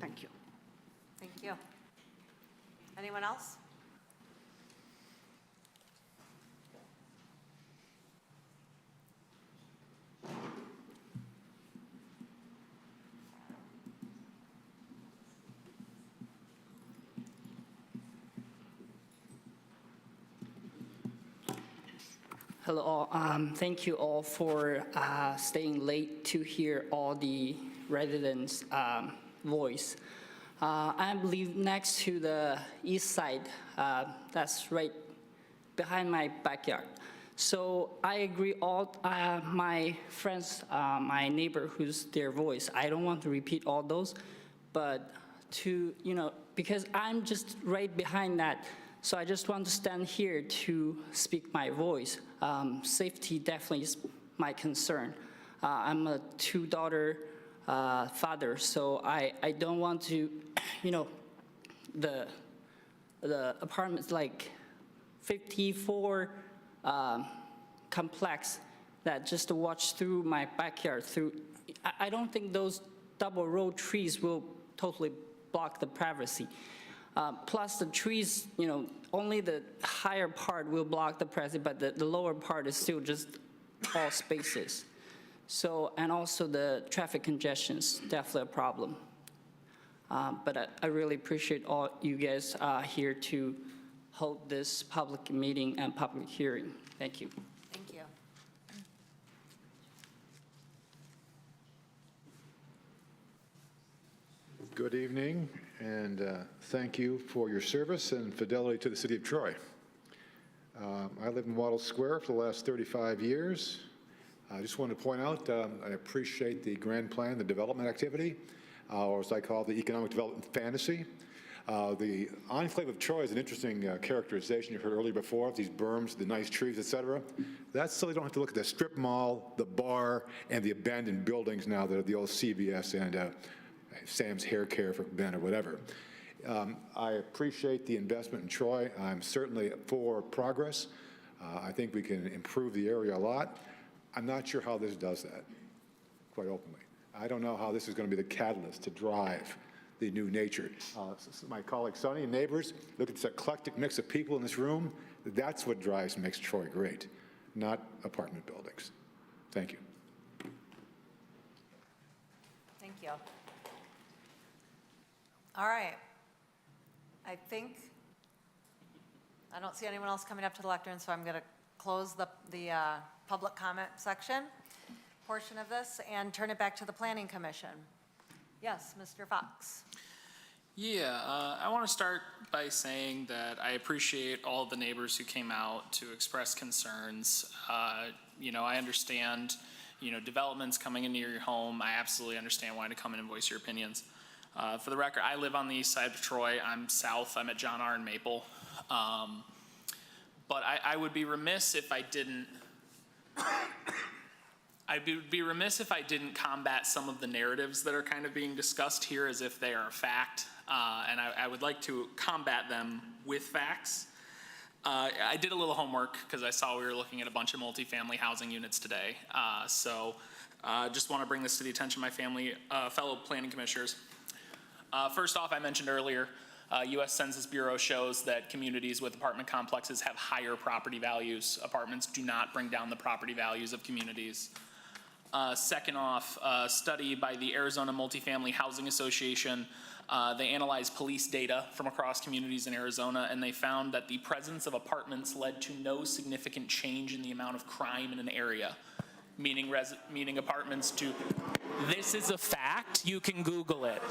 Thank you. Thank you. Anyone else? Hello all. Thank you all for staying late to hear all the residents' voice. I believe next to the east side, that's right behind my backyard. So I agree all my friends, my neighbor who's their voice. I don't want to repeat all those, but because I'm just right behind that, so I just want to stand here to speak my voice. Safety definitely is my concern. I'm a two-daughter father, so I don't want to, the apartment's like 54 complex that just to watch through my backyard through. I don't think those double row trees will totally block the privacy. Plus the trees, only the higher part will block the privacy, but the lower part is still just all spaces. So, and also the traffic congestion's definitely a problem. But I really appreciate all you guys here to hold this public meeting and public hearing. Thank you. Thank you. Good evening, and thank you for your service and fidelity to the city of Troy. I live in Waddles Square for the last 35 years. I just want to point out, I appreciate the grand plan, the development activity, or as I call it, the economic development fantasy. The enclave of Troy is an interesting characterization you heard earlier before, these berms, the nice trees, et cetera. That's so you don't have to look at the strip mall, the bar, and the abandoned buildings now that are the old CVS and Sam's Hair Care for Ben or whatever. I appreciate the investment in Troy. I'm certainly for progress. I think we can improve the area a lot. I'm not sure how this does that, quite openly. I don't know how this is going to be the catalyst to drive the new nature. My colleague Sonny and neighbors, look at this eclectic mix of people in this room. That's what makes Troy great, not apartment buildings. Thank you. Thank you. All right. I don't see anyone else coming up to the lectern, so I'm going to close the public comment section. portion of this and turn it back to the Planning Commission. Yes, Mr. Fox. Yeah, I want to start by saying that I appreciate all the neighbors who came out to express concerns. You know, I understand, you know, developments coming into your home. I absolutely understand why to come in and voice your opinions. For the record, I live on the east side of Troy. I'm south. I'm at John R. and Maple. But I would be remiss if I didn't. I'd be remiss if I didn't combat some of the narratives that are kind of being discussed here as if they are a fact, and I would like to combat them with facts. I did a little homework because I saw we were looking at a bunch of multifamily housing units today, so just want to bring this to the attention of my fellow planning commissioners. First off, I mentioned earlier, U.S. Census Bureau shows that communities with apartment complexes have higher property values. Apartments do not bring down the property values of communities. Second off, a study by the Arizona Multifamily Housing Association, they analyzed police data from across communities in Arizona, and they found that the presence of apartments led to no significant change in the amount of crime in an area, meaning apartments to... This is a fact. You can Google it.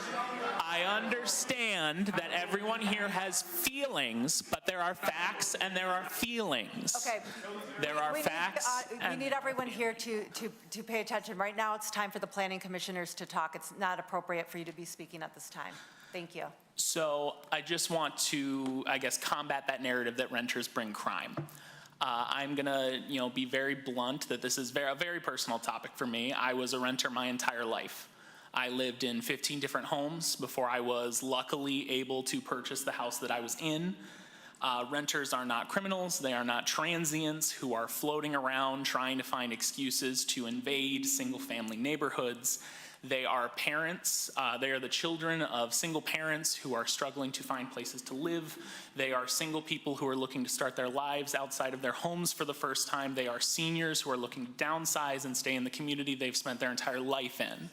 I understand that everyone here has feelings, but there are facts and there are feelings. Okay. There are facts. We need everyone here to pay attention. Right now, it's time for the planning commissioners to talk. It's not appropriate for you to be speaking at this time. Thank you. So I just want to, I guess, combat that narrative that renters bring crime. I'm gonna, be very blunt that this is a very personal topic for me. I was a renter my entire life. I lived in 15 different homes before I was luckily able to purchase the house that I was in. Renters are not criminals. They are not transients who are floating around trying to find excuses to invade single-family neighborhoods. They are parents. They are the children of single parents who are struggling to find places to live. They are single people who are looking to start their lives outside of their homes for the first time. They are seniors who are looking to downsize and stay in the community they've spent their entire life in.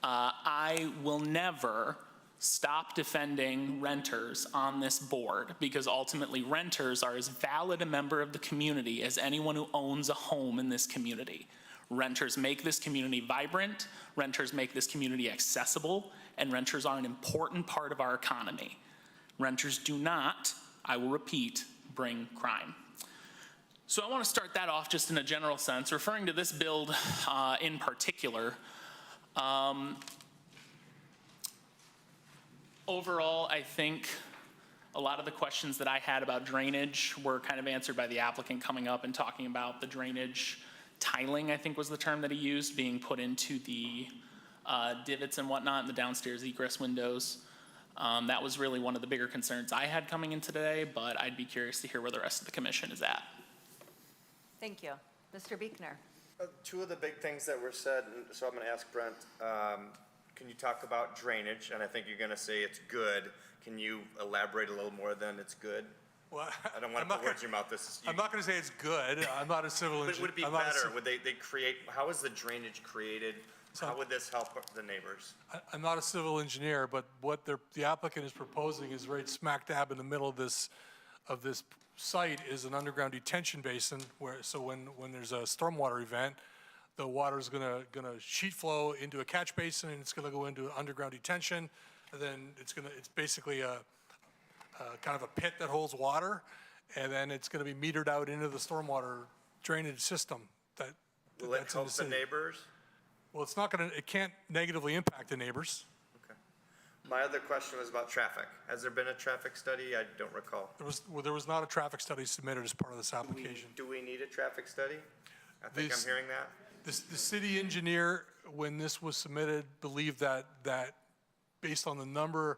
I will never stop defending renters on this board because ultimately renters are as valid a member of the community as anyone who owns a home in this community. Renters make this community vibrant, renters make this community accessible, and renters are an important part of our economy. Renters do not, I will repeat, bring crime. So I want to start that off just in a general sense, referring to this build in particular. Overall, I think a lot of the questions that I had about drainage were kind of answered by the applicant coming up and talking about the drainage tiling, I think was the term that he used, being put into the divots and whatnot in the downstairs egress windows. That was really one of the bigger concerns I had coming in today, but I'd be curious to hear where the rest of the commission is at. Thank you. Mr. Buechner. Two of the big things that were said, so I'm going to ask Brent, can you talk about drainage? And I think you're going to say it's good. Can you elaborate a little more than it's good? Well, I don't want to put words in your mouth. I'm not going to say it's good. I'm not a civil engineer. But would it be better? Would they create, how is the drainage created? How would this help the neighbors? I'm not a civil engineer, but what the applicant is proposing is right smack dab in the middle of this site is an underground detention basin so when there's a stormwater event, the water is gonna sheet flow into a catch basin and it's gonna go into underground detention, and then it's basically a kind of a pit that holds water, and then it's going to be metered out into the stormwater drainage system. Will it help the neighbors? Well, it can't negatively impact the neighbors. Okay. My other question was about traffic. Has there been a traffic study? I don't recall. There was not a traffic study submitted as part of this application. Do we need a traffic study? I think I'm hearing that. The city engineer, when this was submitted, believed that based on the number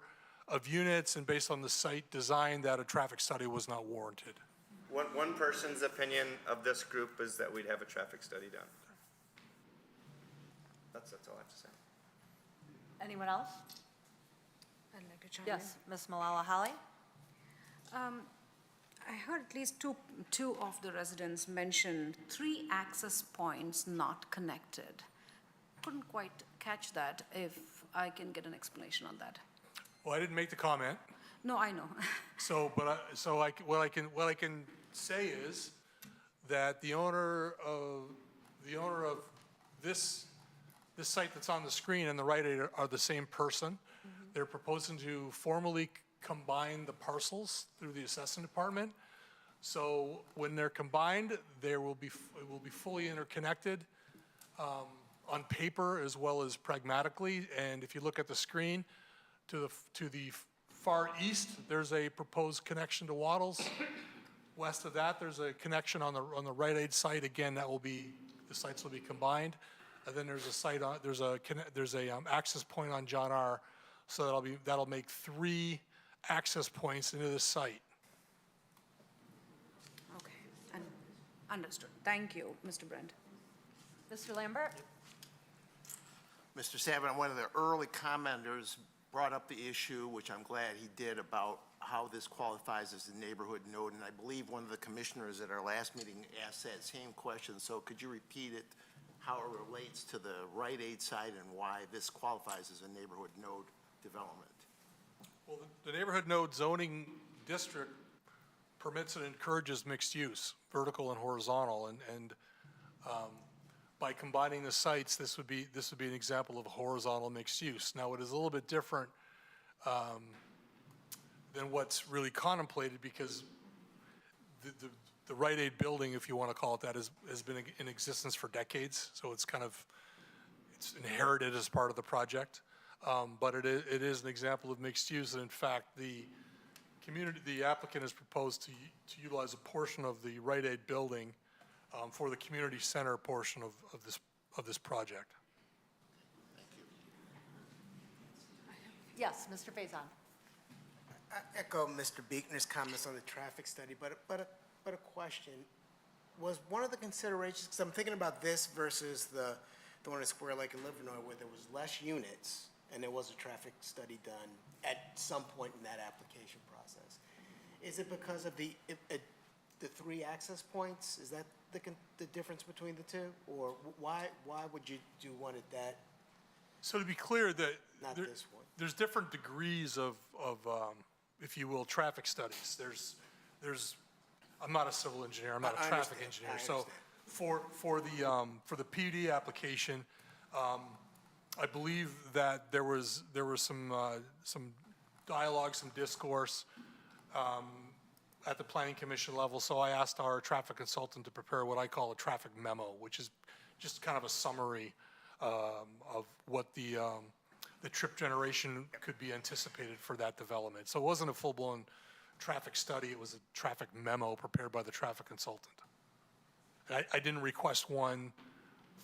of units and based on the site design, that a traffic study was not warranted. One person's opinion of this group is that we'd have a traffic study done. That's all I have to say. Anyone else? I'd like to chime Yes, Ms. Malala Holly. I heard at least two of the residents mention 3 access points not connected. Couldn't quite catch that. If I can get an explanation on that. Well, I didn't make the comment. No, I know. What I can say is that the owner of this site that's on the screen and the Rite Aid are the same person. They're proposing to formally combine the parcels through the assessment department. So when they're combined, it will be fully interconnected on paper as well as pragmatically. And if you look at the screen, to the far east, there's a proposed connection to Waddles. West of that, there's a connection on the Rite Aid site. Again, the sites will be combined. And then there's a site on there's a access point on John R. So that'll make 3 access points into this site. Okay, understood. Thank you, Mr. Brent. Mr. Lambert? Mr. Savin, one of the early commenters brought up the issue, which I'm glad he did, about how this qualifies as a neighborhood node, and I believe one of the commissioners at our last meeting asked that same question, so could you repeat it, how it relates to the Rite Aid site and why this qualifies as a neighborhood node development? Well, the neighborhood node zoning district permits and encourages mixed use, vertical and horizontal, and by combining the sites, this would be an example of a horizontal mixed use. Now, it is a little bit different than what's really contemplated, because the Rite Aid building, if you want to call it that, has been in existence for decades. So it's inherited as part of the project. But it is an example of mixed use. And in fact, the applicant has proposed to utilize a portion of the Rite Aid building for the community center portion of this project. Yes, Mr. Faison. I echo Mr. Buechner's comments on the traffic study, but a question. Was one of the considerations, because I'm thinking about this versus the one at Square Lake in Livernois, where there was less units and there was a traffic study done at some point in that application process. Is it because of the 3 access points? Is that the difference between the two? Or why would you do one at that? So to be clear, that Not this one. there's different degrees of if you will, traffic studies. I'm not a civil engineer. I'm not a traffic engineer. So for the PUD application, I believe that there was some dialogue, some discourse at the Planning Commission level. So I asked our traffic consultant to prepare what I call a traffic memo, which is just kind of a summary of what the trip generation could be anticipated for that development. So it wasn't a full-blown traffic study. It was a traffic memo prepared by the traffic consultant. And I didn't request one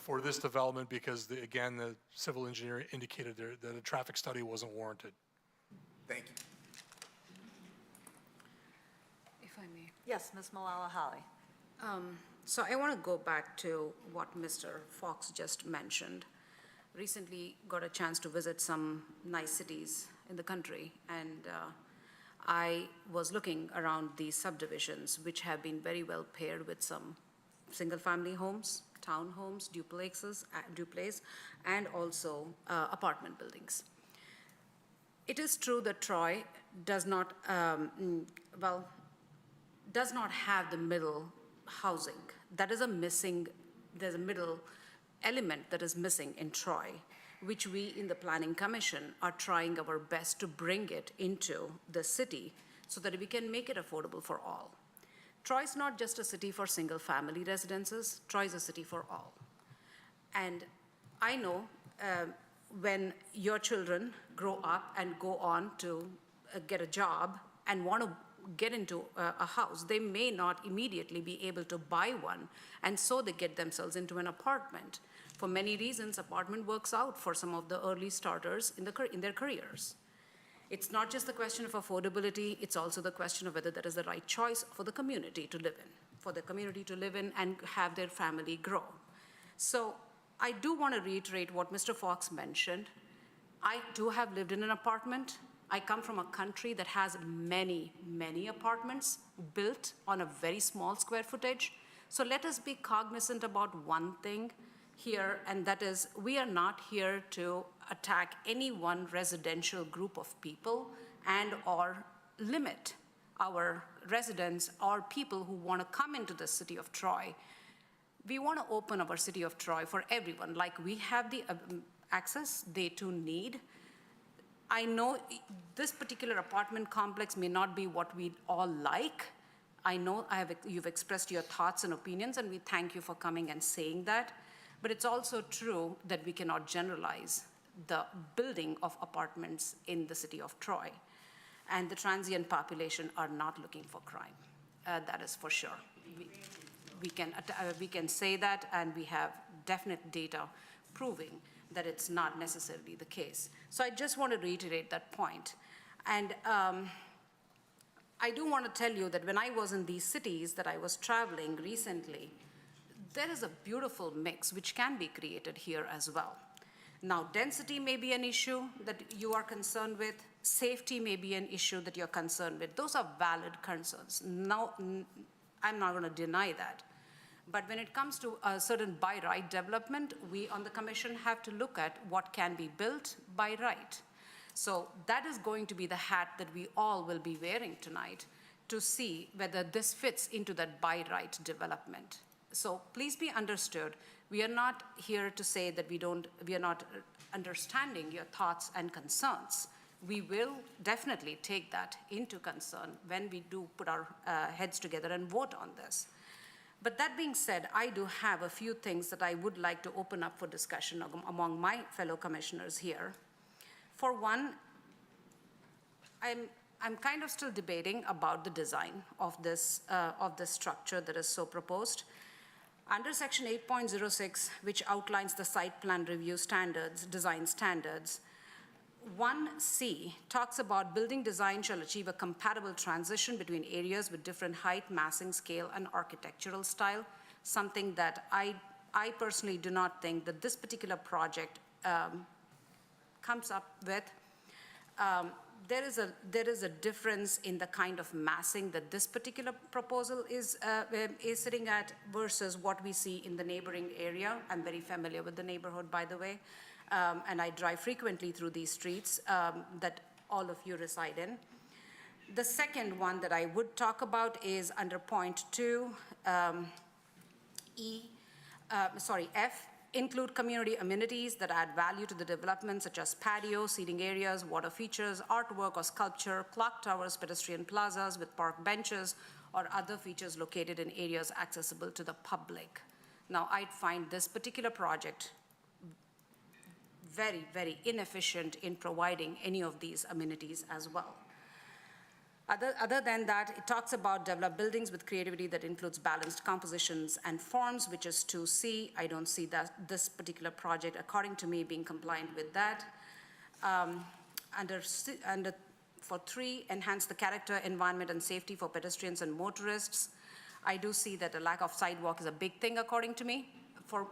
for this development because, again, the civil engineer indicated that a traffic study wasn't warranted. Thank you. If I may. Yes, Ms. Malala Holly. So I want to go back to what Mr. Fox just mentioned. Recently got a chance to visit some nice cities in the country, and I was looking around these subdivisions, which have been very well paired with some single-family homes, townhomes, duplexes, and also apartment buildings. It is true that Troy does not have the middle housing. That is there's a middle element that is missing in Troy, which we in the Planning Commission are trying our best to bring it into the city so that we can make it affordable for all. Troy is not just a city for single-family residences. Troy is a city for all. And I know when your children grow up and go on to get a job and want to get into a house, they may not immediately be able to buy one, and so they get themselves into an apartment. For many reasons, apartment works out for some of the early starters in their careers. It's not just the question of affordability, it's also the question of whether that is the right choice for the community to live in, and have their family grow. So I do want to reiterate what Mr. Fox mentioned. I too have lived in an apartment. I come from a country that has many, many apartments built on a very small square footage. So let us be cognizant about one thing here, and that is we are not here to attack any one residential group of people and or limit our residents or people who want to come into the city of Troy. we want to open our city of Troy for everyone. Like we have the access, they too need. I know this particular apartment complex may not be what we all like. I know you've expressed your thoughts and opinions, and we thank you for coming and saying that. But it's also true that we cannot generalize the building of apartments in the city of Troy. And the transient population are not looking for crime. That is for sure. We can say that, and we have definite data proving that it's not necessarily the case. So I just want to reiterate that point. And I do want to tell you that when I was in these cities that I was traveling recently, there is a beautiful mix which can be created here as well. Now, density may be an issue that you are concerned with. Safety may be an issue that you're concerned with. Those are valid concerns. Now, I'm not going to deny that. But when it comes to a certain by right development, we on the commission have to look at what can be built by right. So that is going to be the hat that we all will be wearing tonight to see whether this fits into that by right development. So please be understood, we are not here to say that we are not understanding your thoughts and concerns. We will definitely take that into concern when we do put our heads together and vote on this. But that being said, I do have a few things that I would like to open up for discussion among my fellow commissioners here. For one, I'm kind of still debating about the design of this structure that is so proposed. Under section 8.06, which outlines the site plan review standards, design standards, 1C talks about building design shall achieve a compatible transition between areas with different height, massing, scale, and architectural style, something that I personally do not think that this particular project comes up with. There is a difference in the kind of massing that this particular proposal is sitting at versus what we see in the neighboring area. I'm very familiar with the neighborhood, by the way. And I drive frequently through these streets that all of you reside in. The second one that I would talk about is under point 2, F, include community amenities that add value to the development, such as patio, seating areas, water features, artwork or sculpture, clock towers, pedestrian plazas with park benches, or other features located in areas accessible to the public. Now, I'd find this particular project very, very inefficient in providing any of these amenities as well. Other than that, it talks about develop buildings with creativity that includes balanced compositions and forms, which is 2C. I don't see that this particular project, according to me, being compliant with that. For 3, enhance the character, environment, and safety for pedestrians and motorists. I do see that the lack of sidewalk is a big thing, according to me.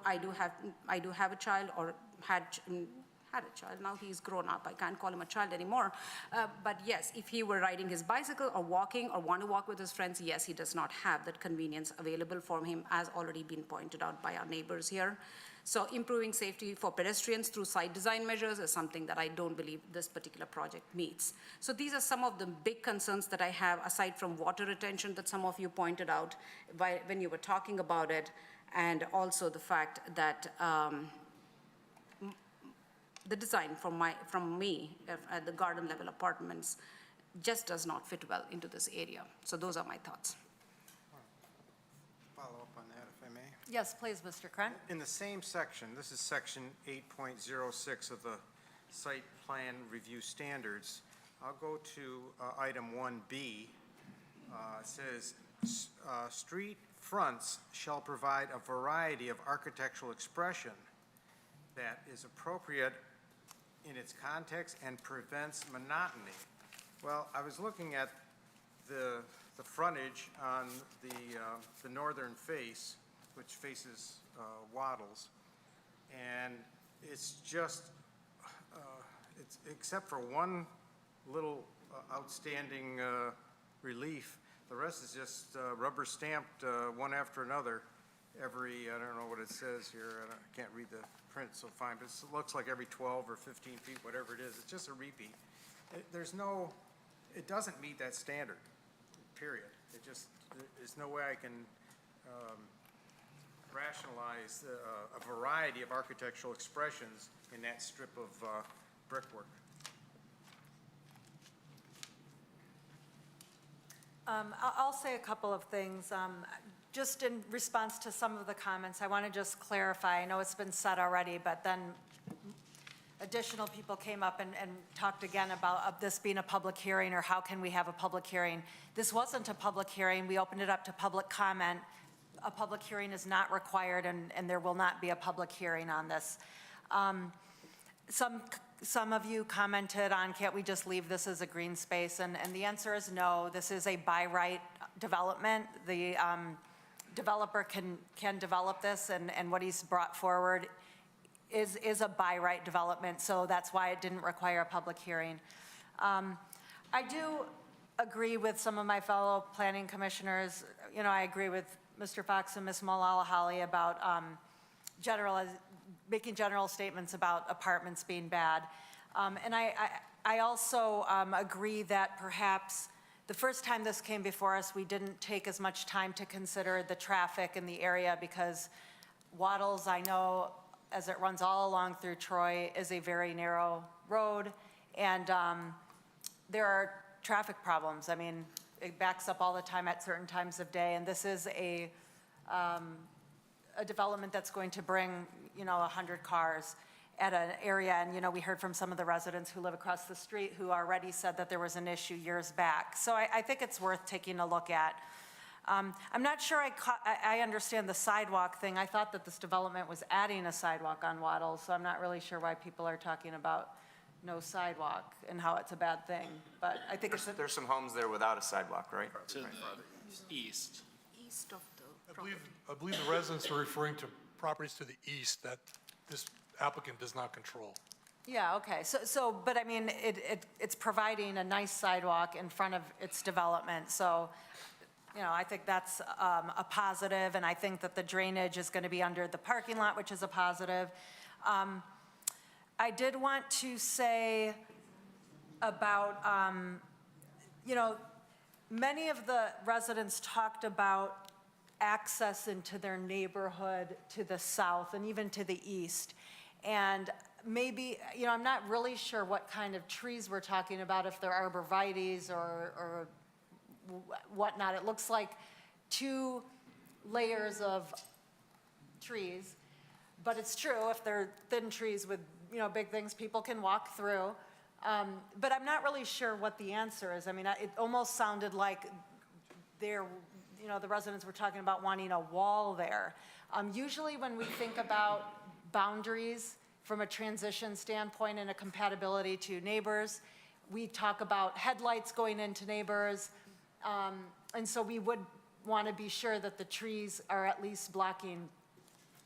I do have a child, or had a child. Now he's grown up. I can't call him a child anymore. But yes, if he were riding his bicycle or walking or want to walk with his friends, yes, he does not have that convenience available for him, as already been pointed out by our neighbors here. So improving safety for pedestrians through site design measures is something that I don't believe this particular project meets. So these are some of the big concerns that I have, aside from water retention that some of you pointed out when you were talking about it, and also the fact that the design from me at the garden level apartments just does not fit well into this area. So those are my thoughts. Follow up on that, if I may. Yes, please, Mr. Kren. In the same section, this is section 8.06 of the site plan review standards. I'll go to item 1B. It says, street fronts shall provide a variety of architectural expression that is appropriate in its context and prevents monotony. Well, I was looking at the frontage on the northern face, which faces Waddles, and it's just, it's except for one little outstanding relief, the rest is just rubber stamped one after another. Every, I don't know what it says here, I can't read the print so fine, but it looks like every 12 or 15 feet, whatever it is. It's just a repeat. It doesn't meet that standard, period. There's no way I can rationalize a variety of architectural expressions in that strip of brickwork. I'll say a couple of things. Just in response to some of the comments, I want to just clarify. I know it's been said already, but then additional people came up and talked again about this being a public hearing or how can we have a public hearing. This wasn't a public hearing. We opened it up to public comment. A public hearing is not required, and there will not be a public hearing on this. Some of you commented on, can't we just leave this as a green space? And the answer is no. This is a by right development. The developer can develop this, and what he's brought forward is a by right development, so that's why it didn't require a public hearing. I do agree with some of my fellow planning commissioners. You know, I agree with Mr. Fox and Ms. Malala about making general statements about apartments being bad. And I also agree that perhaps the first time this came before us, we didn't take as much time to consider the traffic in the area because Waddles, I know, as it runs all along through Troy, is a very narrow road, and there are traffic problems. I mean, it backs up all the time at certain times of day, and this is a development that's going to bring, 100 cars at an area, and, we heard from some of the residents who live across the street who already said that there was an issue years back. So I think it's worth taking a look at. I'm not sure I understand the sidewalk thing. I thought that this development was adding a sidewalk on Waddles, so I'm not really sure why people are talking about no sidewalk and how it's a bad thing. But I think There's some homes there without a sidewalk, right? To the east. East of the I property. believe the residents are referring to properties to the east that this applicant does not control. Yeah, okay. But I mean, it's providing a nice sidewalk in front of its development. So, I think that's a positive, and I think that the drainage is going to be under the parking lot, which is a positive. I did want to say about, many of the residents talked about access into their neighborhood to the south and even to the east. And maybe, I'm not really sure what kind of trees we're talking about, if they're arborvitaes or whatnot. It looks like 2 layers of trees, but it's true, if they're thin trees with, big things, people can walk through. But I'm not really sure what the answer is. I mean, it almost sounded like the residents were talking about wanting a wall there. Usually when we think about boundaries from a transition standpoint and a compatibility to neighbors, we talk about headlights going into neighbors. And so we would want to be sure that the trees are at least blocking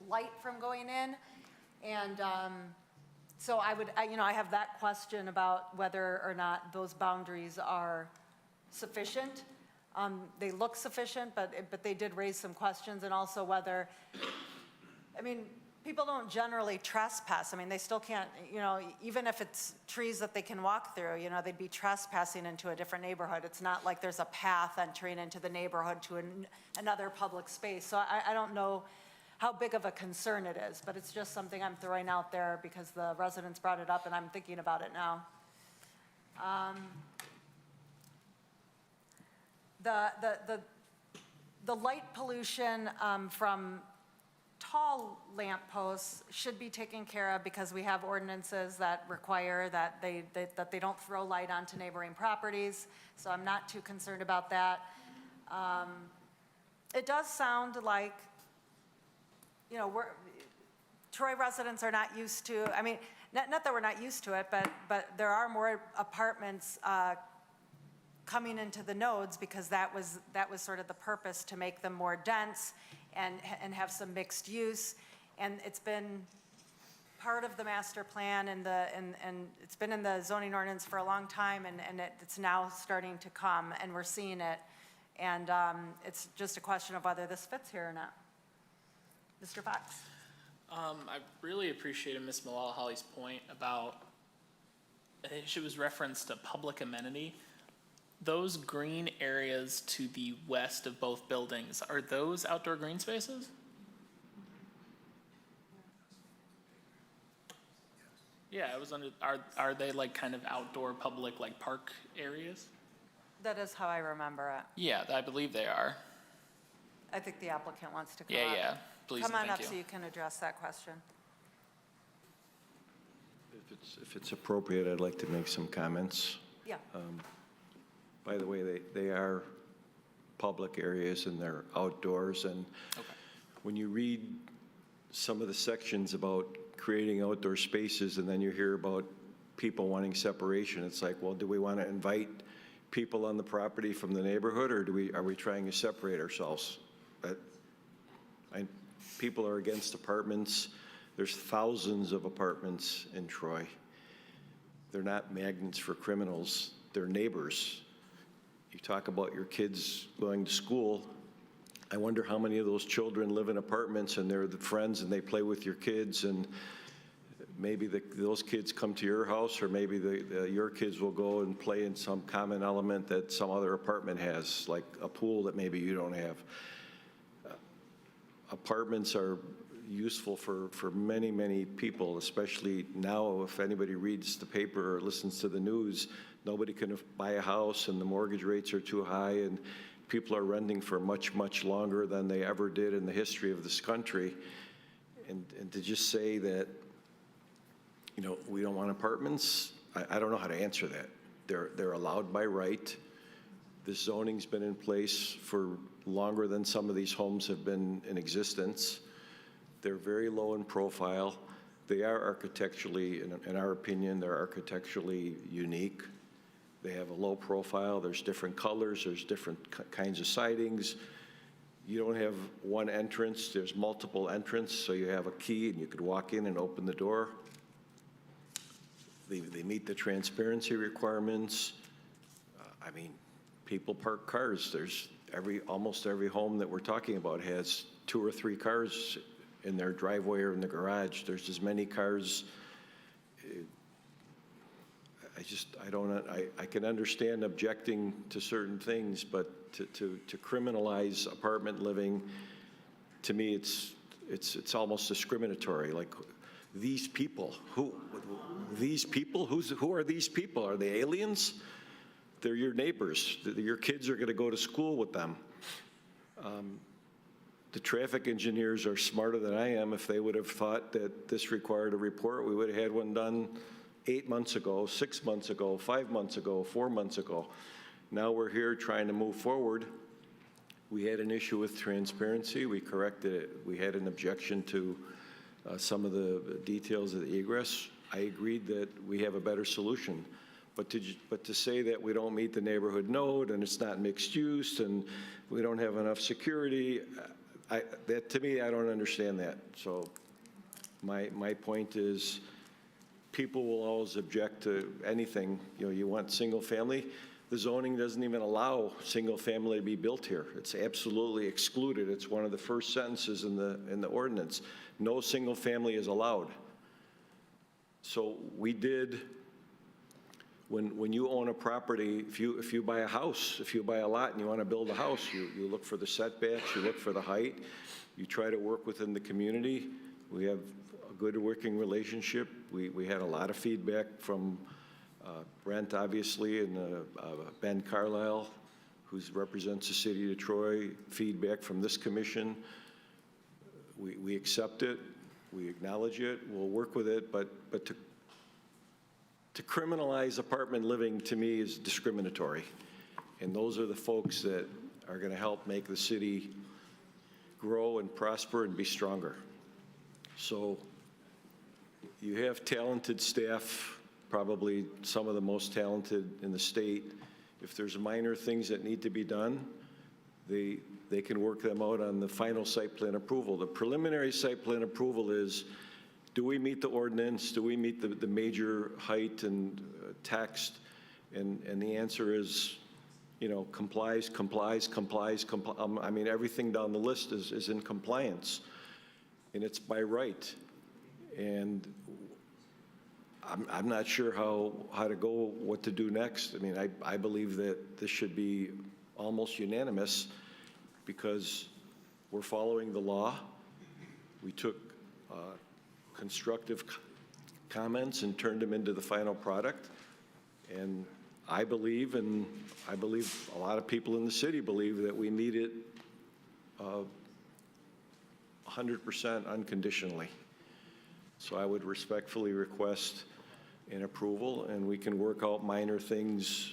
light from going in. And so I have that question about whether or not those boundaries are sufficient. They look sufficient, but they did raise some questions, and also whether, people don't generally trespass. They still can't, even if it's trees that they can walk through, they'd be trespassing into a different neighborhood. It's not like there's a path entering into the neighborhood to another public space. So I don't know how big of a concern it is, but it's just something I'm throwing out there because the residents brought it up and I'm thinking about it now. The light pollution from tall lamp posts should be taken care of because we have ordinances that require that they don't throw light onto neighboring properties. So I'm not too concerned about that. It does sound like, Troy residents are not used to, not that we're not used to it, but there are more apartments coming into the nodes because that was sort of the purpose, to make them more dense and have some mixed use. And it's been part of the master plan and it's been in the zoning ordinance for a long time, and it's now starting to come, and we're seeing it. And it's just a question of whether this fits here or not. Mr. Fox? I really appreciated Ms. Malala-Holly's point about, I think she was referenced a public amenity. Those green areas to the west of both buildings, are those outdoor green spaces? Yeah, it was under, are they like kind of outdoor public, like park areas? That is how I remember it. Yeah, I believe they are. I think the applicant wants to come Yeah, up. yeah, please Come and on thank up so you. you can address that question. If it's appropriate, I'd like to make some comments. Yeah. By the way, they are public areas and they're outdoors. And when you read some of the sections about creating outdoor spaces and then you hear about people wanting separation, it's like, well, do we want to invite people on the property from the neighborhood, or are we trying to separate ourselves? People are against apartments. There's thousands of apartments in Troy. They're not magnets for criminals. They're neighbors. You talk about your kids going to school. I wonder how many of those children live in apartments and they're the friends and they play with your kids, and maybe those kids come to your house, or maybe your kids will go and play in some common element that some other apartment has, like a pool that maybe you don't have. Apartments are useful for many, many people, especially now. If anybody reads the paper or listens to the news, nobody can buy a house and the mortgage rates are too high, and people are renting for much, much longer than they ever did in the history of this country. And to just say that, you know, we don't want apartments, I don't know how to answer that. They're allowed by right. This zoning's been in place for longer than some of these homes have been in existence. They're very low in profile. They are architecturally, in our opinion, they're architecturally unique. They have a low profile. There's different colors. There's different kinds of sidings. You don't have one entrance. There's multiple entrances, so you have a key and you could walk in and open the door. They meet the transparency requirements. I mean, people park cars. There's almost every home that we're talking about has 2 or 3 cars in their driveway or in the garage. There's as many cars. I can understand objecting to certain things, but to criminalize apartment living, to me, it's almost discriminatory. Like, these people, who are these people? Are they aliens? They're your neighbors. Your kids are going to go to school with them. The traffic engineers are smarter than I am. If they would have thought that this required a report, we would have had one done 8 months ago, 6 months ago, 5 months ago, 4 months ago. Now we're here trying to move forward. We had an issue with transparency. We corrected it. We had an objection to some of the details of the egress. I agreed that we have a better solution. But to say that we don't meet the neighborhood node and it's not mixed use and we don't have enough security, to me, I don't understand that. So my point is, people will always object to anything. You know, you want single family. The zoning doesn't even allow single family to be built here. It's absolutely excluded. It's one of the first sentences in the ordinance. No single family is allowed. So we did. When you own a property, if you buy a house, if you buy a lot and you want to build a house, you look for the setbacks, you look for the height, you try to work within the community. We have a good working relationship. We had a lot of feedback from Brent, obviously, and Ben Carlisle, who represents the city of Troy, feedback from this commission. We accept it, we acknowledge it, we'll work with it, but to criminalize apartment living, to me, is discriminatory. And those are the folks that are going to help make the city grow and prosper and be stronger. So you have talented staff, probably some of the most talented in the state. If there's minor things that need to be done, they can work them out on the final site plan approval. The preliminary site plan approval is, do we meet the ordinance? Do we meet the major height and text? And the answer is, you know, complies. I mean, everything down the list is in compliance, and it's by right. And I'm not sure how to go, what to do next. I mean, I believe that this should be almost unanimous because we're following the law. We took constructive comments and turned them into the final product. And I believe, and I believe a lot of people in the city believe, that we meet it 100% unconditionally. So I would respectfully request an approval, and we can work out minor things.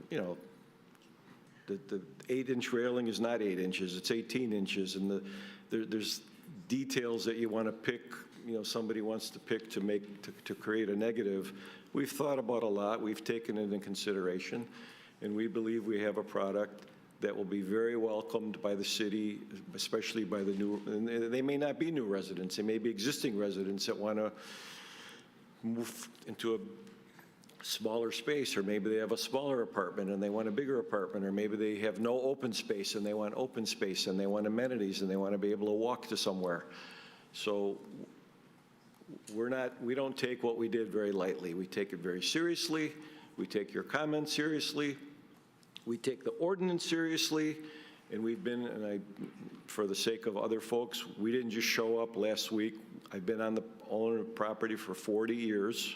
You know, the 8-inch railing is not 8 inches, it's 18 inches, and there's details that you want to pick, you know, somebody wants to pick to create a negative. We've thought about a lot, we've taken it into consideration, and we believe we have a product that will be very welcomed by the city, especially by the new, and they may not be new residents, they may be existing residents that want to move into a smaller space, or maybe they have a smaller apartment and they want a bigger apartment, or maybe they have no open space and they want open space and they want amenities and they want to be able to walk to somewhere. So we don't take what we did very lightly. We take it very seriously. We take your comments seriously. We take the ordinance seriously. And we've been, and for the sake of other folks, we didn't just show up last week. I've been on the owner of property for 40 years,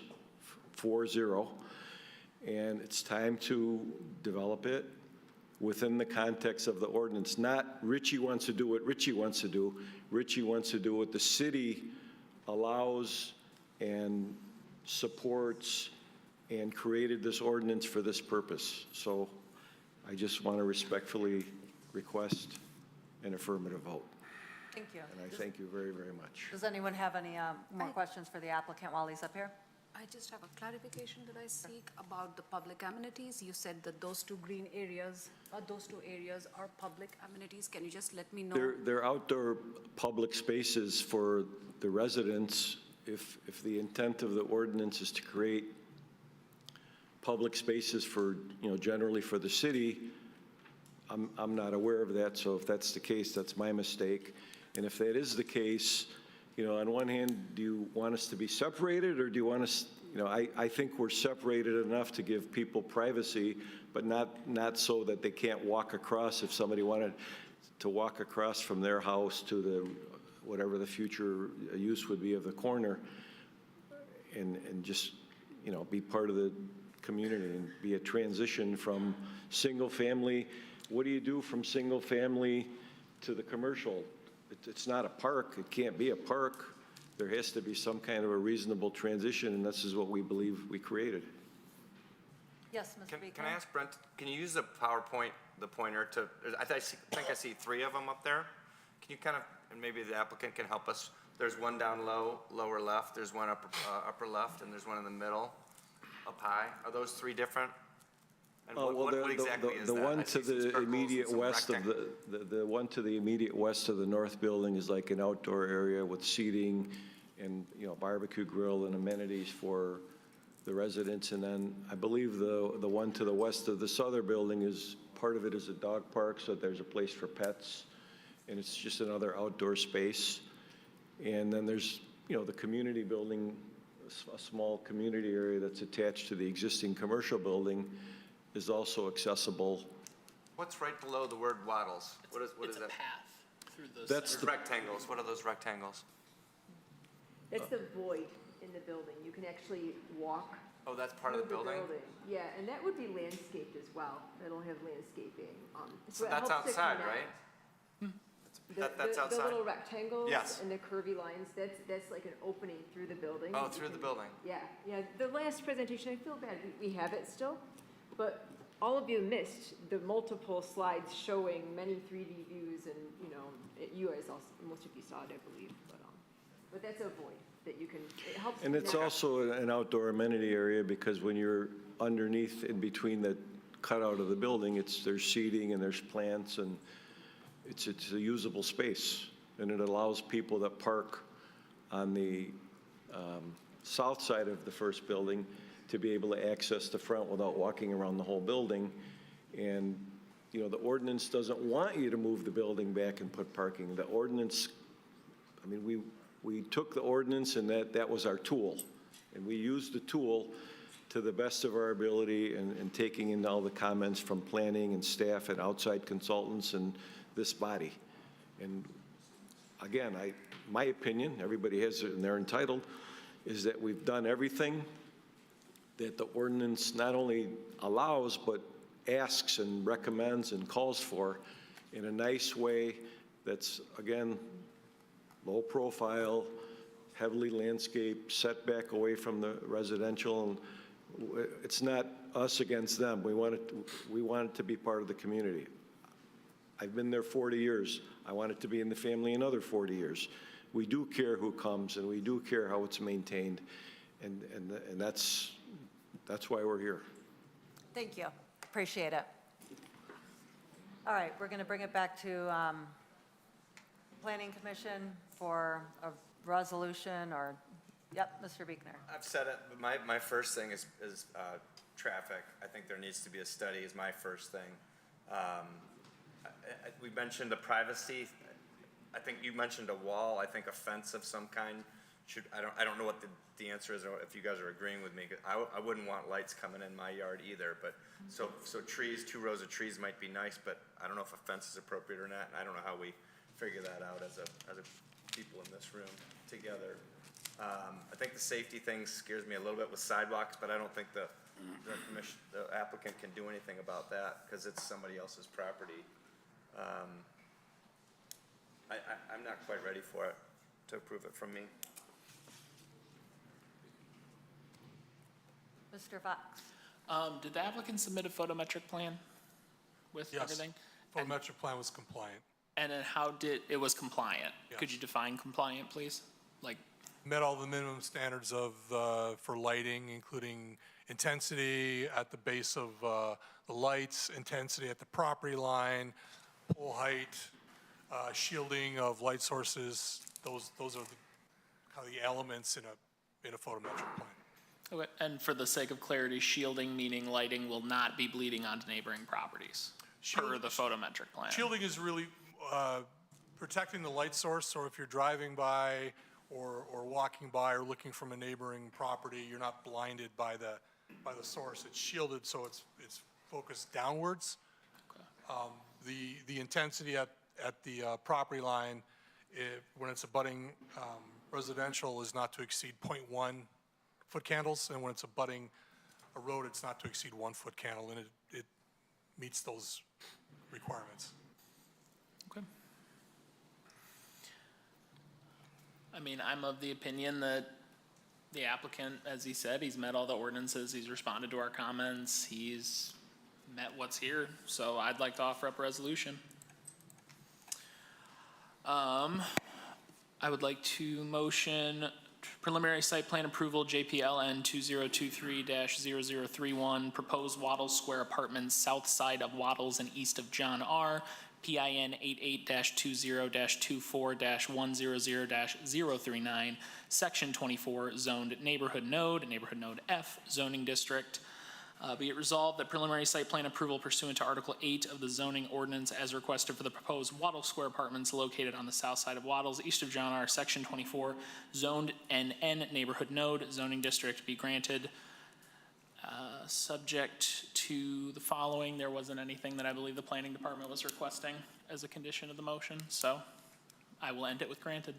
40, and it's time to develop it within the context of the ordinance. Not Richie wants to do what Richie wants to do. Richie wants to do what the city allows and supports and created this ordinance for this purpose. So I just want to respectfully request an affirmative vote. Thank you. And I thank you very, very much. Does anyone have any more questions for the applicant while he's up here? I just have a clarification that I seek about the public amenities. You said that those two green areas, those two areas are public amenities. Can you just let me know? They're outdoor public spaces for the residents. If the intent of the ordinance is to create public spaces for, you know, generally for the city, I'm not aware of that. So if that's the case, that's my mistake. And if that is the case, you know, on one hand, do you want us to be separated, or do you want us, you know, I think we're separated enough to give people privacy, but not so that they can't walk across. If somebody wanted to walk across from their house to the, whatever the future use would be of the corner, and just, you know, be part of the community and be a transition from single family. What do you do from single family to the commercial? It's not a park. It can't be a park. There has to be some kind of a reasonable transition, and this is what we believe we created. Yes, Mr. Beacon. Can I ask Brent, can you use the PowerPoint, the pointer to, I think I see 3 of them up there. Can you kind of, and maybe the applicant can help us. There's one down low, lower left, there's one upper left, and there's one in the middle, up high. Are those 3 different? And what exactly is that? The one to the immediate west of the one to the immediate west of the north building is like an outdoor area with seating and, you know, barbecue grill and amenities for the residents. And then I believe the one to the west of the southern building is, part of it is a dog park, so there's a place for pets, and it's just another outdoor space. And then there's, you know, the community building, a small community area that's attached to the existing commercial building, is also accessible. What's right below the word Waddles? What is It's a that? path through those. That's There's rectangles. What are those rectangles? That's the void in the building. You can actually walk Oh, that's part of the through building? Yeah, and that would be landscaped as well. That'll have landscaping. So it that's helps to outside, connect. right? That's The outside? little rectangles Yes. and the curvy lines, that's like an opening through the building. Oh, You through the can- building. Yeah, yeah. The last presentation, I feel bad, we have it still, but all of you missed the multiple slides showing many 3D views, and, you know, you guys also, most of you saw it, I believe, but that's a void that you can, it helps. And it's connect. also an outdoor amenity area, because when you're underneath, in between the cutout of the building, there's seating and there's plants, and it's a usable space. And it allows people that park on the south side of the first building to be able to access the front without walking around the whole building. And, you know, the ordinance doesn't want you to move the building back and put parking. The ordinance, I mean, we took the ordinance, and that was our tool. And we used the tool to the best of our ability, and taking in all the comments from planning and staff and outside consultants and this body. And again, my opinion, everybody has it and they're entitled, is that we've done everything that the ordinance not only allows, but asks and recommends and calls for in a nice way that's, again, low profile, heavily landscaped, setback away from the residential. And it's not us against them. We want it to be part of the community. I've been there 40 years. I want it to be in the family another 40 years. We do care who comes, and we do care how it's maintained, and that's why we're here. Thank you. Appreciate it. All right, we're going to bring it back to Planning Commission for a resolution, or, yep, Mr. Buechner. I've said it, but my first thing is traffic. I think there needs to be a study is my first thing. We mentioned the privacy. I think you mentioned a wall. I think a fence of some kind should, I don't know what the answer is, or if you guys are agreeing with me. I wouldn't want lights coming in my yard either, but so trees, 2 rows of trees might be nice, but I don't know if a fence is appropriate or not, and I don't know how we figure that out as a people in this room together. I think the safety thing scares me a little bit with sidewalks, but I don't think the applicant can do anything about that because it's somebody else's property. I'm not quite ready for it, to approve it from me. Mr. Fox. Did the applicant submit a photometric plan with everything? Yes, photometric plan was compliant. And then how did, it was compliant? Yes. Could you define compliant, please? Like, Met all the minimum standards of, for lighting, including intensity at the base of the lights, intensity at the property line, pole height, shielding of light sources. Those are kind of the elements in a photometric plan. okay. And for the sake of clarity, shielding meaning lighting will not be bleeding onto neighboring properties per the photometric plan. Shielding is really protecting the light source, so if you're driving by or walking by or looking from a neighboring property, you're not blinded by the source. It's shielded, so it's focused downwards. Okay. The intensity at the property line, when it's abutting residential, is not to exceed 0.1 foot candles, and when it's abutting a road, it's not to exceed 1 foot candle, and it meets those requirements. Okay. I mean, I'm of the opinion that the applicant, as he said, he's met all the ordinances, he's responded to our comments, he's met what's here, so I'd like to offer up a resolution. I would like to motion preliminary site plan approval, JPLN 2023-0031, proposed Waddles Square Apartments, south side of Waddles and east of John R., PIN 88-20-24-100-039, Section 24, zoned Neighborhood Node F, zoning district. Be it resolved that preliminary site plan approval pursuant to Article 8 of the zoning ordinance as requested for the proposed Waddles Square Apartments located on the south side of Waddles, east of John R., Section 24, zoned NN Neighborhood Node zoning district be granted. Subject to the following, there wasn't anything that I believe the planning department was requesting as a condition of the motion, so I will end it with granted.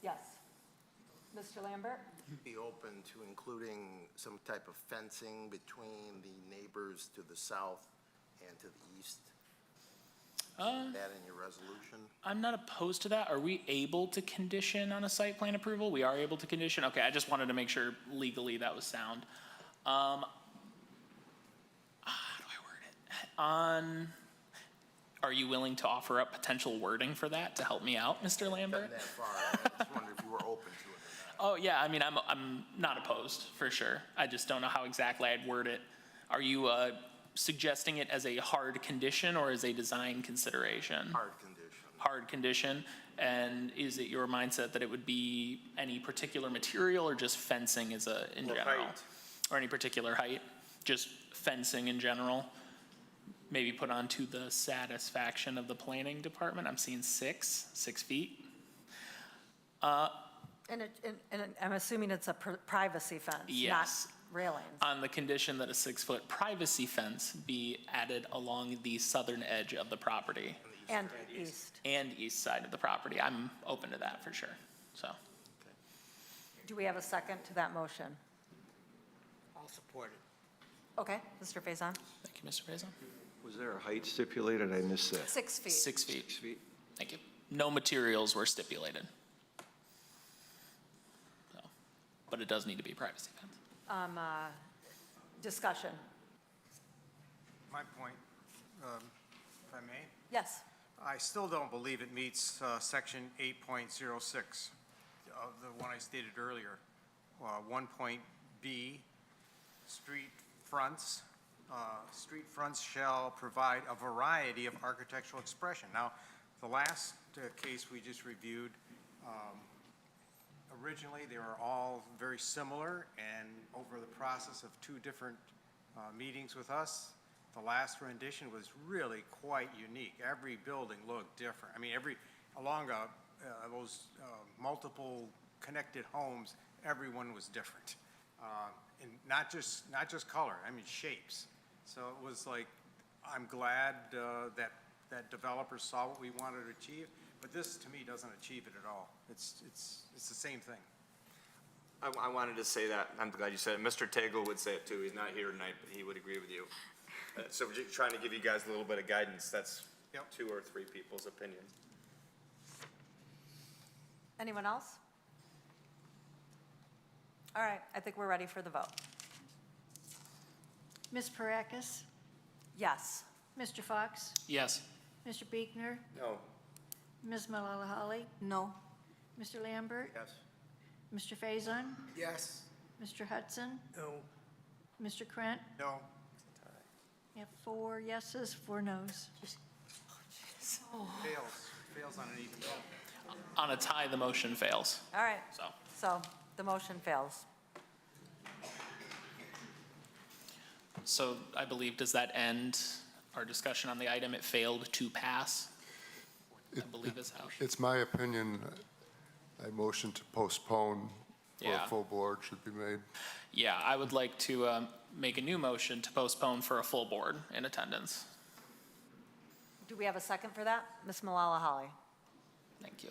Yes. Mr. Lambert? Be open to including some type of fencing between the neighbors to the south and to the east? That in your resolution? I'm not opposed to that. Are we able to condition on a site plan approval? We are able to condition? Okay, I just wanted to make sure legally that was sound. How do I word it? Are you willing to offer up potential wording for that to help me out, Mr. Lambert? That far, I just wondered if you were open to it or not. Oh, yeah, I mean, I'm not opposed, for sure. I just don't know how exactly I'd word it. Are you suggesting it as a hard condition or as a design consideration? Hard condition. Hard condition. And is it your mindset that it would be any particular material or just fencing as in general? Height. Or any particular height? Just fencing in general? Maybe put on to the satisfaction of the planning department. I'm seeing 6 feet. And I'm assuming it's a privacy fence, Yes. not railings. On the condition that a 6-foot privacy fence be added along the southern edge of the property. On the And east. and east side of the property. I'm open to that for sure, so. Do we have a second to that motion? I'll support it. Okay, Mr. Faison? Thank you, Mr. Faison. Was there a height stipulated? I missed that. 6 feet. 6 feet. 6 feet? Thank you. No materials were stipulated. So, but it does need to be a privacy fence. Discussion. My point, if I may, Yes. I still don't believe it meets section 8.06 of the one I stated earlier. 1.b, street fronts shall provide a variety of architectural expression. Now, the last case we just reviewed, originally they were all very similar, and over the process of 2 different meetings with us, the last rendition was really quite unique. Every building looked different. I mean, along those multiple connected homes, everyone was different. And not just color, I mean shapes. So it was like, I'm glad that developers saw what we wanted to achieve, but this to me doesn't achieve it at all. It's the same thing. I wanted to say that. I'm glad you said it. Mr. Tagle would say it too. He's not here tonight, but he would agree with you. So we're just trying to give you guys a little bit of guidance. That's 2 or 3 people's opinion. Anyone else? All right, I think we're ready for the vote. Ms. Parakis? Yes. Mr. Fox? Yes. Mr. Biegner? No. Ms. Malala? No. Mr. Lambert? Yes. Mr. Faison? Yes. Mr. Hudson? No. Mr. Krent? No. You have 4 yeses, 4 nos. Fails on an even vote. On a tie, the motion fails. All right, So, so the motion fails. so I believe, does that end our discussion on the item? It failed to pass, I believe is how. It's my opinion, a motion to postpone for Yeah. a full board should be made. Yeah, I would like to make a new motion to postpone for a full board in attendance. Do we have a second for that? Ms. Malala Holly? Thank you.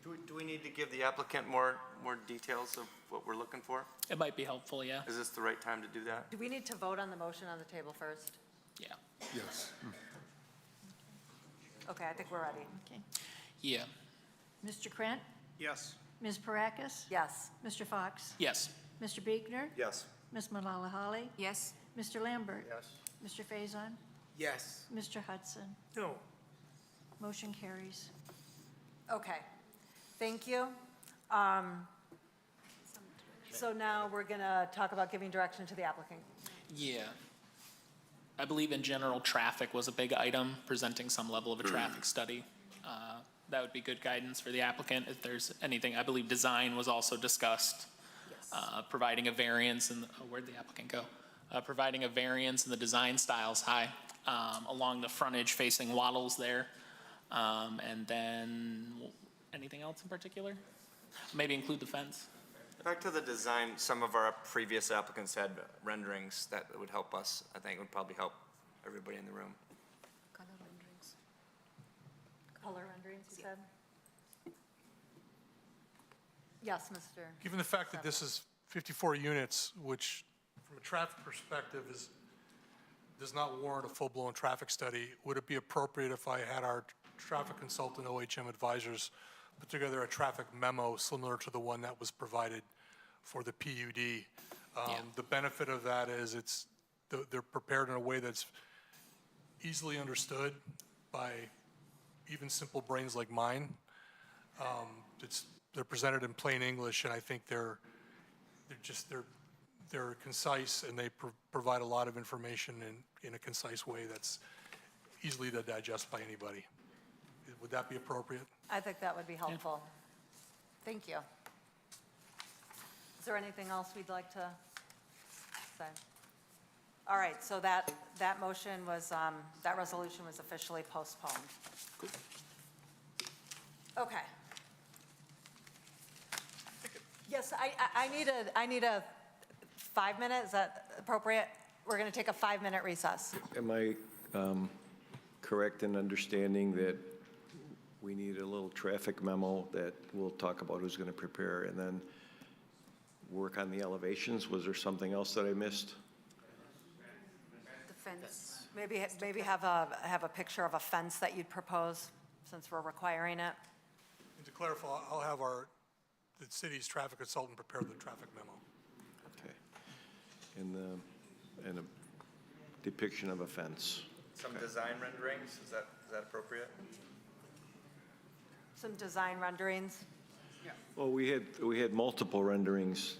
Do we need to give the applicant more details of what we're looking for? It might be helpful, yeah. Is this the right time to do that? Do we need to vote on the motion on the table first? Yeah. Yes. Okay, I think we're ready. Okay. Yeah. Mr. Krent? Yes. Ms. Parakis? Yes. Mr. Fox? Yes. Mr. Biegner? Yes. Ms. Malala Holly? Yes. Mr. Lambert? Yes. Mr. Faison? Yes. Mr. Hudson? No. Motion carries. Okay, thank you. So now we're going to talk about giving direction to the applicant. Yeah. I believe in general, traffic was a big item, presenting some level of a traffic study. That would be good guidance for the applicant if there's anything. I believe design was also discussed. Providing a variance in, where'd the applicant go? Providing a variance in the design styles, along the frontage facing Waddles there. And then, anything else in particular? Maybe include the fence. Back to the design, some of our previous applicants had renderings that would help us. I think it would probably help everybody in the room. Color renderings. Color renderings, you said? Yes, Mr. Given the fact that this is 54 units, which from a traffic perspective does not warrant a full-blown traffic study, would it be appropriate if I had our traffic consultant, OHM advisors, put together a traffic memo similar to the one that was provided for the PUD? The benefit of that is they're prepared in a way that's easily understood by even simple brains like mine. They're presented in plain English, and I think they're concise, and they provide a lot of information in a concise way that's easily to digest by anybody. Would that be appropriate? I think that would be helpful. Thank you. Is there anything else we'd like to say? All right, so that motion was, that resolution was officially postponed. Okay. Yes, I need a 5 minute, is that appropriate? We're going to take a 5-minute recess. Am I correct in understanding that we need a little traffic memo that we'll talk about who's going to prepare, and then work on the elevations? Was there something else that I missed? The fence. Maybe have a picture of a fence that you'd propose, since we're requiring it. And to clarify, I'll have the city's traffic consultant prepare the traffic memo. Okay. And a depiction of a fence. Some design renderings, is that appropriate? Some design renderings. Well, we had multiple renderings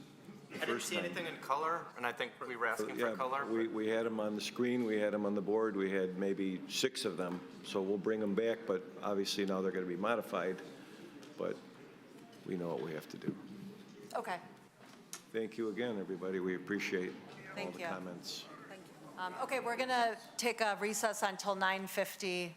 the I didn't first see time. anything in color, and I think we were asking for Yeah, color. we had them on the screen, we had them on the board, we had maybe 6 of them, so we'll bring them back, but obviously now they're going to be modified, but we know what we have to do. Okay. Thank you again, everybody, we appreciate all Thank the you. comments. Okay, we're going to take a recess until 9:53.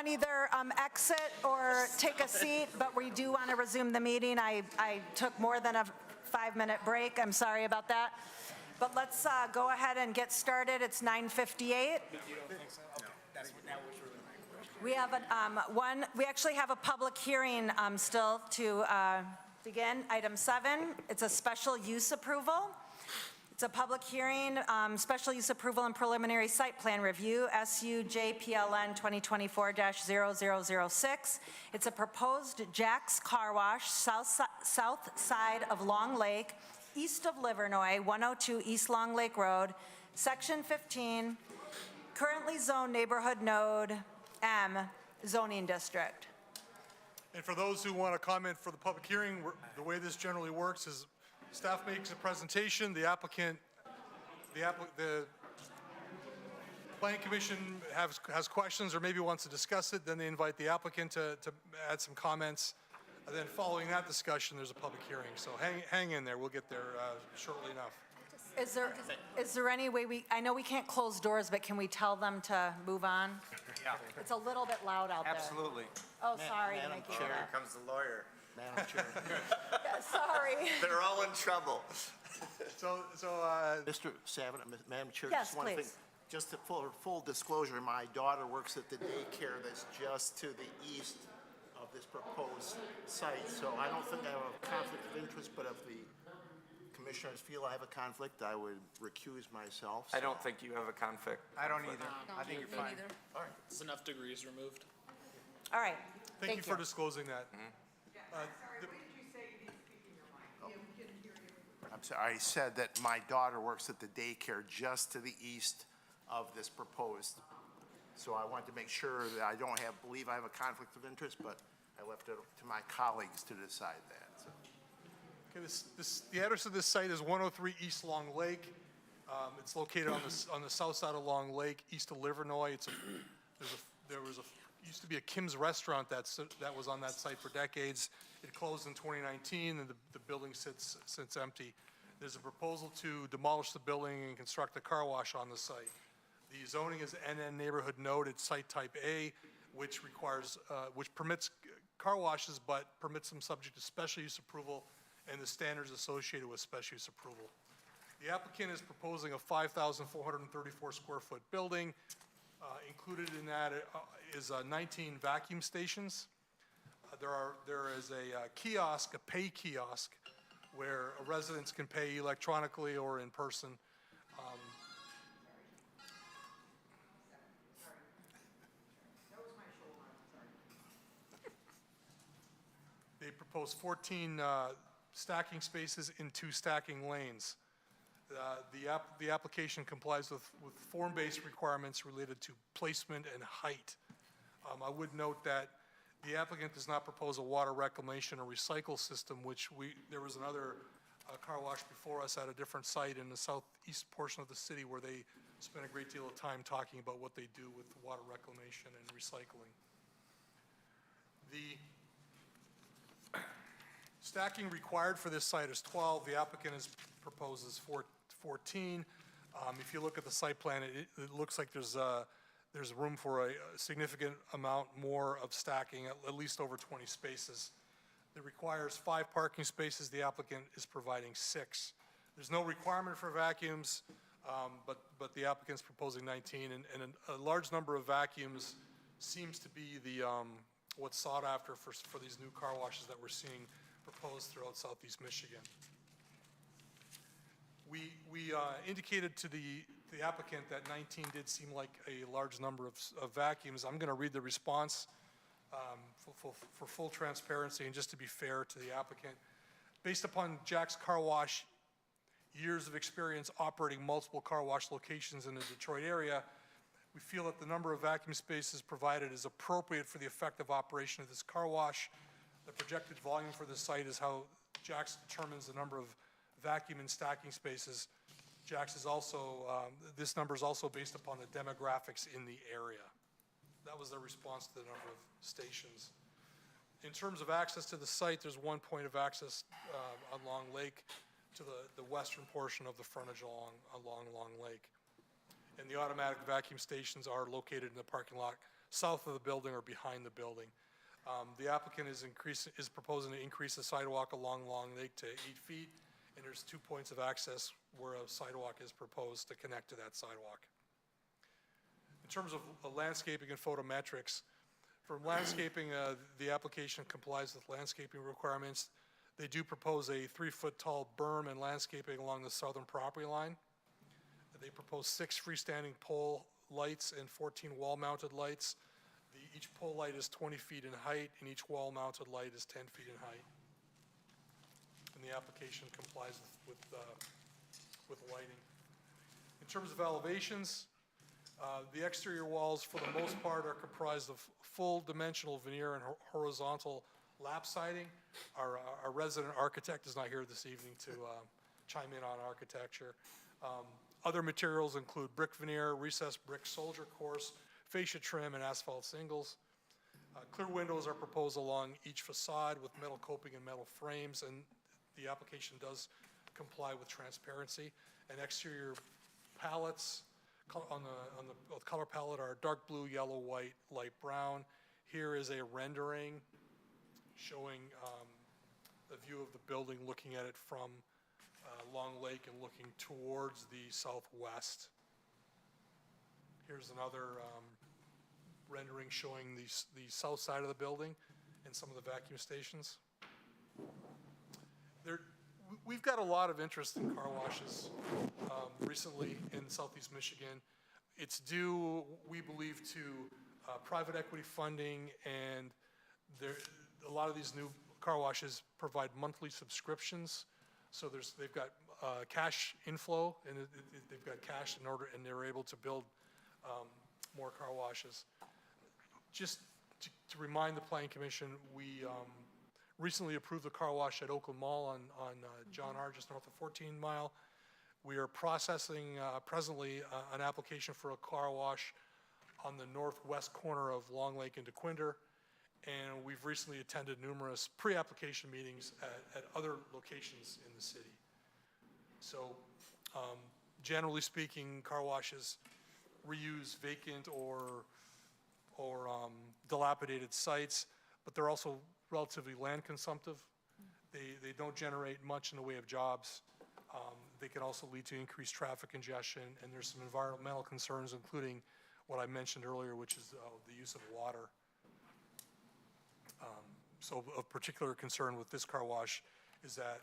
everyone either exit or take a seat, but we do want to resume the meeting. I took more than a 5-minute break. I'm sorry about that. But let's go ahead and get started. It's 9:58. We have we actually have a public hearing still to begin. Item 7, it's a special use approval. It's a public hearing, special use approval and preliminary site plan review, SUJPLN 2024-0006. It's a proposed Jack's Car Wash, south side of Long Lake, east of Livernois, 102 East Long Lake Road, Section 15, currently zoned neighborhood node M, zoning district. And for those who want to comment for the public hearing, the way this generally works is staff makes a presentation, the planning commission has questions or maybe wants to discuss it, then they invite the applicant to add some comments. And then following that discussion, there's a public hearing. So hang in there, we'll get there shortly enough. Is there any way I know we can't close doors, but can we tell them to move on? Yeah. It's a little bit loud out there. Absolutely. Oh, sorry. Madam Nikki. Chair. Here comes the lawyer. Madam Chair. Yeah, sorry. They're all in trouble. Mr. Savin, Madam Chair, Yes, just one thing. please. Just for full disclosure, my daughter works at the daycare that's just to the east of this proposed site, so I don't think I have a conflict of interest, but if the commissioners feel I have a conflict, I would recuse myself. I don't think you have a conflict. I don't either. I think you're fine. All right. There's enough degrees removed. All right. Thank you for disclosing that. I'm sorry, I said that my daughter works at the daycare just to the east of this proposed. So I want to make sure that I don't believe I have a conflict of interest, but I left it to my colleagues to decide that. So. Okay, the address of this site is 103 East Long Lake. It's located on the south side of Long Lake, east of Livernois. Used to be a Kim's restaurant that was on that site for decades. It closed in 2019, and the building sits empty. There's a proposal to demolish the building and construct a car wash on the site. The zoning is NN neighborhood node. It's site type A, which permits car washes, but permits them subject to special use approval and the standards associated with special use approval. The applicant is proposing a 5,434 square foot building. Included in that is 19 vacuum stations. There is a kiosk, a pay kiosk, where residents can pay electronically or in person. They propose 14 stacking spaces in 2 stacking lanes. The application complies with form-based requirements related to placement and height. I would note that the applicant does not propose a water reclamation or recycle system, there was another car wash before us at a different site in the southeast portion of the city where they spent a great deal of time talking about what they do with water reclamation and recycling. The stacking required for this site is 12. The applicant proposes 14. If you look at the site plan, it looks like there's room for a significant amount more of stacking, at least over 20 spaces. It requires 5 parking spaces. The applicant is providing 6. There's no requirement for vacuums, but the applicant's proposing 19, and a large number of vacuums seems to be what's sought after for these new car washes that we're seeing proposed throughout Southeast Michigan. We indicated to the applicant that 19 did seem like a large number of vacuums. I'm going to read the response for full transparency and just to be fair to the applicant. Based upon Jack's Car Wash years of experience operating multiple car wash locations in the Detroit area, we feel that the number of vacuum spaces provided is appropriate for the effective operation of this car wash. The projected volume for this site is how Jack's determines the number of vacuum and stacking spaces. Jack's is also, this number is also based upon the demographics in the area. That was their response to the number of stations. In terms of access to the site, there's one point of access on Long Lake to the western portion of the frontage along Long Lake. And the automatic vacuum stations are located in the parking lot south of the building or behind the building. The applicant is proposing to increase the sidewalk along Long Lake to 8 feet, and there's 2 points of access where a sidewalk is proposed to connect to that sidewalk. In terms of landscaping and photometrics, for landscaping, the application complies with landscaping requirements. They do propose a 3-foot tall berm and landscaping along the southern property line. They propose 6 freestanding pole lights and 14 wall-mounted lights. Each pole light is 20 feet in height, and each wall-mounted light is 10 feet in height. And the application complies with lighting. In terms of elevations, the exterior walls, for the most part, are comprised of full dimensional veneer and horizontal lap siding. Our resident architect is not here this evening to chime in on architecture. Other materials include brick veneer, recessed brick soldier course, fascia trim, and asphalt shingles. Clear windows are proposed along each facade with metal coping and metal frames, and the application does comply with transparency. And exterior palettes on the color palette are dark blue, yellow, white, light brown. Here is a rendering showing the view of the building, looking at it from Long Lake and looking towards the southwest. Here's another rendering showing the south side of the building and some of the vacuum stations. We've got a lot of interest in car washes recently in Southeast Michigan. It's due, we believe, to private equity funding, and a lot of these new car washes provide monthly subscriptions. So they've got cash inflow, and they've got cash in order, and they're able to build more car washes. Just to remind the Planning Commission, we recently approved the car wash at Oakland Mall on John R., just north of 14 Mile. We are processing presently an application for a car wash on the northwest corner of Long Lake and DeQuinder, and we've recently attended numerous pre-application meetings at other locations in the city. So generally speaking, car washes reuse vacant or dilapidated sites, but they're also relatively land consumptive. They don't generate much in the way of jobs. They can also lead to increased traffic congestion, and there's some environmental concerns, including what I mentioned earlier, which is the use of water. So of particular concern with this car wash is that,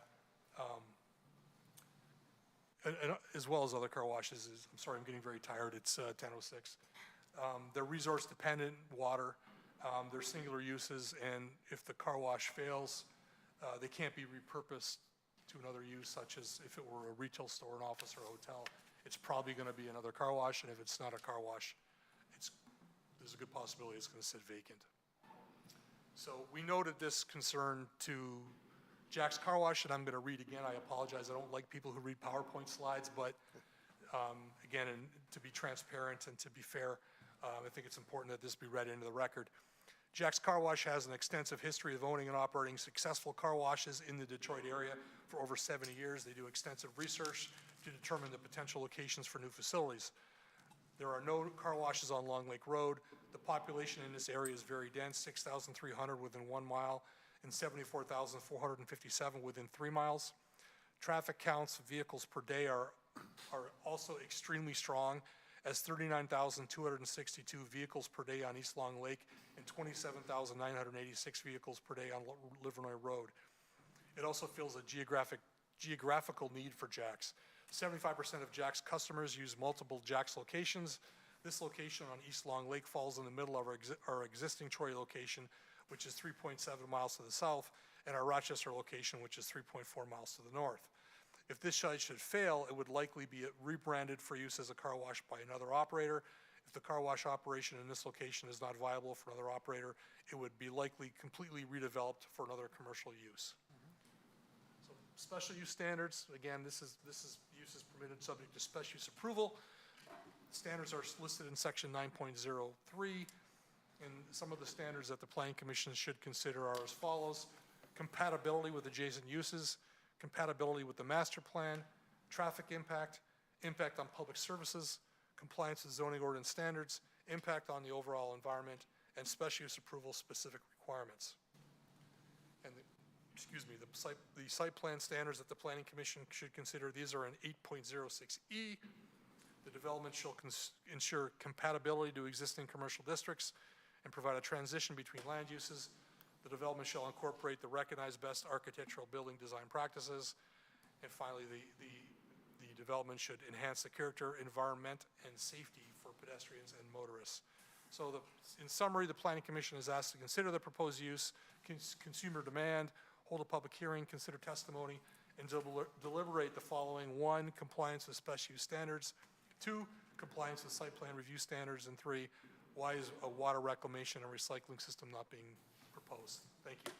and as well as other car washes, I'm sorry, I'm getting very tired, it's 10:06. They're resource-dependent water, they're singular uses, and if the car wash fails, they can't be repurposed to another use, such as if it were a retail store, an office, or a hotel. It's probably going to be another car wash, and if it's not a car wash, there's a good possibility it's going to sit vacant. So we noted this concern to Jack's Car Wash, and I'm going to read again. I apologize. I don't like people who read PowerPoint slides, but again, and to be transparent and to be fair, I think it's important that this be read into the record. Jack's Car Wash has an extensive history of owning and operating successful car washes in the Detroit area for over 70 years. They do extensive research to determine the potential locations for new facilities. There are no car washes on Long Lake Road. The population in this area is very dense, 6,300 within 1 mile and 74,457 within 3 miles. Traffic counts, vehicles per day are also extremely strong, as 39,262 vehicles per day on East Long Lake and 27,986 vehicles per day on Livernois Road. It also fills a geographical need for Jack's. 75% of Jack's customers use multiple Jack's locations. This location on East Long Lake falls in the middle of our existing Troy location, which is 3.7 miles to the south, and our Rochester location, which is 3.4 miles to the north. If this site should fail, it would likely be rebranded for use as a car wash by another operator. If the car wash operation in this location is not viable for another operator, it would be likely completely redeveloped for another commercial use. So special use standards, again, this is uses permitted subject to special use approval. Standards are listed in section 9.03, and some of the standards that the Planning Commission should consider are as follows: compatibility with adjacent uses, compatibility with the master plan, traffic impact, impact on public services, compliance with zoning ordinance standards, impact on the overall environment, and special use approval specific requirements. And the site plan standards that the Planning Commission should consider, these are in 8.06E. The development shall ensure compatibility to existing commercial districts and provide a transition between land uses. The development shall incorporate the recognized best architectural building design practices. And finally, the development should enhance the character, environment, and safety for pedestrians and motorists. So in summary, the Planning Commission is asked to consider the proposed use, consumer demand, hold a public hearing, consider testimony, and deliberate the following: 1, compliance with special use standards; 2, compliance with site plan review standards; and 3, why is a water reclamation and recycling system not being proposed? Thank you.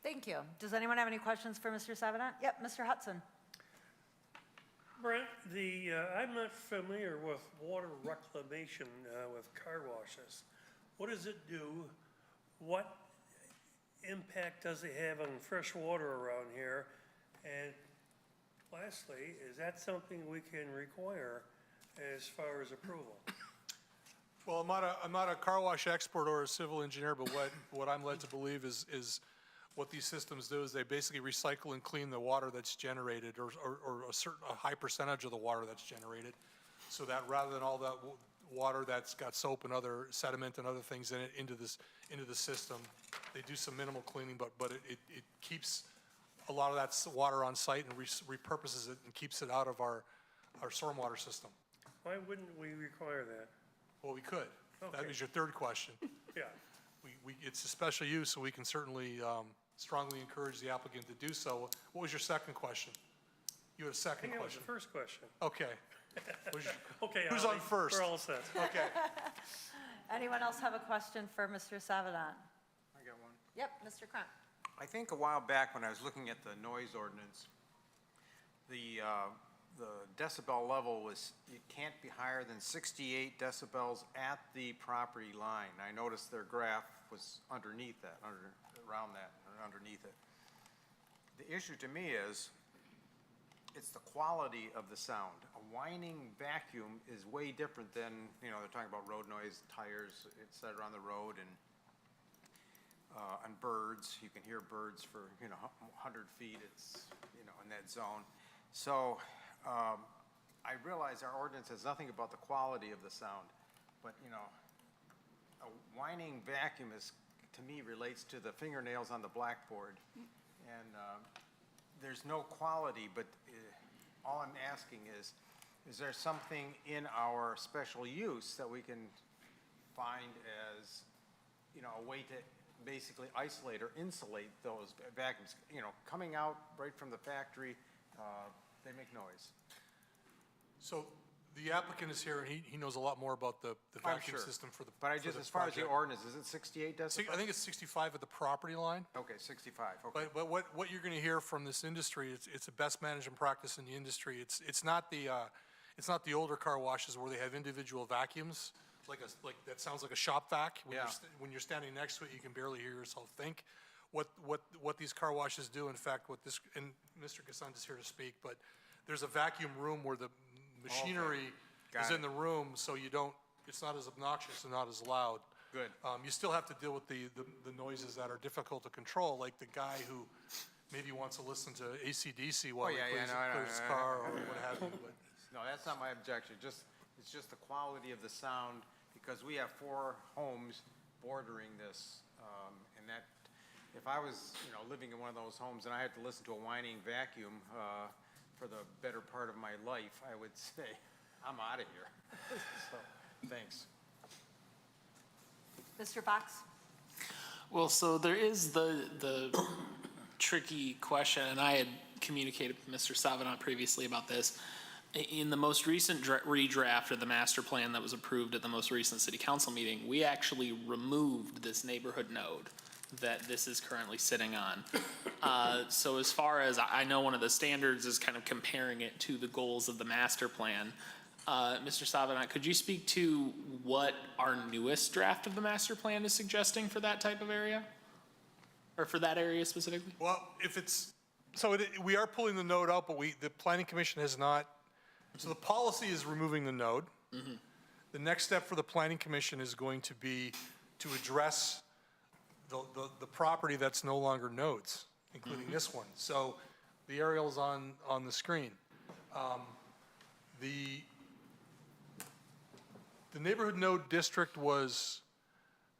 Thank you. Does anyone have any questions for Mr. Savinant? Yep, Mr. Hudson. Brent, I'm not familiar with water reclamation with car washes. What does it do? What impact does it have on fresh water around here? And lastly, is that something we can require as far as approval? Well, I'm not a car wash expert or a civil engineer, but what I'm led to believe is what these systems do is they basically recycle and clean the water that's generated, or a high percentage of the water that's generated, so that rather than all that water that's got soap and other sediment and other things in it into the system, they do some minimal cleaning, but it keeps a lot of that water on site and repurposes it and keeps it out of our stormwater system. Why wouldn't we require that? Well, we could. Okay. That was your third question. Yeah. It's a special use, so we can certainly strongly encourage the applicant to do so. What was your second question? You had a second I think that was question. the first question. Okay. Okay, Who's Holly, on first? We're all set. Okay. Anyone else have a question for Mr. Savinant? I got one. Yep, Mr. Crump. I think a while back when I was looking at the noise ordinance, the decibel level was, it can't be higher than 68 decibels at the property line. I noticed their graph was underneath that, around that, or underneath it. The issue to me is, it's the quality of the sound. A whining vacuum is way different than, they're talking about road noise, tires, et cetera, on the road, and birds. You can hear birds for, 100 feet, it's, in that zone. So, I realize our ordinance has nothing about the quality of the sound, but, a whining vacuum is, to me, relates to the fingernails on the blackboard. And there's no quality, but all I'm asking is there something in our special use that we can find as, a way to basically isolate or insulate those vacuums? Coming out right from the factory, they make noise. So the applicant is here, and he knows a lot more about the vacuum system for the But as far as the ordinance, is it 68 decibels? I think it's 65 at the property line. Okay, 65, okay. But what you're going to hear from this industry, it's a best management practice in the industry. It's not the older car washes where they have individual vacuums, like that sounds like a shop vac. When you're standing next to it, you can barely hear yourself think. What these car washes do, in fact, and Mr. Gasant is here to speak, but there's a vacuum room where the machinery is in the room, so it's not as obnoxious and not as loud. Good. You still have to deal with the noises that are difficult to control, like the guy who maybe wants to listen to AC/DC while he clears his car or what have you. But no, that's not my objection. It's just the quality of the sound, because we have 4 homes bordering this, and that, if I was, living in one of those homes and I had to listen to a whining vacuum for the better part of my life, I would say, I'm out of here. So, thanks. Mr. Fox? Well, so there is the tricky question, and I had communicated with Mr. Savinant previously about this. In the most recent redraft of the master plan that was approved at the most recent city council meeting, we actually removed this neighborhood node that this is currently sitting on. So as far as I know, one of the standards is kind of comparing it to the goals of the master plan. Mr. Savinant, could you speak to what our newest draft of the master plan is suggesting for that type of area? Or for that area specifically? well, we are pulling the node out, but the Planning Commission has not. So the policy is removing the node. The next step for the Planning Commission is going to be to address the property that's no longer nodes, including this one. So the aerial's on the screen. The neighborhood node district was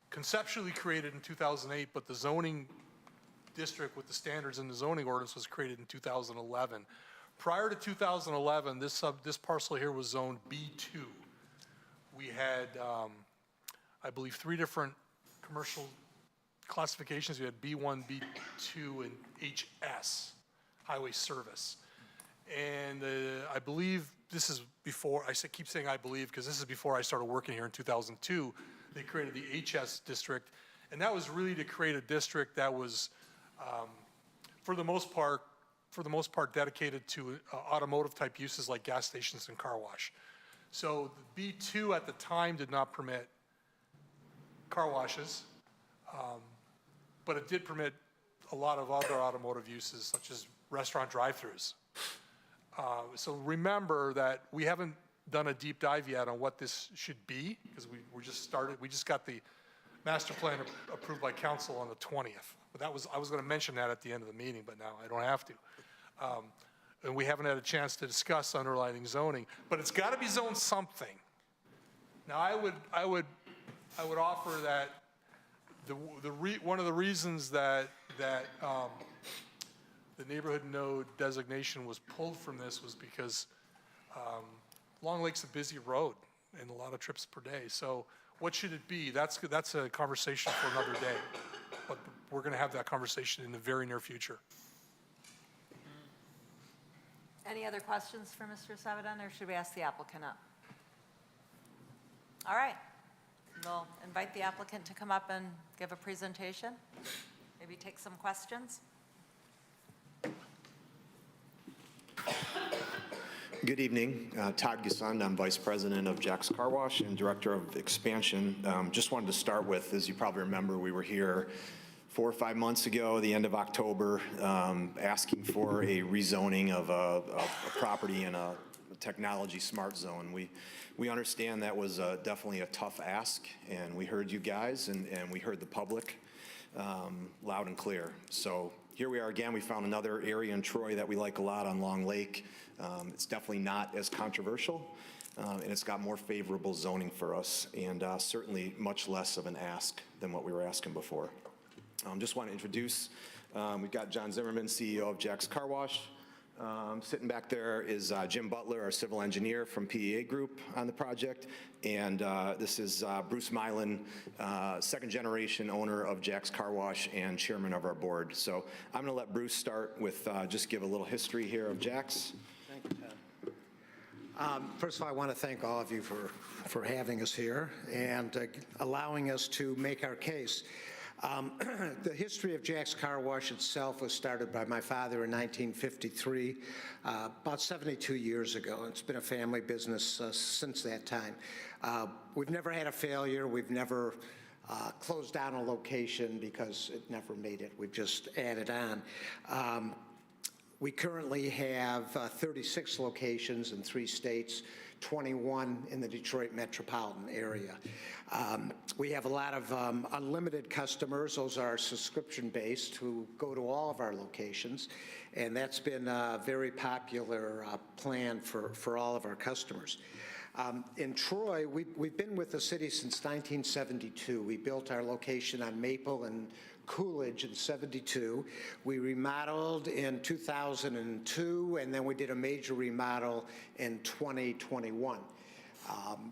conceptually created in 2008, but the zoning district with the standards in the zoning ordinance was created in 2011. Prior to 2011, this parcel here was zoned B2. We had, I believe, 3 different commercial classifications. We had B1, B2, and HS, highway service. And I believe this is before, keep saying I believe because this is before I started working here in 2002. They created the HS district, and that was really to create a district that was, for the most part, dedicated to automotive type uses like gas stations and car wash. So the B2 at the time did not permit car washes, but it did permit a lot of other automotive uses such as restaurant drive-thrus. So remember that we haven't done a deep dive yet on what this should be because we just started. We just got the master plan approved by council on the 20th. But I was going to mention that at the end of the meeting, but now I don't have to. And we haven't had a chance to discuss underlying zoning, but it's got to be zoned something. Now I would offer that one of the reasons that the neighborhood node designation was pulled from this was because Long Lake's a busy road and a lot of trips per day. So what should it be? That's a conversation for another day. But we're going to have that conversation in the very near future. Any other questions for Mr. Savidan, or should we ask the applicant up? All right. We'll invite the applicant to come up and give a presentation, maybe take some questions. Good evening. Todd Gusund. I'm Vice President of Jack's Car Wash and Director of Expansion. Just wanted to start with, as you probably remember, we were here 4 or 5 months ago, the end of October, asking for a rezoning of a property in a technology smart zone. We understand that was definitely a tough ask, and we heard you guys and we heard the public loud and clear. So here we are again. We found another area in Troy that we like a lot on Long Lake. It's definitely not as controversial, and it's got more favorable zoning for us, and certainly much less of an ask than what we were asking before. Just want to introduce, we've got John Zimmerman, CEO of Jack's Car Wash. Sitting back there is Jim Butler, our civil engineer from PEA Group on the project. And this is Bruce Mylan, second generation owner of Jack's Car Wash and chairman of our board. So I'm going to let Bruce start with just give a little history here of Jack's. Thank you, Ted. First of all, I want to thank all of you for having us here and allowing us to make our case. The history of Jack's Car Wash itself was started by my father in 1953, about 72 years ago. It's been a family business since that time. We've never had a failure. We've never closed down a location because it never made it. We've just added on. We currently have 36 locations in 3 states, 21 in the Detroit metropolitan area. We have a lot of unlimited customers. Those are subscription-based who go to all of our locations, and that's been a very popular plan for all of our customers. In Troy, we've been with the city since 1972. We built our location on Maple and Coolidge in '72. We remodeled in 2002, and then we did a major remodel in 2021,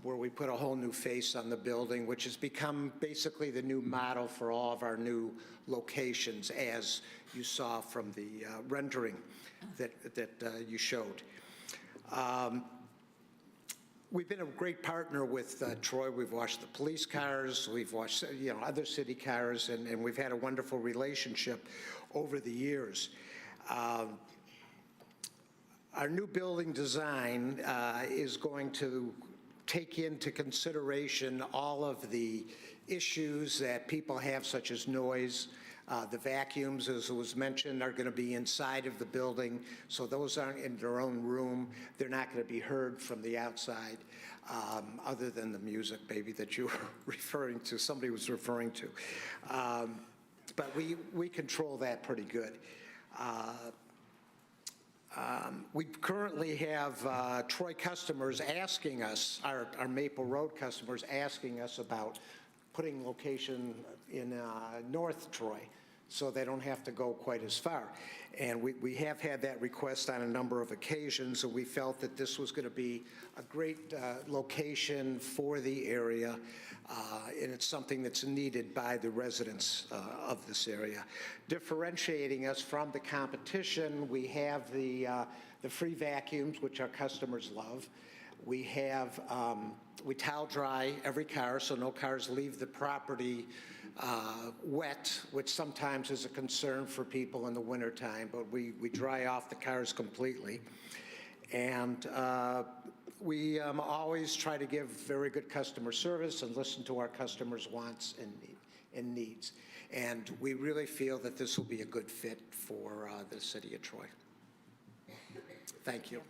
where we put a whole new face on the building, which has become basically the new model for all of our new locations, as you saw from the rendering that you showed. We've been a great partner with Troy. We've washed the police cars, we've washed other city cars, and we've had a wonderful relationship over the years. Our new building design is going to take into consideration all of the issues that people have, such as noise, The vacuums, as was mentioned, are going to be inside of the building, so those aren't in their own room. They're not going to be heard from the outside, other than the music maybe that you were referring to, somebody was referring to. But we control that pretty good. We currently have Troy customers asking us, our Maple Road customers asking us about putting location in North Troy, so they don't have to go quite as far. And we have had that request on a number of occasions, and we felt that this was going to be a great location for the area, and it's something that's needed by the residents of this area. Differentiating us from the competition, we have the free vacuums, which our customers love. We have, we towel dry every car, so no cars leave the property wet, which sometimes is a concern for people in the wintertime, but we dry off the cars completely. And we always try to give very good customer service and listen to our customers' wants and needs. And we really feel that this will be a good fit for the city of Troy. Thank you.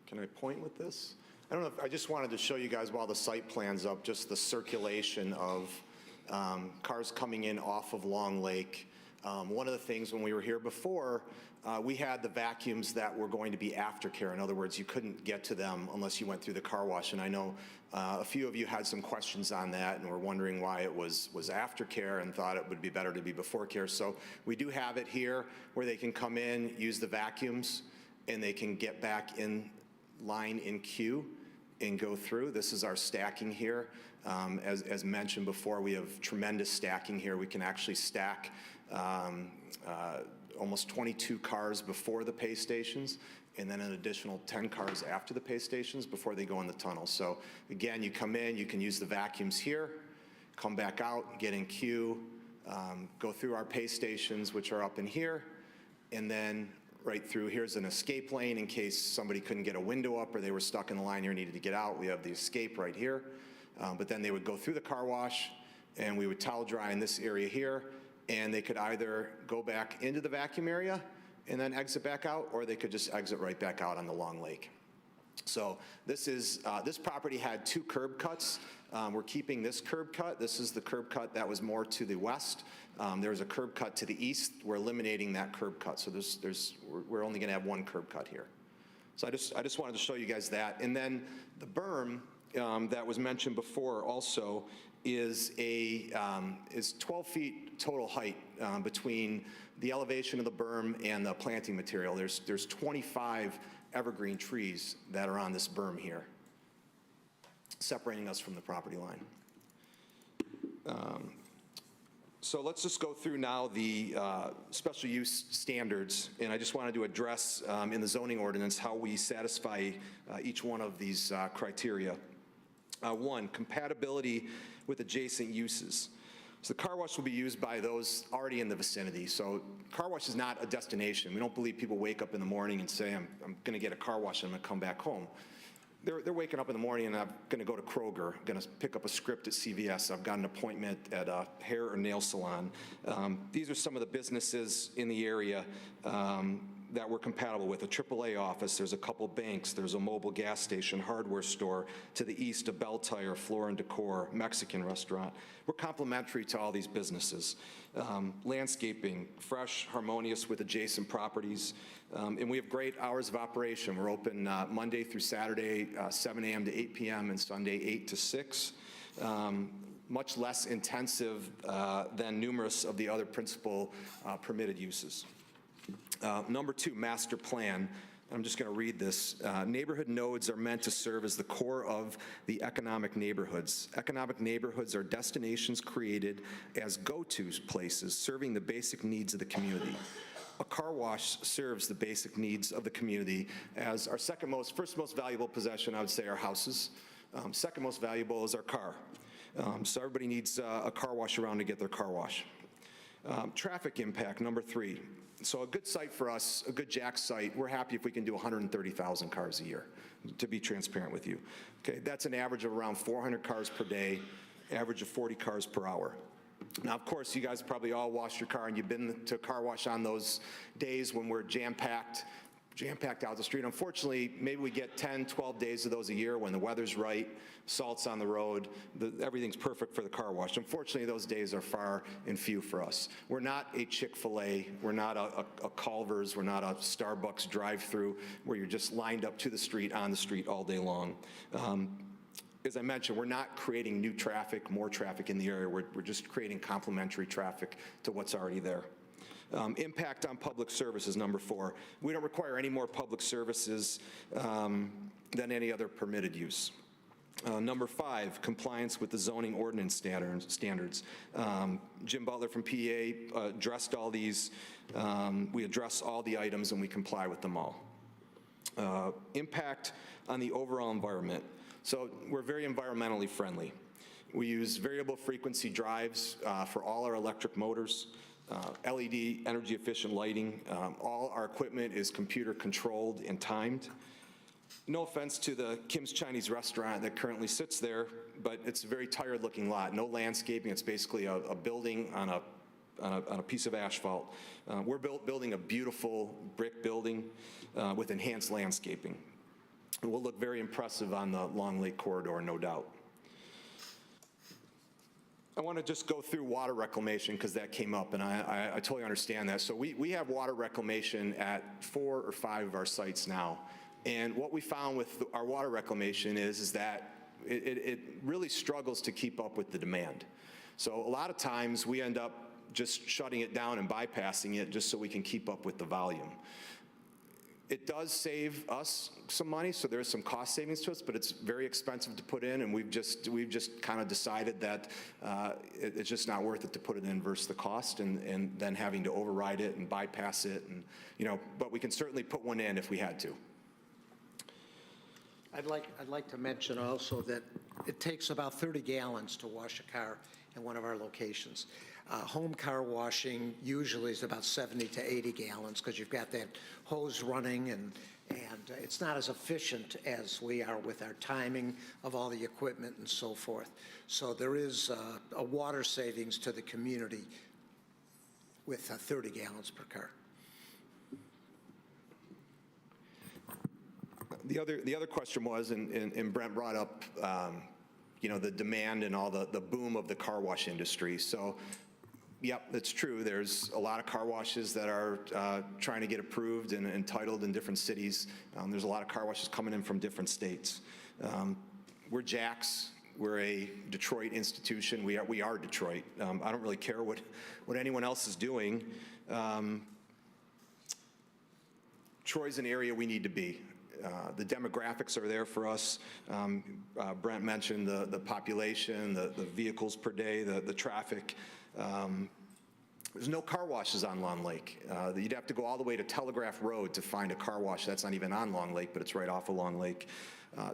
Can I point with this? I don't know if, I just wanted to show you guys while the site plan's up, just the circulation of cars coming in off of Long Lake. One of the things when we were here before, we had the vacuums that were going to be aftercare. In other words, you couldn't get to them unless you went through the car wash. And I know a few of you had some questions on that and were wondering why it was aftercare and thought it would be better to be before care. So we do have it here where they can come in, use the vacuums, and they can get back in line in queue and go through. This is our stacking here. As mentioned before, we have tremendous stacking here. We can actually stack almost 22 cars before the pay stations, and then an additional 10 cars after the pay stations before they go in the tunnel. So again, you come in, you can use the vacuums here, come back out, get in queue, go through our pay stations, which are up in here, and then right through. Here's an escape lane in case somebody couldn't get a window up or they were stuck in the line here and needed to get out. We have the escape right here. But then they would go through the car wash, and we would towel dry in this area here, and they could either go back into the vacuum area and then exit back out, or they could just exit right back out on the Long Lake. So this is, this property had 2 curb cuts. We're keeping this curb cut. This is the curb cut that was more to the west. There's a curb cut to the east. We're eliminating that curb cut. So we're only gonna have 1 curb cut here. So I just wanted to show you guys that. And then the berm that was mentioned before also is 12 feet total height between the elevation of the berm and the planting material. There's 25 evergreen trees that are on this berm here, separating us from the property line. So let's just go through now the special use standards, and I just wanted to address in the zoning ordinance how we satisfy each one of these criteria. 1, compatibility with adjacent uses. So the car wash will be used by those already in the vicinity. So car wash is not a destination. We don't believe people wake up in the morning and say, I'm going to get a car wash and I'm going to come back home. They're waking up in the morning and I'm going to go to Kroger, I'm going to pick up a script at CVS, I've got an appointment at a hair or nail salon. These are some of the businesses in the area that we're compatible with. A AAA office, there's a couple banks, there's a mobile gas station, hardware store, to the east a Bell Tire, Floor and Decor, Mexican restaurant. We're complementary to all these businesses. Landscaping, fresh, harmonious with adjacent properties, and we have great hours of operation. We're open Monday through Saturday, 7 a.m. to 8 p.m. and Sunday 8 to 6. Much less intensive than numerous of the other principal permitted uses. Number 2, master plan. I'm just going to read this. Neighborhood nodes are meant to serve as the core of the economic neighborhoods. Economic neighborhoods are destinations created as go-to places serving the basic needs of the community. A car wash serves the basic needs of the community as our first most valuable possession, I would say, our houses. Second most valuable is our car. So everybody needs a car wash around to get their car wash. Traffic impact, number 3. So a good site for us, a good Jack's site, we're happy if we can do 130,000 cars a year, to be transparent with you. Okay, that's an average of around 400 cars per day, average of 40 cars per hour. Now, of course, you guys probably all washed your car, and you've been to a car wash on those days when we're jam-packed out the street. Unfortunately, maybe we get 10, 12 days of those a year when the weather's right, salt's on the road, everything's perfect for the car wash. Unfortunately, those days are far and few for us. We're not a Chick-fil-A, we're not a Culver's, we're not a Starbucks drive-through where you're just lined up to the street, on the street all day long. As I mentioned, we're not creating new traffic, more traffic in the area. We're just creating complementary traffic to what's already there. Impact on public services, number 4. We don't require any more public services than any other permitted use. Number 5, compliance with the zoning ordinance standards. Jim Butler from PEA addressed all these. We address all the items and we comply with them all. Impact on the overall environment. So we're very environmentally friendly. We use variable frequency drives for all our electric motors. LED, energy efficient lighting. All our equipment is computer controlled and timed. No offense to the Kim's Chinese restaurant that currently sits there, but it's a very tired looking lot. No landscaping, it's basically a building on a piece of asphalt. We're building a beautiful brick building with enhanced landscaping. It will look very impressive on the Long Lake corridor, no doubt. I want to just go through water reclamation because that came up, and I totally understand that. So we have water reclamation at 4 or 5 of our sites now. And what we found with our water reclamation is that it really struggles to keep up with the demand. So a lot of times we end up just shutting it down and bypassing it just so we can keep up with the volume. It does save us some money, so there's some cost savings to us, but it's very expensive to put in, and we've just kind of decided that it's just not worth it to put it in versus the cost, and then having to override it and bypass it, and but we can certainly put one in if we had to. I'd like to mention also that it takes about 30 gallons to wash a car in one of our locations. Home car washing usually is about 70 to 80 gallons because you've got that hose running, and it's not as efficient as we are with our timing of all the equipment and so forth. So there is a water savings to the community with 30 gallons per car. The other question was, and Brent brought up, the demand and all the boom of the car wash industry. So, yep, that's true. There's a lot of car washes that are trying to get approved and entitled in different cities. There's a lot of car washes coming in from different states. We're Jack's. We're a Detroit institution. We are Detroit. I don't really care what anyone else is doing. Troy's an area we need to be. The demographics are there for us. Brent mentioned the population, the vehicles per day, the traffic. There's no car washes on Long Lake. You'd have to go all the way to Telegraph Road to find a car wash. That's not even on Long Lake, but it's right off of Long Lake.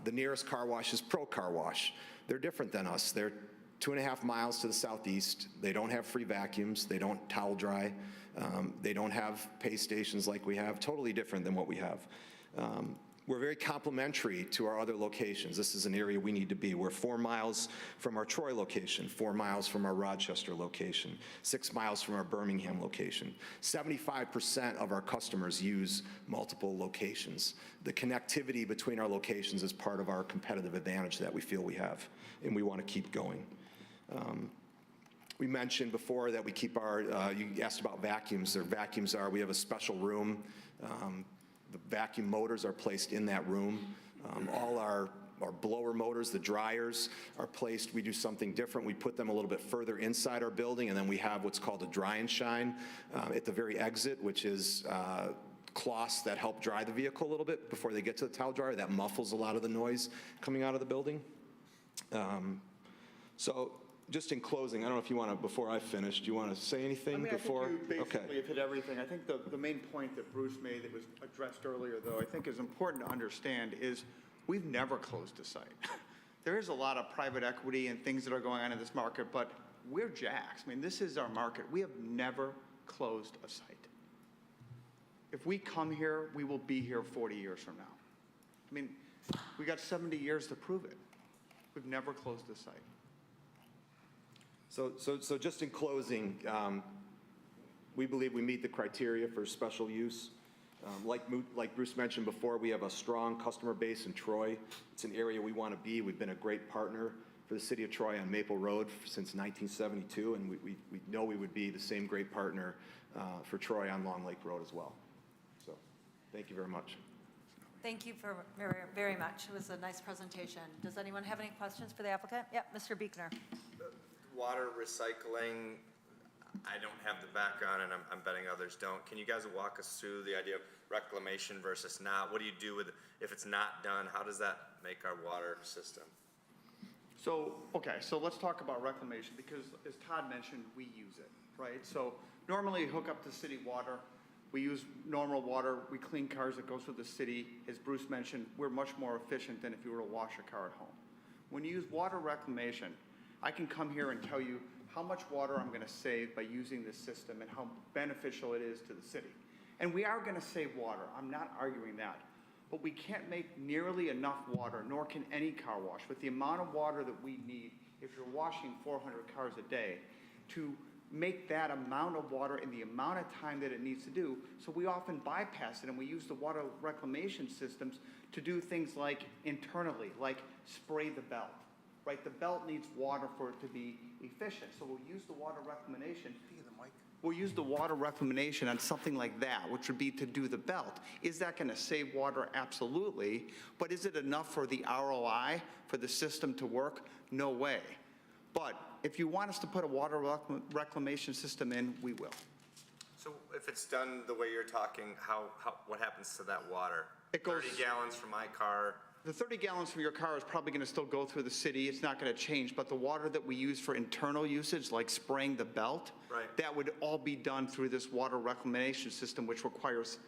The nearest car wash is Pro Car Wash. They're different than us. They're 2.5 miles to the southeast. They don't have free vacuums. They don't towel dry. They don't have pay stations like we have. Totally different than what we have. We're very complementary to our other locations. This is an area we need to be. We're 4 miles from our Troy location, 4 miles from our Rochester location, 6 miles from our Birmingham location. 75% of our customers use multiple locations. The connectivity between our locations is part of our competitive advantage that we feel we have, and we want to keep going. We mentioned before that we keep our, you asked about vacuums. We have a special room. The vacuum motors are placed in that room. All our blower motors, the dryers, are placed. We do something different. We put them a little bit further inside our building, and then we have what's called a dry and shine at the very exit, which is cloths that help dry the vehicle a little bit before they get to the towel dryer. That muffles a lot of the noise coming out of the building. So just in closing, I don't know if you want to, before I finish, do you want to say anything before? I think you basically have hit everything. I think the main point that Bruce made that was addressed earlier, though, I think is important to understand is we've never closed a site. There is a lot of private equity and things that are going on in this market, but we're Jack's. I mean, this is our market. We have never closed a site. If we come here, we will be here 40 years from now. I mean, we got 70 years to prove it. We've never closed a site. So just in closing, we believe we meet the criteria for special use. Like Bruce mentioned before, we have a strong customer base in Troy. It's an area we want to be. We've been a great partner for the city of Troy on Maple Road since 1972, and we know we would be the same great partner for Troy on Long Lake Road as well. So thank you very much. Thank you very, very much. It was a nice presentation. Does anyone have any questions for the applicant? Yep, Mr. Buechner. Water recycling, I don't have the background, and I'm betting others don't. Can you guys walk us through the idea of reclamation versus not? What do you do with, if it's not done, how does that make our water system? So, okay, so let's talk about reclamation, because as Todd mentioned, we use it, right? So normally you hook up to city water. We use normal water. We clean cars that goes through the city. As Bruce mentioned, we're much more efficient than if you were to wash a car at home. When you use water reclamation, I can come here and tell you how much water I'm going to save by using this system and how beneficial it is to the city. And we are going to save water. I'm not arguing that. But we can't make nearly enough water, nor can any car wash, with the amount of water that we need if you're washing 400 cars a day, to make that amount of water in the amount of time that it needs to do. So we often bypass it, and we use the water reclamation systems to do things like internally, like spray the belt, right? The belt needs water for it to be efficient. So we'll use the water reclamation. We'll use the water reclamation on something like that, which would be to do the belt. Is that going to save water? Absolutely. But is it enough for the ROI, for the system to work? No way. But if you want us to put a water reclamation system in, we will. So if it's done the way you're talking, what happens to that water? It goes 30 gallons from my car. The 30 gallons from your car is probably going to still go through the city. It's not going to change. But the water that we use for internal usage, like spraying the belt, right, that would all be done through this water reclamation system, which requires,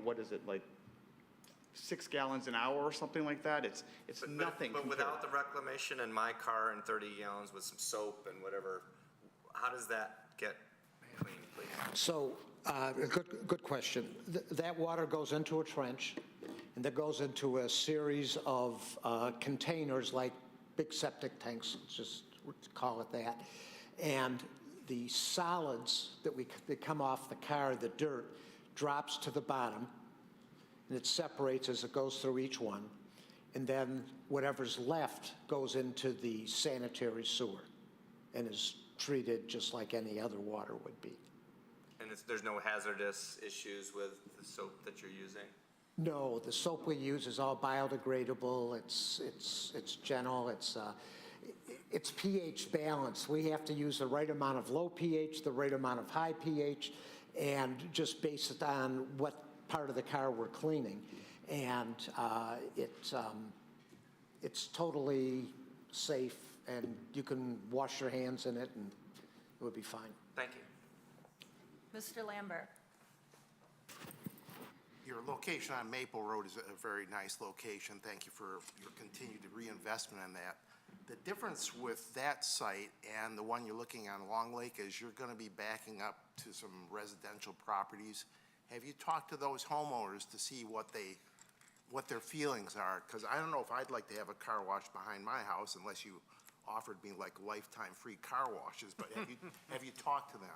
what is it, like 6 gallons an hour or something like that? It's nothing. But without the reclamation in my car and 30 gallons with some soap and whatever, how does that get clean, please? So, good question. That water goes into a trench, and that goes into a series of containers, like big septic tanks, let's just call it that. And the solids that come off the car, the dirt, drops to the bottom, and it separates as it goes through each one. And then whatever's left goes into the sanitary sewer and is treated just like any other water would be. And there's no hazardous issues with the soap that you're using? No, the soap we use is all biodegradable. It's gentle. It's pH balanced. We have to use the right amount of low pH, the right amount of high pH, and just base it on what part of the car we're cleaning. And it's totally safe, and you can wash your hands in it, and it would be fine. Thank you. Mr. Lambert. Your location on Maple Road is a very nice location. Thank you for your continued reinvestment in that. The difference with that site and the one you're looking on Long Lake is you're going to be backing up to some residential properties. Have you talked to those homeowners to see what their feelings are? Because I don't know if I'd like to have a car wash behind my house unless you offered me like lifetime free car washes. But have you talked to them?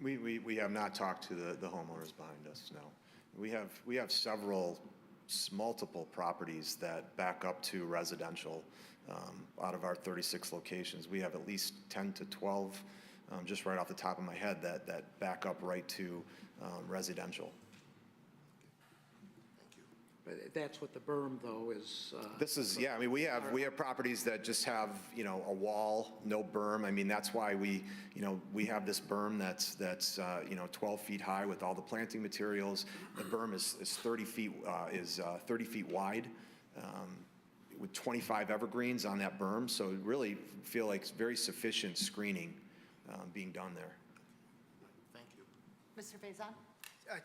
We have not talked to the homeowners behind us, no. We have multiple properties that back up to residential. Out of our 36 locations, we have at least 10 to 12, just right off the top of my head, that back up right to residential. But that's what the berm, though, is. This is, yeah, I mean, we have properties that just have, a wall, no berm. I mean, that's why we have this berm that's 12 feet high with all the planting materials. The berm is 30 feet wide, with 25 evergreens on that berm. So really feel like it's very sufficient screening being done there. Thank you. Mr. Faison?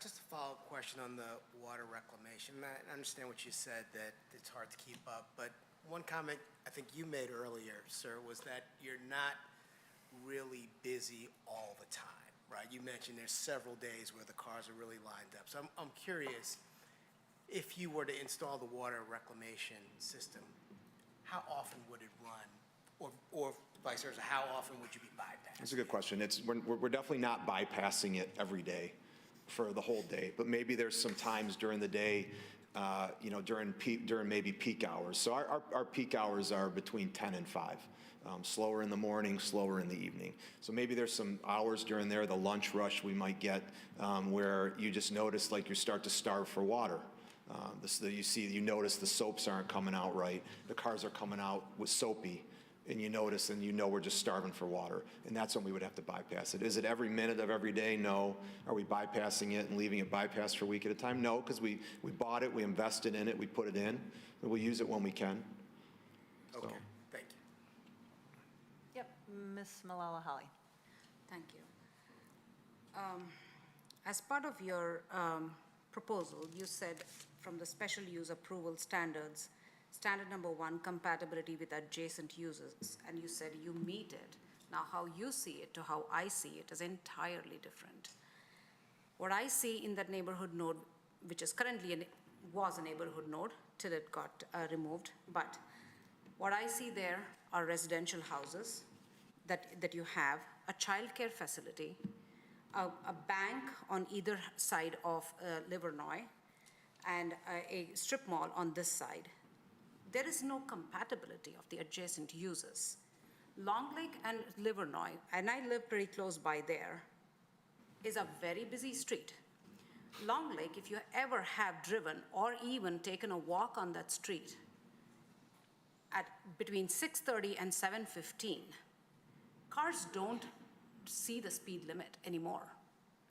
Just a follow-up question on the water reclamation. I understand what you said, that it's hard to keep up, but one comment I think you made earlier, sir, was that you're not really busy all the time, right? You mentioned there's several days where the cars are really lined up. So I'm curious, if you were to install the water reclamation system, how often would it run? Or vice versa, how often would you be bypassing? That's a good question. We're definitely not bypassing it every day for the whole day, but maybe there's some times during the day, during maybe peak hours. So our peak hours are between 10 and 5. Slower in the morning, slower in the evening. So maybe there's some hours during there, the lunch rush we might get, where you just notice like you start to starve for water. You notice the soaps aren't coming out right, the cars are coming out with soapy, and you notice and we're just starving for water. And that's when we would have to bypass it. Is it every minute of every day? No. Are we bypassing it and leaving it bypassed for a week at a time? No, because we bought it, we invested in it, we put it in, and we'll use it when we can. Okay, thank you. Yep, Ms. Malala-Holly. Thank you. As part of your proposal, you said from the special use approval standards, standard number 1, compatibility with adjacent uses, and you said you meet it. Now, how you see it to how I see it is entirely different. What I see in that neighborhood node, which is currently was a neighborhood node till it got removed, but what I see there are residential houses that you have, a childcare facility, a bank on either side of Livernois, and a strip mall on this side. There is no compatibility of the adjacent uses. Long Lake and Livernois, and I live pretty close by there, is a very busy street. Long Lake, if you ever have driven or even taken a walk on that street at between 6:30 and 7:15, cars don't see the speed limit anymore.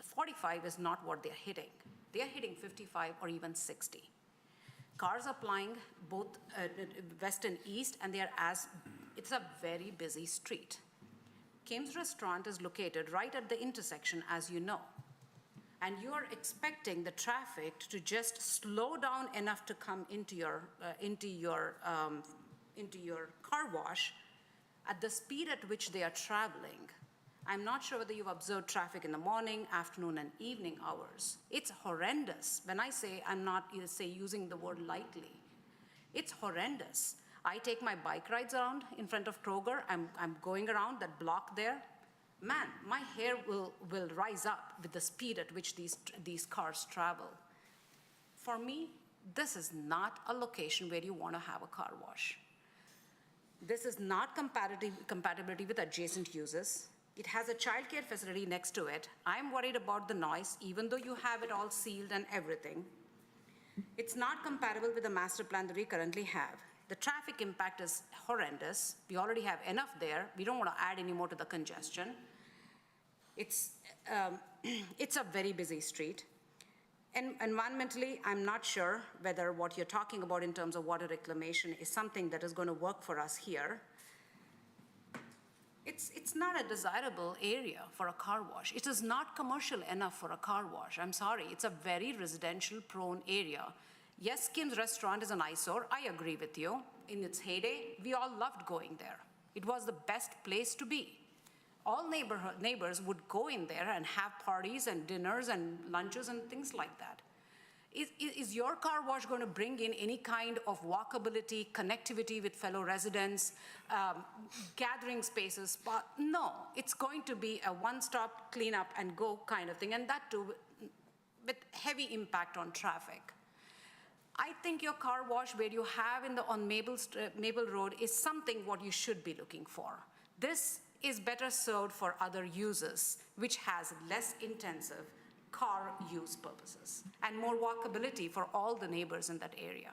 45 is not what they're hitting. They're hitting 55 or even 60. Cars are plying both west and east, and it's a very busy street. Kim's restaurant is located right at the intersection, as you know. And you are expecting the traffic to just slow down enough to come into your car wash at the speed at which they are traveling. I'm not sure whether you've observed traffic in the morning, afternoon, and evening hours. It's horrendous. When I say, I'm not using the word lightly, it's horrendous. I take my bike rides around in front of Kroger. I'm going around that block there. Man, my hair will rise up with the speed at which these cars travel. For me, this is not a location where you want to have a car wash. This is not compatibility with adjacent uses. It has a childcare facility next to it. I'm worried about the noise, even though you have it all sealed and everything. It's not compatible with the master plan that we currently have. The traffic impact is horrendous. We already have enough there. We don't want to add any more to the congestion. It's a very busy street. And environmentally, I'm not sure whether what you're talking about in terms of water reclamation is something that is going to work for us here. It's not a desirable area for a car wash. It is not commercial enough for a car wash. I'm sorry, it's a very residential prone area. Yes, Kim's restaurant is an eyesore. I agree with you. In its heyday, we all loved going there. It was the best place to be. All neighbors would go in there and have parties and dinners and lunches and things like that. Is your car wash going to bring in any kind of walkability, connectivity with fellow residents, gathering spaces? No, it's going to be a one-stop cleanup and go kind of thing, and that too with heavy impact on traffic. I think your car wash where you have on Maple Road is something what you should be looking for. This is better served for other uses, which has less intensive car use purposes and more walkability for all the neighbors in that area.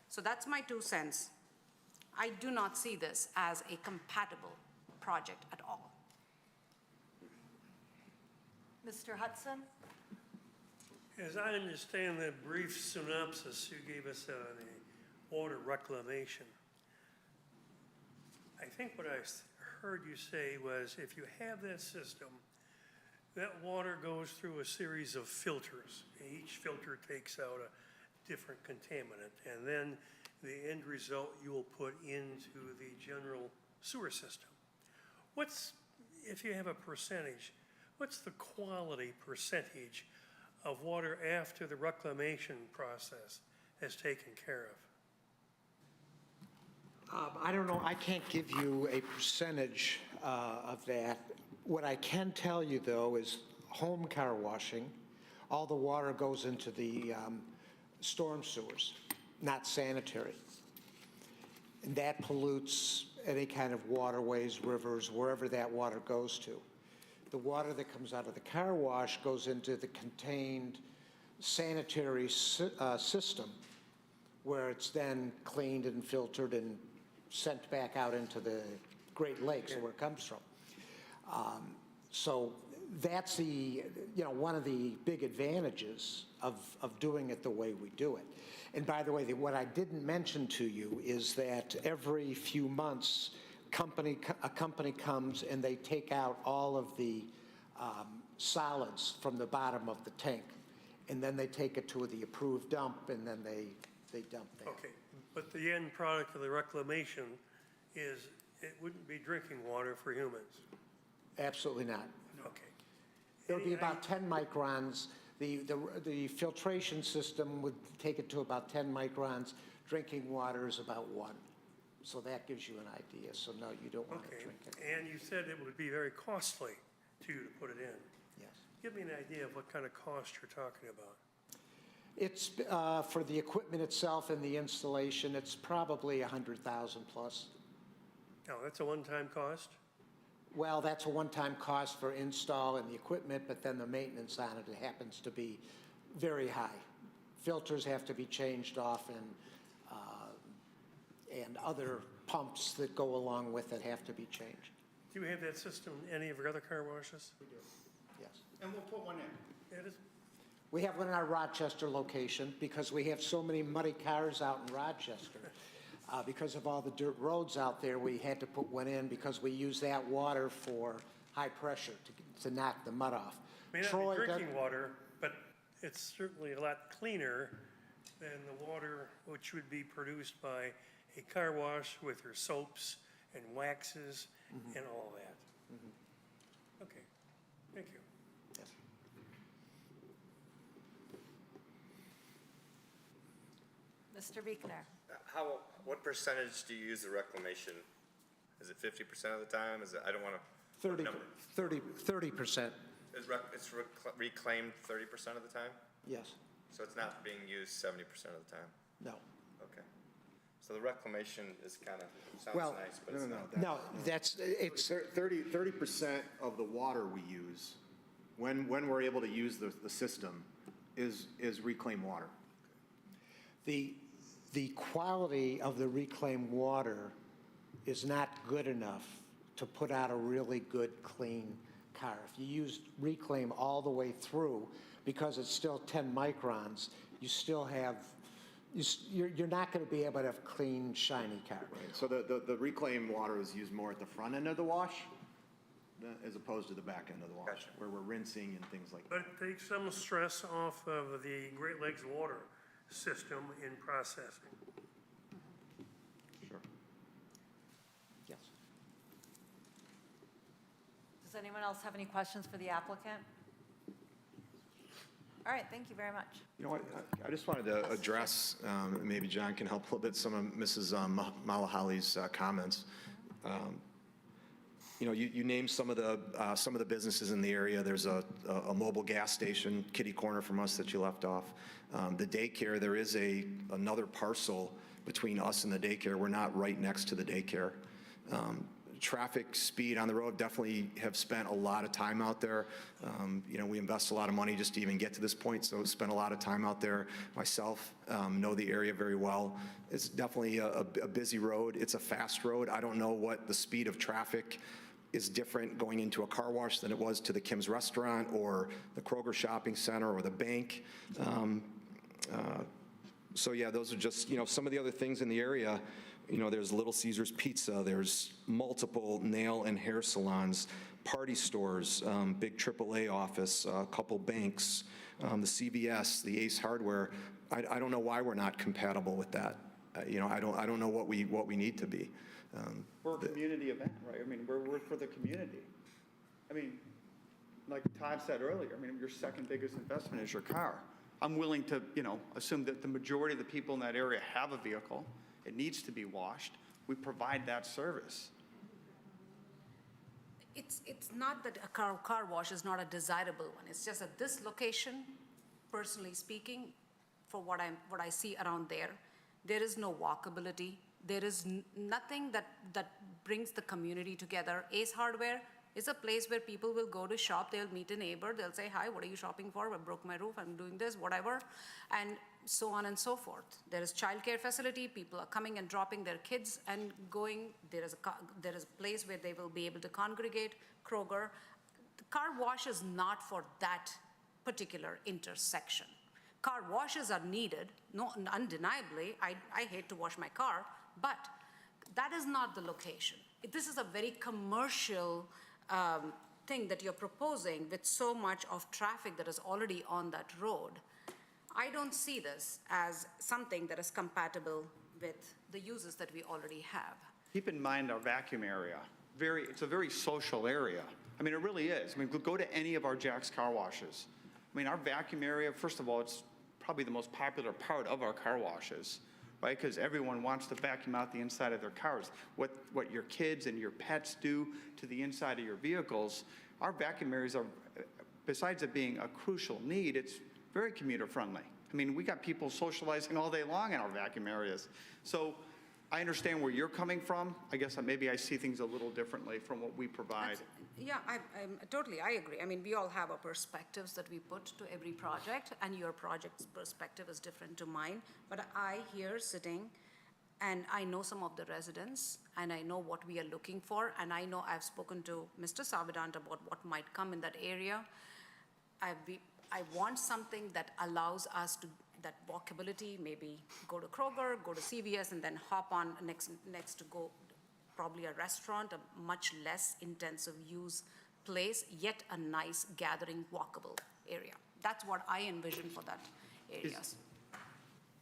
So that's my 2 cents. I do not see this as a compatible project at all. Mr. Hudson? As I understand the brief synopsis you gave us on the water reclamation, I think what I heard you say was if you have that system, that water goes through a series of filters. Each filter takes out a different contaminant, and then the end result you will put into the general sewer system. What's, if you have a percentage, what's the quality percentage of water after the reclamation process has taken care of? I don't know, I can't give you a percentage of that. What I can tell you, though, is home car washing, all the water goes into the storm sewers, not sanitary. And that pollutes any kind of waterways, rivers, wherever that water goes to. The water that comes out of the car wash goes into the contained sanitary system, where it's then cleaned and filtered and sent back out into the Great Lakes, where it comes from. So that's the, one of the big advantages of doing it the way we do it. And by the way, what I didn't mention to you is that every few months, a company comes and they take out all of the solids from the bottom of the tank, and then they take it to the approved dump, and then they dump that. Okay, but the end product of the reclamation is it wouldn't be drinking water for humans. Absolutely not. Okay. It would be about 10 microns. The filtration system would take it to about 10 microns. Drinking water is about 1. So that gives you an idea. So no, you don't want to drink it. And you said it would be very costly to put it in. Yes. Give me an idea of what kind of cost you're talking about. It's, for the equipment itself and the installation, it's probably $100,000 plus. Now, that's a one-time cost? Well, that's a one-time cost for install and the equipment, but then the maintenance on it happens to be very high. Filters have to be changed often, and other pumps that go along with it have to be changed. Do you have that system in any of your other car washes? We do, yes. And we'll put one in. It is, We have one in our Rochester location because we have so many muddy cars out in Rochester. Because of all the dirt roads out there, we had to put one in because we use that water for high pressure to knock the mud off. may not be drinking water, but it's certainly a lot cleaner than the water which would be produced by a car wash with your soaps and waxes and all that. Okay, thank you. Yes. Mr. Buechner. What percentage do you use the reclamation? Is it 50% of the time? Is it, I don't want to. 30%. It's reclaimed 30% of the time? Yes. So it's not being used 70% of the time? No. Okay. So the reclamation is kind of, sounds Well, nice, but it's not. No, it's 30% of the water we use, when we're able to use the system, is reclaimed water. the quality of the reclaimed water is not good enough to put out a really good, clean car. If you use reclaim all the way through, because it's still 10 microns, you still have, you're not going to be able to have a clean, shiny car. Right. So the reclaimed water is used more at the front end of the wash as opposed to the back end of the wash, Gotcha. where we're rinsing and things like But that. it takes some stress off of the Great Lakes water system in processing. Sure. Yes. Does anyone else have any questions for the applicant? All right, thank you very much. You know what, I just wanted to address, maybe John can help a little bit, some of Mrs. Malahali's comments. You know, you named some of the businesses in the area. There's a mobile gas station, kitty corner from us, that you left off. The daycare, there is another parcel between us and the daycare. We're not right next to the daycare. Traffic speed on the road, definitely have spent a lot of time out there. You know, we invest a lot of money just to even get to this point, so spent a lot of time out there. Myself, know the area very well. It's definitely a busy road. It's a fast road. I don't know what the speed of traffic is different going into a car wash than it was to the Kim's restaurant or the Kroger shopping center or the bank. So yeah, those are just, you know, some of the other things in the area. You know, there's Little Caesars Pizza, there's multiple nail and hair salons, party stores, big AAA office, a couple banks, the CVS, the Ace Hardware. I don't know why we're not compatible with that. I don't know what we need to be. We're a community event, right? I mean, we're for the community. I mean, like Todd said earlier, I mean, your second biggest investment is your car. I'm willing to, assume that the majority of the people in that area have a vehicle. It needs to be washed. We provide that service. It's not that a car wash is not a desirable one. It's just that this location, personally speaking, for what I see around there is no walkability. There is nothing that brings the community together. Ace Hardware is a place where people will go to shop. They'll meet a neighbor. They'll say, hi, what are you shopping for? I broke my roof. I'm doing this, whatever. And so on and so forth. There is childcare facility. People are coming and dropping their kids and going. There is a place where they will be able to congregate. Kroger. The car wash is not for that particular intersection. Car washes are needed, no, undeniably. I hate to wash my car, but that is not the location. This is a very commercial thing that you're proposing with so much of traffic that is already on that road. I don't see this as something that is compatible with the uses that we already have. Keep in mind our vacuum area. It's a very social area. I mean, it really is. I mean, go to any of our Jack's car washes. I mean, our vacuum area, first of all, it's probably the most popular part of our car washes, right? Because everyone wants to vacuum out the inside of their cars. What your kids and your pets do to the inside of your vehicles, our vacuum areas are, besides it being a crucial need, it's very commuter friendly. I mean, we got people socializing all day long in our vacuum areas. So I understand where you're coming from. I guess maybe I see things a little differently from what we provide. Yeah, I agree. I mean, we all have our perspectives that we put to every project, and your project's perspective is different to mine. But I here sitting, and I know some of the residents, and I know what we are looking for, and I know I've spoken to Mr. Savidant about what might come in that area. I want something that allows us to, that walkability, maybe go to Kroger, go to CVS, and then hop on next to go probably a restaurant, a much less intensive use place, yet a nice gathering walkable area. That's what I envision for that areas.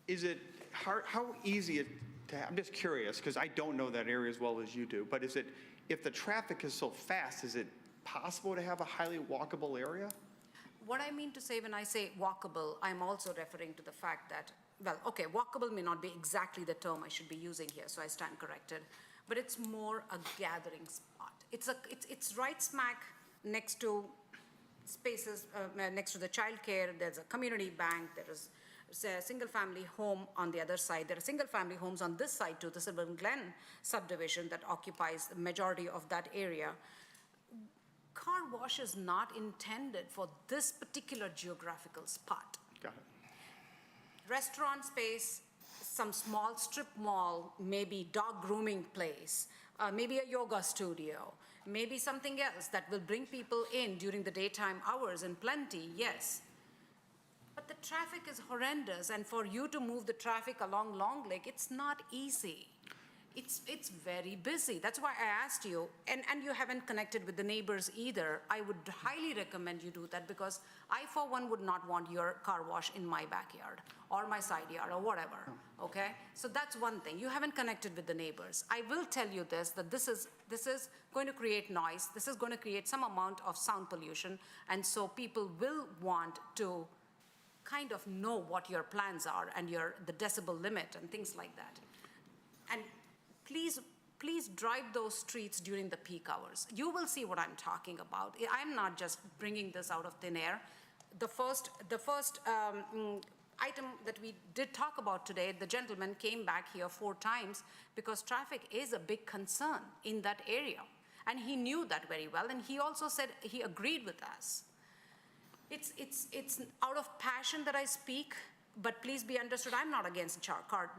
Is it hard, how easy it to have, I'm just curious, because I don't know that area as well as you do, but is it, if the traffic is so fast, is it possible to have a highly walkable area? What I mean to say when I say walkable, I'm also referring to the fact that, well, okay, walkable may not be exactly the term I should be using here, so I stand corrected, but it's more a gathering spot. It's right smack next to spaces, next to the childcare. There's a community bank. There is a single-family home on the other side. There are single-family homes on this side too, the Silver Glen subdivision that occupies the majority of that area. Car wash is not intended for this particular geographical spot. Got it. Restaurant space, some small strip mall, maybe dog grooming place, maybe a yoga studio, maybe something else that will bring people in during the daytime hours in plenty, yes. But the traffic is horrendous, and for you to move the traffic along Long Lake, it's not easy. It's very busy. That's why I asked you, and you haven't connected with the neighbors either. I would highly recommend you do that, because I, for one, would not want your car wash in my backyard or my side yard or whatever, okay? So that's one thing. You haven't connected with the neighbors. I will tell you this, that this is going to create noise. This is going to create some amount of sound pollution, and so people will want to kind of know what your plans are and the decibel limit and things like that. And please drive those streets during the peak hours. You will see what I'm talking about. I'm not just bringing this out of thin air. The first item that we did talk about today, the gentleman came back here 4 times because traffic is a big concern in that area. And he knew that very well, and he also said he agreed with us. It's out of passion that I speak, but please be understood, I'm not against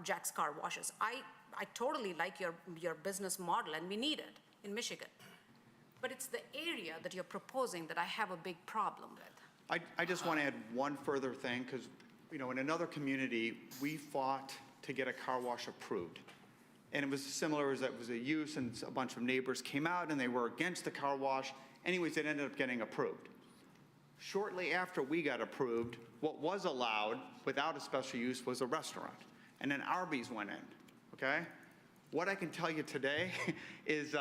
Jack's Car Washes. I totally like your business model, and we need it in Michigan. But it's the area that you're proposing that I have a big problem with. I just want to add one further thing, because, in another community, we fought to get a car wash approved. And it was similar, as it was a use, and a bunch of neighbors came out, and they were against the car wash. Anyways, it ended up getting approved. Shortly after we got approved, what was allowed without a special use was a restaurant. And then Arby's went in. okay? What I can tell you today is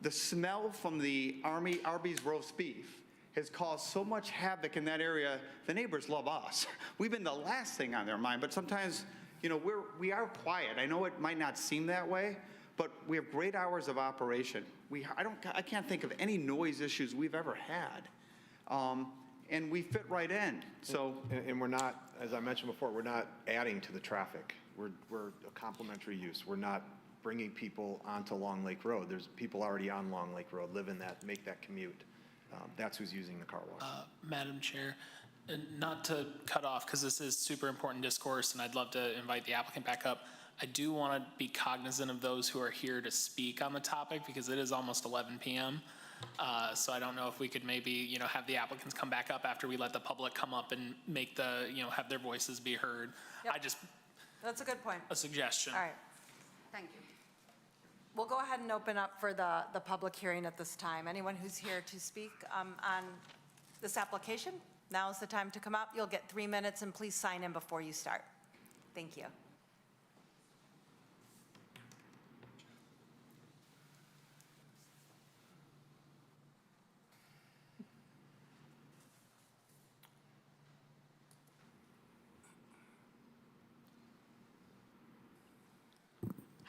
the smell from the Arby's roast beef has caused so much havoc in that area, the neighbors love us. We've been the last thing on their mind, but sometimes, you know, we are quiet. I know it might not seem that way, but we have great hours of operation. I can't think of any noise issues we've ever had. And we fit right in, so. And we're not, as I mentioned before, we're not adding to the traffic. We're a complementary use. We're not bringing people onto Long Lake Road. There's people already on Long Lake Road, live in that, make that commute. That's who's using the car wash. Madam Chair, and not to cut off, because this is super important discourse, and I'd love to invite the applicant back up. I do want to be cognizant of those who are here to speak on the topic, because it is almost 11 p.m. So I don't know if we could maybe, you know, have the applicants come back up after we let the public come up and make the, you know, have their voices be heard. Yep. That's a good point. A suggestion. All right. Thank you. We'll go ahead and open up for the public hearing at this time. Anyone who's here to speak on this application, now is the time to come up. You'll get 3 minutes, and please sign in before you start. Thank you.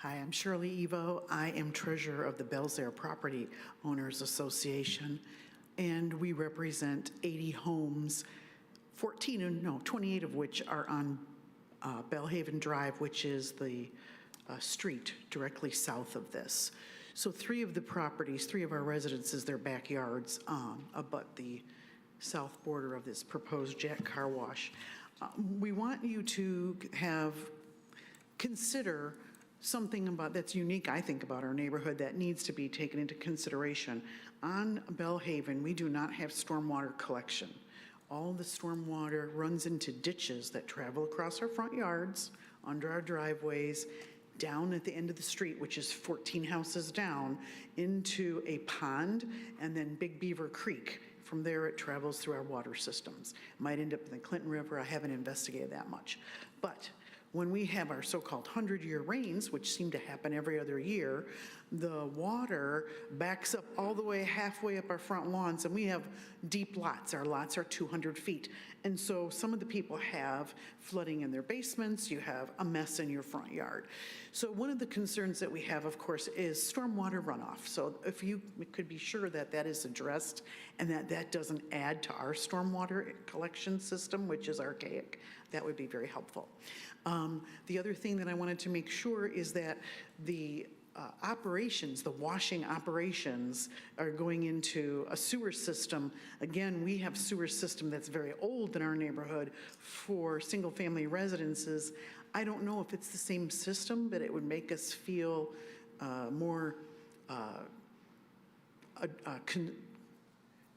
Hi, I'm Shirley Evo. I am treasurer of the Belzaire Property Owners Association, and we represent 80 homes, 28 of which are on Bellhaven Drive, which is the street directly south of this. So 3 of the properties, 3 of our residences, their backyards abut the south border of this proposed Jack Car Wash. We want you to consider something that's unique, I think, about our neighborhood that needs to be taken into consideration. On Bellhaven, we do not have stormwater collection. All the stormwater runs into ditches that travel across our front yards, under our driveways, down at the end of the street, which is 14 houses down, into a pond, and then Big Beaver Creek. From there, it travels through our water systems. It might end up in the Clinton River. I haven't investigated that much. But when we have our so-called 100-year rains, which seem to happen every other year, the water backs up all the way halfway up our front lawns, and we have deep lots. Our lots are 200 feet. And so some of the people have flooding in their basements. You have a mess in your front yard. So one of the concerns that we have, of course, is stormwater runoff. So if you could be sure that that is addressed and that that doesn't add to our stormwater collection system, which is archaic, that would be very helpful. The other thing that I wanted to make sure is that the operations, the washing operations, are going into a sewer system. Again, we have sewer system that's very old in our neighborhood for single-family residences. I don't know if it's the same system, but it would make us feel more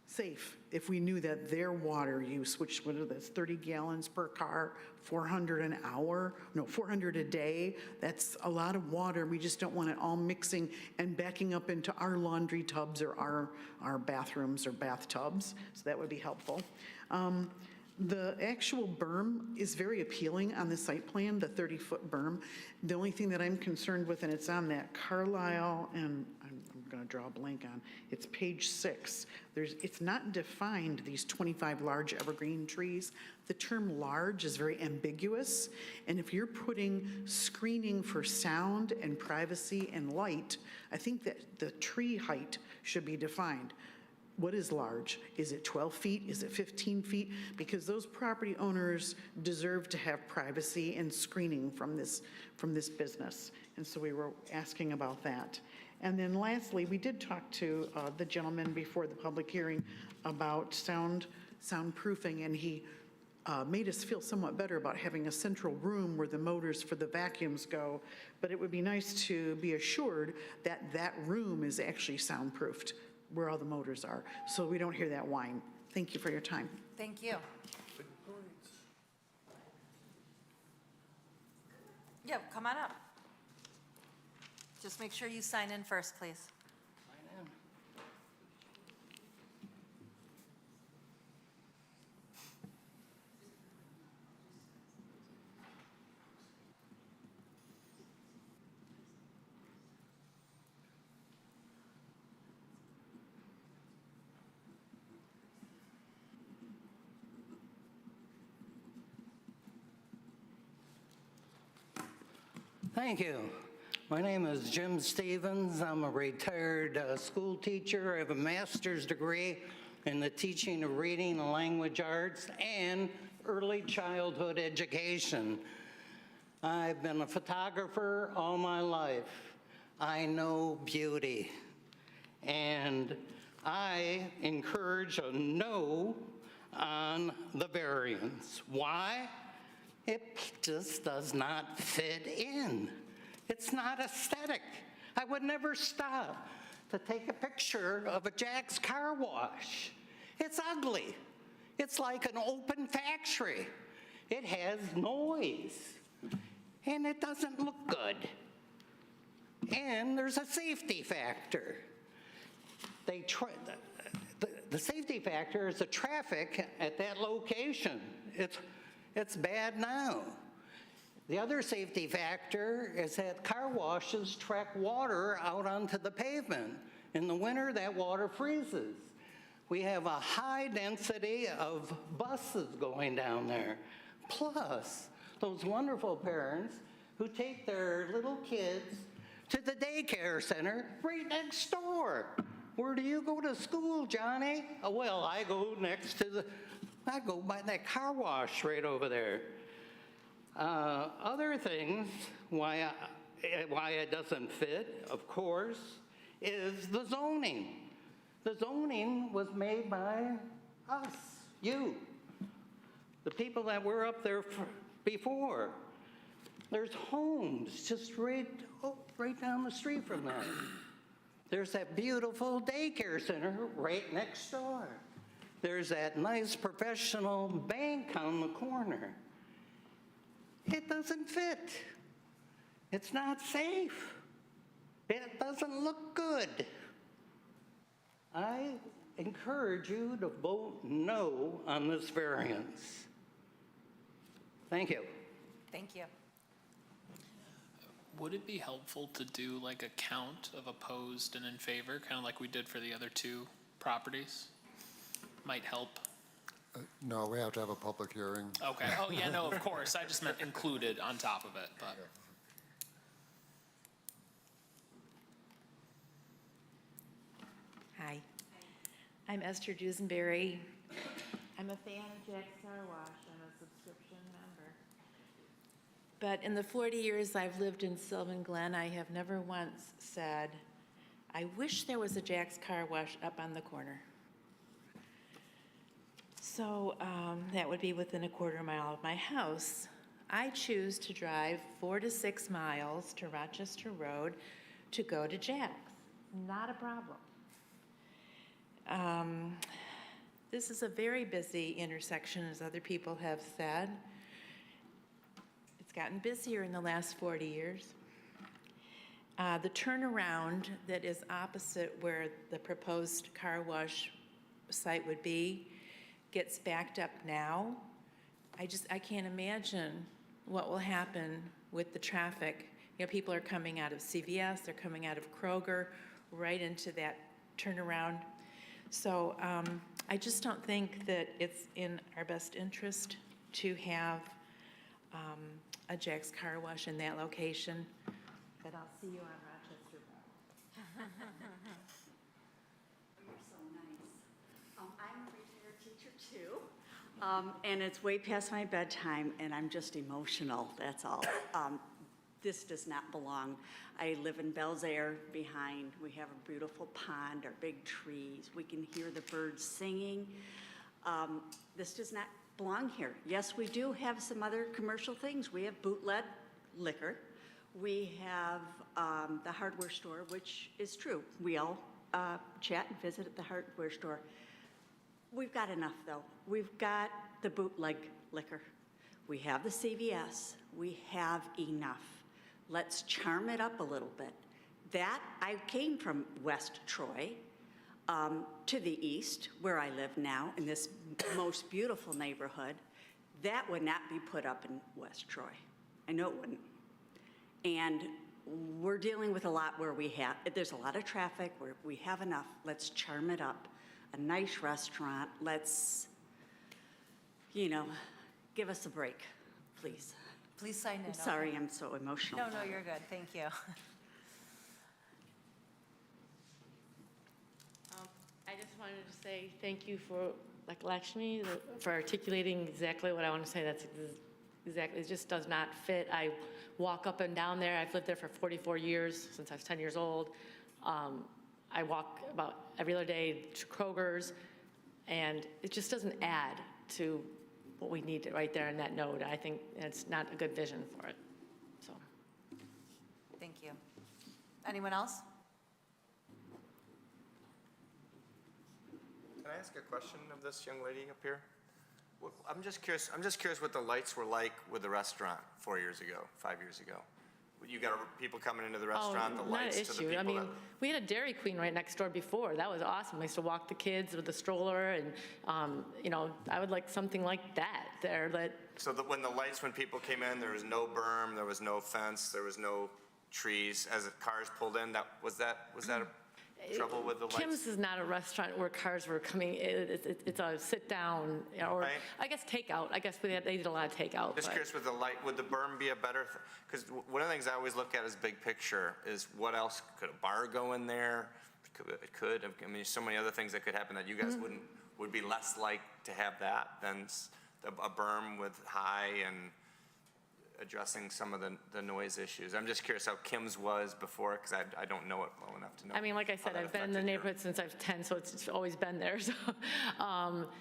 safe if we knew that their water use, which that's 30 gallons per car, 400 an hour, no, 400 a day, that's a lot of water. We just don't want it all mixing and backing up into our laundry tubs or our bathrooms or bathtubs, so that would be helpful. The actual berm is very appealing on the site plan, the 30-foot berm. The only thing that I'm concerned with, and it's on that Carlisle, and I'm going to draw a blank on, it's page 6. It's not defined, these 25 large evergreen trees. The term large is very ambiguous, and if you're putting screening for sound and privacy and light, I think that the tree height should be defined. What is large? Is it 12 feet? Is it 15 feet? Because those property owners deserve to have privacy and screening from this business. And so we were asking about that. And then lastly, we did talk to the gentleman before the public hearing about soundproofing, and he made us feel somewhat better about having a central room where the motors for the vacuums go. But it would be nice to be assured that that room is actually soundproofed, where all the motors are, so we don't hear that whine. Thank you for your time. Thank you. Yeah, come on up. Just make sure you sign in first, please. Thank you. My name is Jim Stevens. I'm a retired school teacher. I have a master's degree in the teaching of reading and language arts and early childhood education. I've been a photographer all my life. I know beauty. And I encourage a no on the variance. Why? It just does not fit in. It's not aesthetic. I would never stop to take a picture of a Jack's Car Wash. It's ugly. It's like an open factory. It has noise, and it doesn't look good. And there's a safety factor. The safety factor is the traffic at that location. It's bad now. The other safety factor is that car washes track water out onto the pavement. In the winter, that water freezes. We have a high density of buses going down there. Plus, those wonderful parents who take their little kids to the daycare center right next door. Where do you go to school, Johnny? Oh, well, I go by that car wash right over there. Other things why it doesn't fit, of course, is the zoning. The zoning was made by us, you, the people that were up there before. There's homes just right down the street from that. There's that beautiful daycare center right next door. There's that nice professional bank on the corner. It doesn't fit. It's not safe. It doesn't look good. I encourage you to vote no on this variance. Thank you. Thank you. Would it be helpful to do like a count of opposed and in favor, kind of like we did for the other two properties? Might help. No, we have to have a public hearing. Okay. Oh, yeah, no, of course. I just meant included on top of it, but. Hi. I'm Esther Dusenberry. I'm a fan of Jack's Car Wash. I'm a subscription member. But in the 40 years I've lived in Sylvan Glen, I have never once said, I wish there was a Jack's Car Wash up on the corner. So that would be within a quarter mile of my house. I choose to drive 4 to 6 miles to Rochester Road to go to Jack's. Not a problem. This is a very busy intersection, as other people have said. It's gotten busier in the last 40 years. The turnaround that is opposite where the proposed car wash site would be gets backed up now. I can't imagine what will happen with the traffic. You know, people are coming out of CVS, they're coming out of Kroger, right into that turnaround. So I just don't think that it's in our best interest to have a Jack's Car Wash in that location. But I'll see you on Rochester Road. You're so nice. I'm a retired teacher too, and it's way past my bedtime, and I'm just emotional, that's all. This does not belong. I live in Bell's Air behind. We have a beautiful pond, our big trees. We can hear the birds singing. This does not belong here. Yes, we do have some other commercial things. We have bootleg liquor. We have the hardware store, which is true. We all chat and visit at the hardware store. We've got enough, though. We've got the bootleg liquor. We have the CVS. We have enough. Let's charm it up a little bit. I came from West Troy to the east, where I live now, in this most beautiful neighborhood. That would not be put up in West Troy. I know it wouldn't. And we're dealing with a lot where there's a lot of traffic, where we have enough. Let's charm it up. A nice restaurant. Let's, give us a break, please. Please sign in. I'm okay? sorry, I'm so emotional. No, no, you're good. Thank you. I just wanted to say thank you for, like, Lakshmi, for articulating exactly what I want to say. That's exactly, it just does not fit. I walk up and down there. I've lived there for 44 years, since I was 10 years old. I walk about every other day to Kroger's, and it just doesn't add to what we need right there in that node. I think it's not a good vision for it, so. Thank you. Anyone else? Can I ask a question of this young lady up here? I'm just curious what the lights were like with the restaurant 4 years ago, 5 years ago. You got people coming into the restaurant, the lights to the people Not an issue. I mean, that- we had a Dairy Queen right next door before. That was awesome. I used to walk the kids with the stroller, and, you know, I would like something like that there. So that when people came in, there was no berm, there was no fence, there was no trees. As the cars pulled in, was that a trouble with the lights? Kim's is not a restaurant where cars were coming. It's a sit-down, or Right. I guess takeout. I guess they did a lot of takeout. Just but- curious with the light, would the berm be a better, because one of the things I always look at as big picture is what else, could a bar go in there? It could, I mean, so many other things that could happen that you guys would be less like to have that than a berm with high and addressing some of the noise issues. I'm just curious how Kim's was before, because I don't know it well enough to know. I mean, like I said, how that I've been in the affected your- neighborhood since I was 10, so it's always been there. So,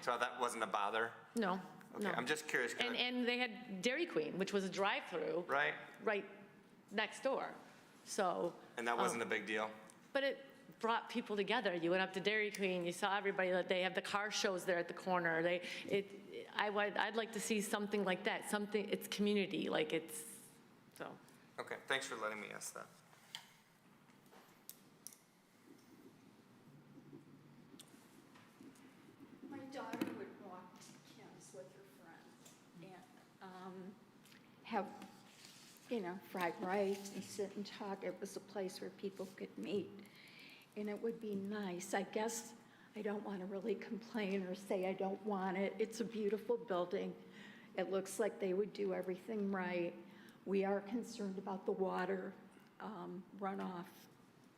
So that wasn't a bother? no, Okay, no. I'm just curious. 'cause And they had Dairy Queen, which was a drive-through. Right. Right next door. So. And that wasn't a big deal? But it brought people together. You went up to Dairy Queen, you saw everybody, that they have the car shows there at the corner. I'd like to see something like that, it's community, like it's, so. Okay, thanks for letting me ask that. My daughter would walk to Kim's with her friends and have, fried rice and sit and talk. It was a place where people could meet, and it would be nice. I guess I don't want to really complain or say I don't want it. It's a beautiful building. It looks like they would do everything right. We are concerned about the water runoff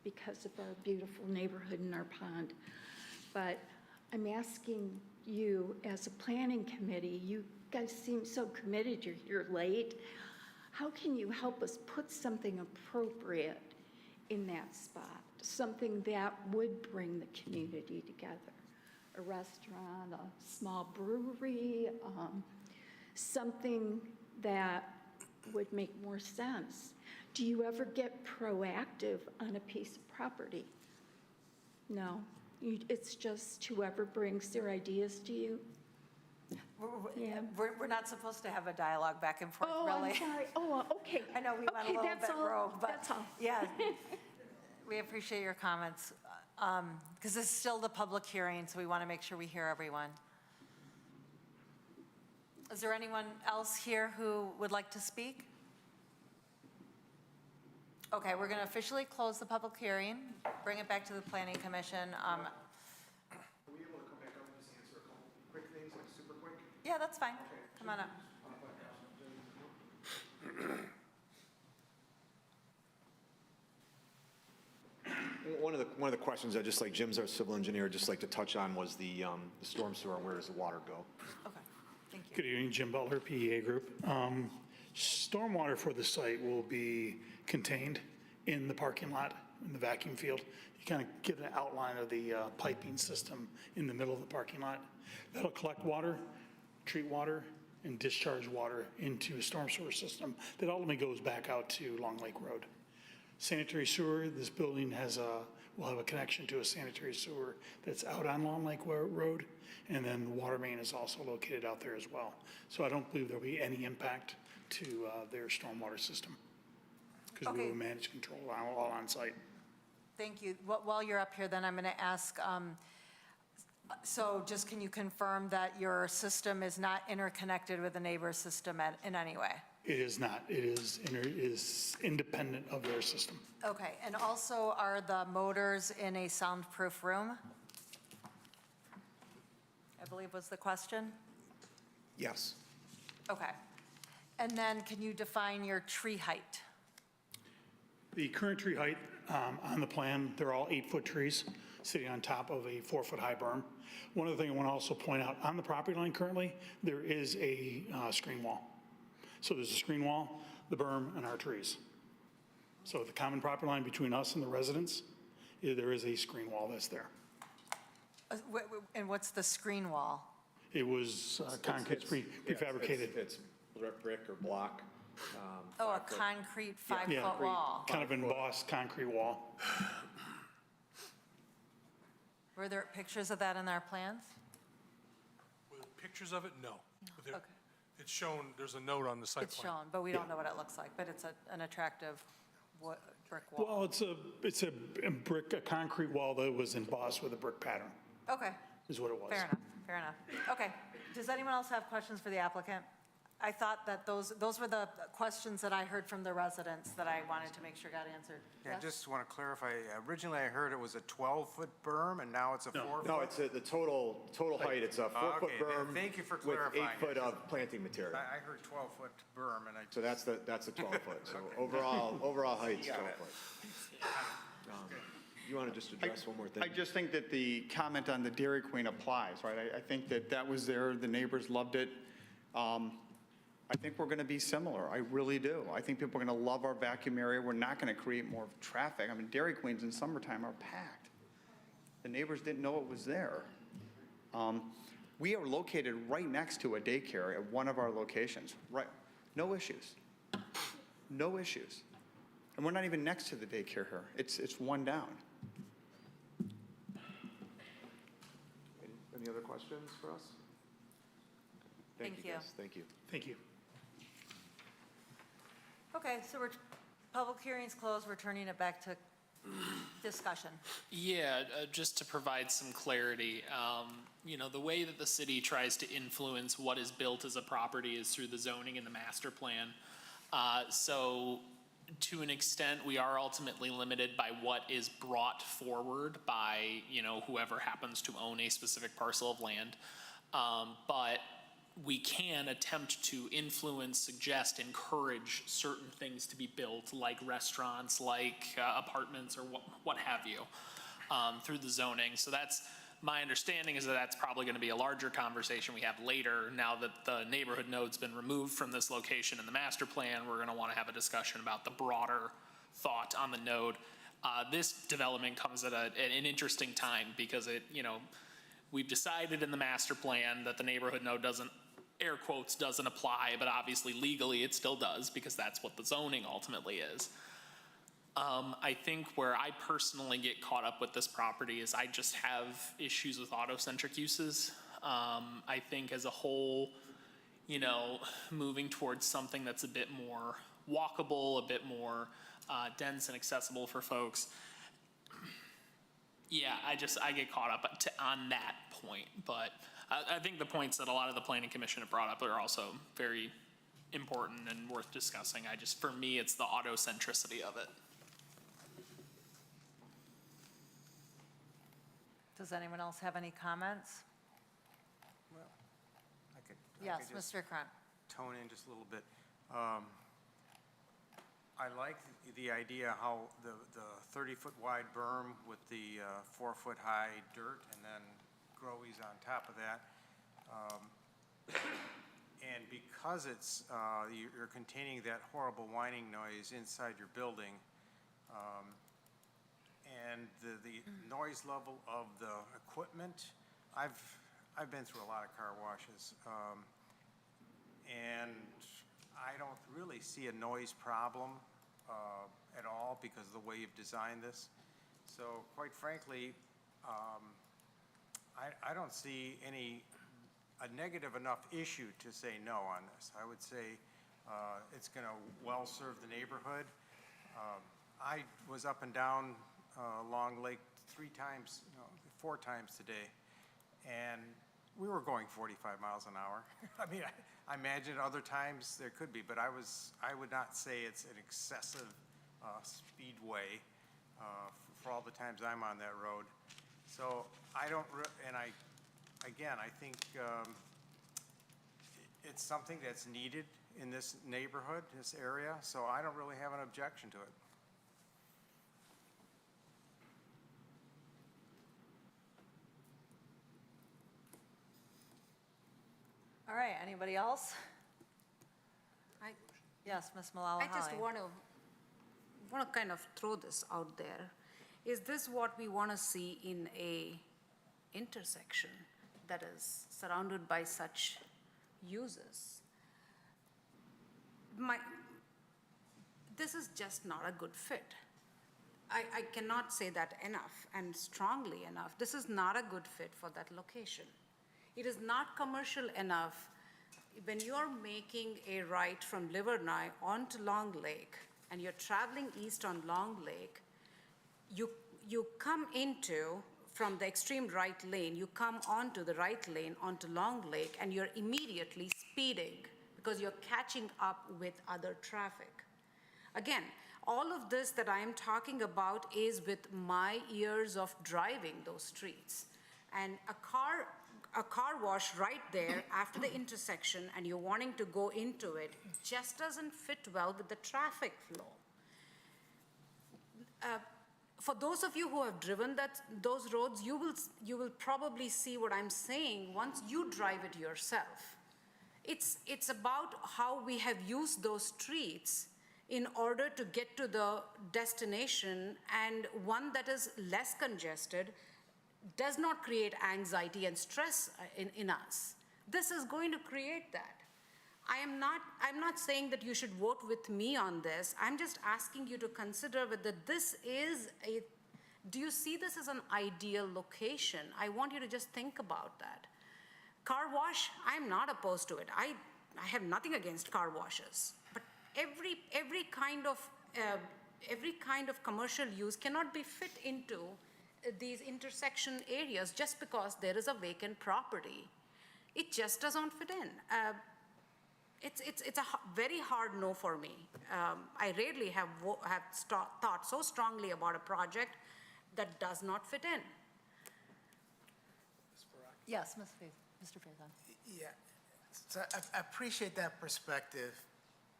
because of our beautiful neighborhood and our pond. But I'm asking you, as a planning committee, you guys seem so committed, you're here late. How can you help us put something appropriate in that spot? Something that would bring the community together? A restaurant, a small brewery, something that would make more sense. Do you ever get proactive on a piece of property? No, it's just whoever brings their ideas to you? Yeah. We're not supposed to have a dialogue back and forth, Oh, really. I'm sorry. Oh, okay. I know we went a Okay, little that's bit all. rogue, but That's all. yeah, we appreciate your comments. Because this is still the public hearing, so we want to make sure we hear everyone. Is there anyone else here who would like to speak? Okay, we're going to officially close the public hearing, bring it back to the Planning Commission. Are we able to come back up and just answer a couple quick things, like super quick? Yeah, that's fine. Come on up. One of the questions Jim's our civil engineer, just like to touch on was the storm sewer, and where does the water go? Okay, thank you. Good evening, Jim Butler, PEA Group. Stormwater for the site will be contained in the parking lot, in the vacuum field. You kind of get an outline of the piping system in the middle of the parking lot. That'll collect water, treat water, and discharge water into a storm sewer system that ultimately goes back out to Long Lake Road. Sanitary sewer, this building will have a connection to a sanitary sewer that's out on Long Lake Road, and then the water main is also located out there as well. So I don't believe there'll be any impact to their stormwater system, because we Okay. will manage control all on site. Thank you. While you're up here, then I'm going to ask, so just can you confirm that your system is not interconnected with the neighbor's system in any way? It is not. It is independent of their system. Okay, and also are the motors in a soundproof room? I believe was the question. Yes. Okay. And then can you define your tree height? The current tree height on the plan, they're all 8-foot trees sitting on top of a 4-foot-high berm. One other thing I want to also point out, on the property line currently, there is a screen wall. So there's a screen wall, the berm, and our trees. So the common property line between us and the residents, there is a screen wall that's there. And what's the screen wall? It was concrete, prefabricated. It's brick or block. Oh, a concrete Yeah. 5-foot wall. Kind of embossed concrete wall. Were there pictures of that in our plans? With pictures of it, no. But Okay. it's shown, there's a note on the site It's plan. shown, but we don't know what it looks like, but it's an attractive brick wall. Well, it's a concrete wall that was embossed with a brick pattern, Okay, is what it was. fair enough. Okay, does anyone else have questions for the applicant? I thought that those were the questions that I heard from the residents that I wanted to make sure got answered. Yeah, Yes? just want to clarify, originally I heard it was a 12-foot berm, and now it's a 4-foot? No, it's the total height, it's a 4-foot Okay, berm. thank you for with clarifying 8 foot it. of planting material. I heard 12-foot berm, and I... So that's the 12-foot. So Okay. overall height's Got 12 it. foot. You want to just address one more thing? I just think that the comment on the Dairy Queen applies, right? I think that was there, the neighbors loved it. I think we're going to be similar. I really do. I think people are going to love our vacuum area. We're not going to create more traffic. I mean, Dairy Queens in summertime are packed. The neighbors didn't know it was there. We are located right next to a daycare at one of our locations, right? No issues. No issues. And we're not even next to the daycare here. It's one down. Any other questions for us? Thank you. guys. Thank you. Thank you. Okay, so public hearing's closed, we're turning it back to discussion. Yeah, just to provide some clarity, the way that the city tries to influence what is built as a property is through the zoning and the master plan. So to an extent, we are ultimately limited by what is brought forward by, whoever happens to own a specific parcel of land. But we can attempt to influence, suggest, encourage certain things to be built, like restaurants, like apartments, or what have you, through the zoning. So that's my understanding, is that that's probably going to be a larger conversation we have later. Now that the neighborhood node's been removed from this location in the master plan, we're going to want to have a discussion about the broader thought on the node. This development comes at an interesting time because we've decided in the master plan that the neighborhood node doesn't apply, but obviously legally it still does because that's what the zoning ultimately is. I think where I personally get caught up with this property is I just have issues with auto-centric uses. I think as a whole, moving towards something that's a bit more walkable, a bit more dense and accessible for folks. Yeah, I get caught up on that point, but I think the points that a lot of the planning commission have brought up are also very important and worth discussing. For me, it's the auto-centricity of it. Does anyone else have any comments? I could Yes, just Mr. Cron. tone in just a little bit. I like the idea how the 30-foot wide berm with the 4-foot high dirt and then growies on top of that. And because it's, you're containing that horrible whining noise inside your building, and the noise level of the equipment, I've been through a lot of car washes, and I don't really see a noise problem at all because of the way you've designed this. So quite frankly, I don't see a negative enough issue to say no on this. I would say it's going to well serve the neighborhood. I was up and down Long Lake 4 times today, and we were going 45 miles an hour. I mean, I imagine other times there could be, but I would not say it's an excessive speedway for all the times I'm on that road. So I don't, and I think It's something that's needed in this neighborhood, this area, so I don't really have an objection to it. All right, anybody else? Yes, Ms. Malala I just Holly. want to kind of throw this out there. Is this what we want to see in a intersection that is surrounded by such uses? This is just not a good fit. I cannot say that enough and strongly enough. This is not a good fit for that location. It is not commercial enough. When you're making a right from Livernois onto Long Lake and you're traveling east on Long Lake, you come into, from the extreme right lane, you come onto the right lane onto Long Lake and you're immediately speeding because you're catching up with other traffic. Again, all of this that I am talking about is with my years of driving those streets. And a car wash right there after the intersection and you're wanting to go into it just doesn't fit well with the traffic flow. For those of you who have driven those roads, you will probably see what I'm saying once you drive it yourself. It's about how we have used those streets in order to get to the destination, and one that is less congested does not create anxiety and stress in us. This is going to create that. I'm not saying that you should vote with me on this. I'm just asking you to consider whether do you see this as an ideal location? I want you to just think about that. Car wash, I'm not opposed to it. I have nothing against car washes, but every kind of commercial use cannot be fit into these intersection areas just because there is a vacant property. It just doesn't fit in. It's a very hard no for me. I rarely have thought so strongly about a project that does not fit in. Yes, Mr. Faison. Yeah, so I appreciate that perspective,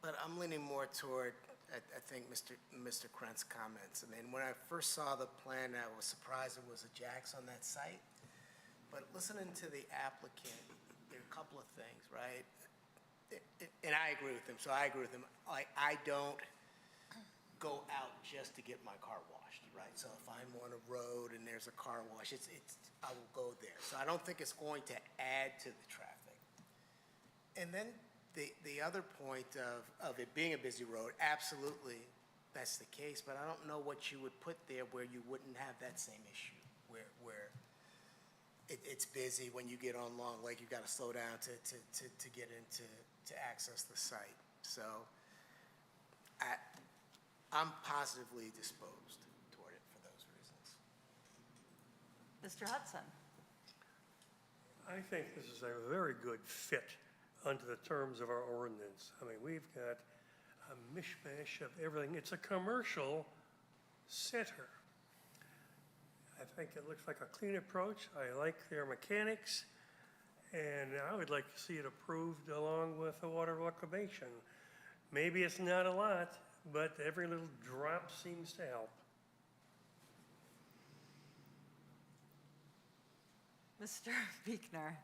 but I'm leaning more toward, I think, Mr. Krent's comments. I mean, when I first saw the plan, I was surprised there was a Jack's on that site. But listening to the applicant, there are a couple of things, right? And I agree with him, so I agree with him. I don't go out just to get my car washed, right? So if I'm on a road and there's a car wash, I will go there. So I don't think it's going to add to the traffic. And then the other point of it being a busy road, absolutely, that's the case, but I don't know what you would put there where you wouldn't have that same issue, where it's busy when you get on Long Lake, you've got to slow down to get to access the site. So I'm positively disposed toward it for those reasons. Mr. Hudson. I think this is a very good fit under the terms of our ordinance. I mean, we've got a mishmash of everything. It's a commercial center. I think it looks like a clean approach. I like their mechanics, and I would like to see it approved along with the water reclamation. Maybe it's not a lot, but every little drop seems to help. Mr. Buechner.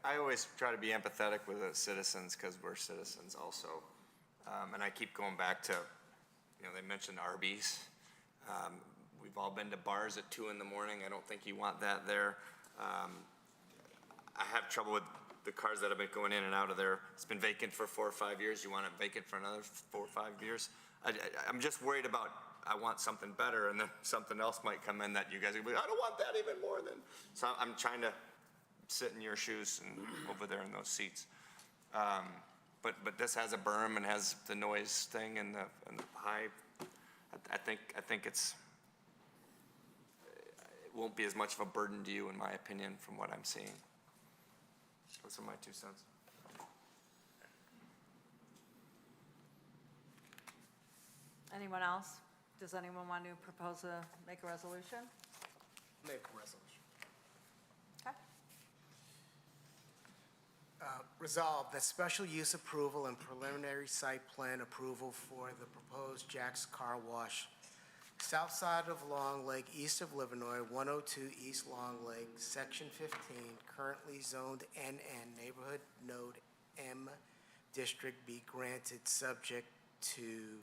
I always try to be empathetic with the citizens because we're citizens also. And I keep going back to, they mentioned Arby's. We've all been to bars at 2 in the morning. I don't think you want that there. I have trouble with the cars that have been going in and out of there. It's been vacant for 4 or 5 years. You want it vacant for another 4 or 5 years? I'm just worried about, I want something better, and then something else might come in that you guys will be, I don't want that even more than. So I'm trying to sit in your shoes and over there in those seats. But this has a berm and has the noise thing and the high. I think it won't be as much of a burden to you, in my opinion, from what I'm seeing. Those are my 2 cents. Anyone else? Does anyone want to make a resolution? Make a resolution. Okay. Resolved that special use approval and preliminary site plan approval for the proposed Jack's Car Wash, south side of Long Lake, east of Livernois, 102 East Long Lake, Section 15, currently zoned NN, Neighborhood Node M, District be granted, subject to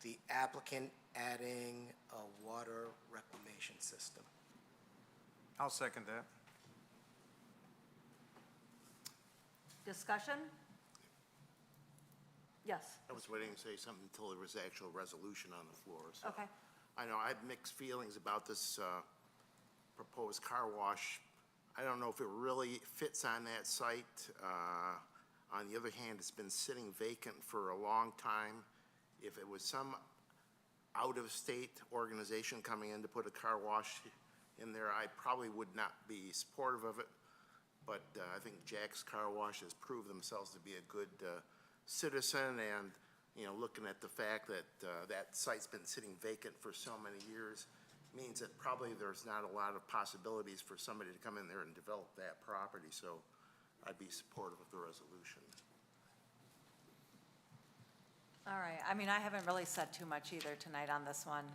the applicant adding a water reclamation system. I'll second that. Discussion? Yes. I was waiting to say something until there was actual resolution on the floor. So Okay. I know I have mixed feelings about this proposed car wash. I don't know if it really fits on that site. On the other hand, it's been sitting vacant for a long time. If it was some out-of-state organization coming in to put a car wash in there, I probably would not be supportive of it. But I think Jack's Car Wash has proved themselves to be a good citizen, and, you know, looking at the fact that that site's been sitting vacant for so many years means that probably there's not a lot of possibilities for somebody to come in there and develop that property. So I'd be supportive of the resolution. All right, I mean, I haven't really said too much either tonight on this one.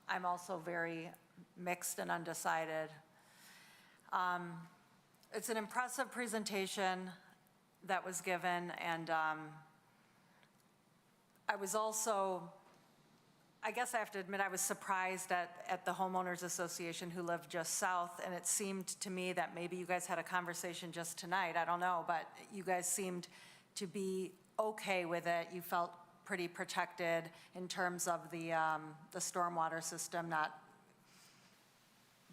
I'm also very mixed and undecided. It's an impressive presentation that was given, and I was also, I guess I have to admit, I was surprised at the homeowners association who lived just south, and it seemed to me that maybe you guys had a conversation just tonight, I don't know, but you guys seemed to be okay with it. You felt pretty protected in terms of the stormwater system not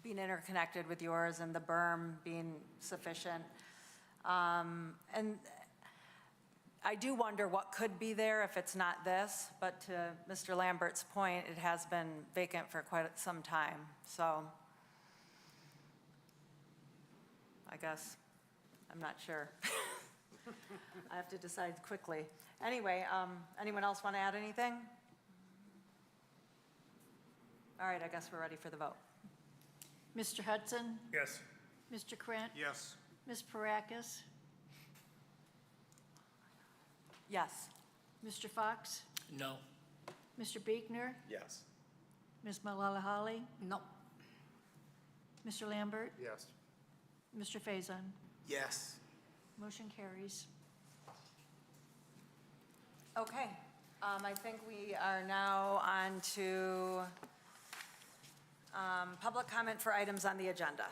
being interconnected with yours and the berm being sufficient. And I do wonder what could be there if it's not this, but to Mr. Lambert's point, it has been vacant for quite some time. So I guess, I'm not sure. I have to decide quickly. Anyway, anyone else want to add anything? All right, I guess we're ready for the vote. Mr. Hudson? Yes. Mr. Krant? Yes. Ms. Parakis? Yes. Mr. Fox? No. Mr. Biegner? Yes. Ms. Malala-Holly? No. Mr. Lambert? Yes. Mr. Faison? Yes. Motion carries. Okay, I think we are now on to public comment for items on the agenda.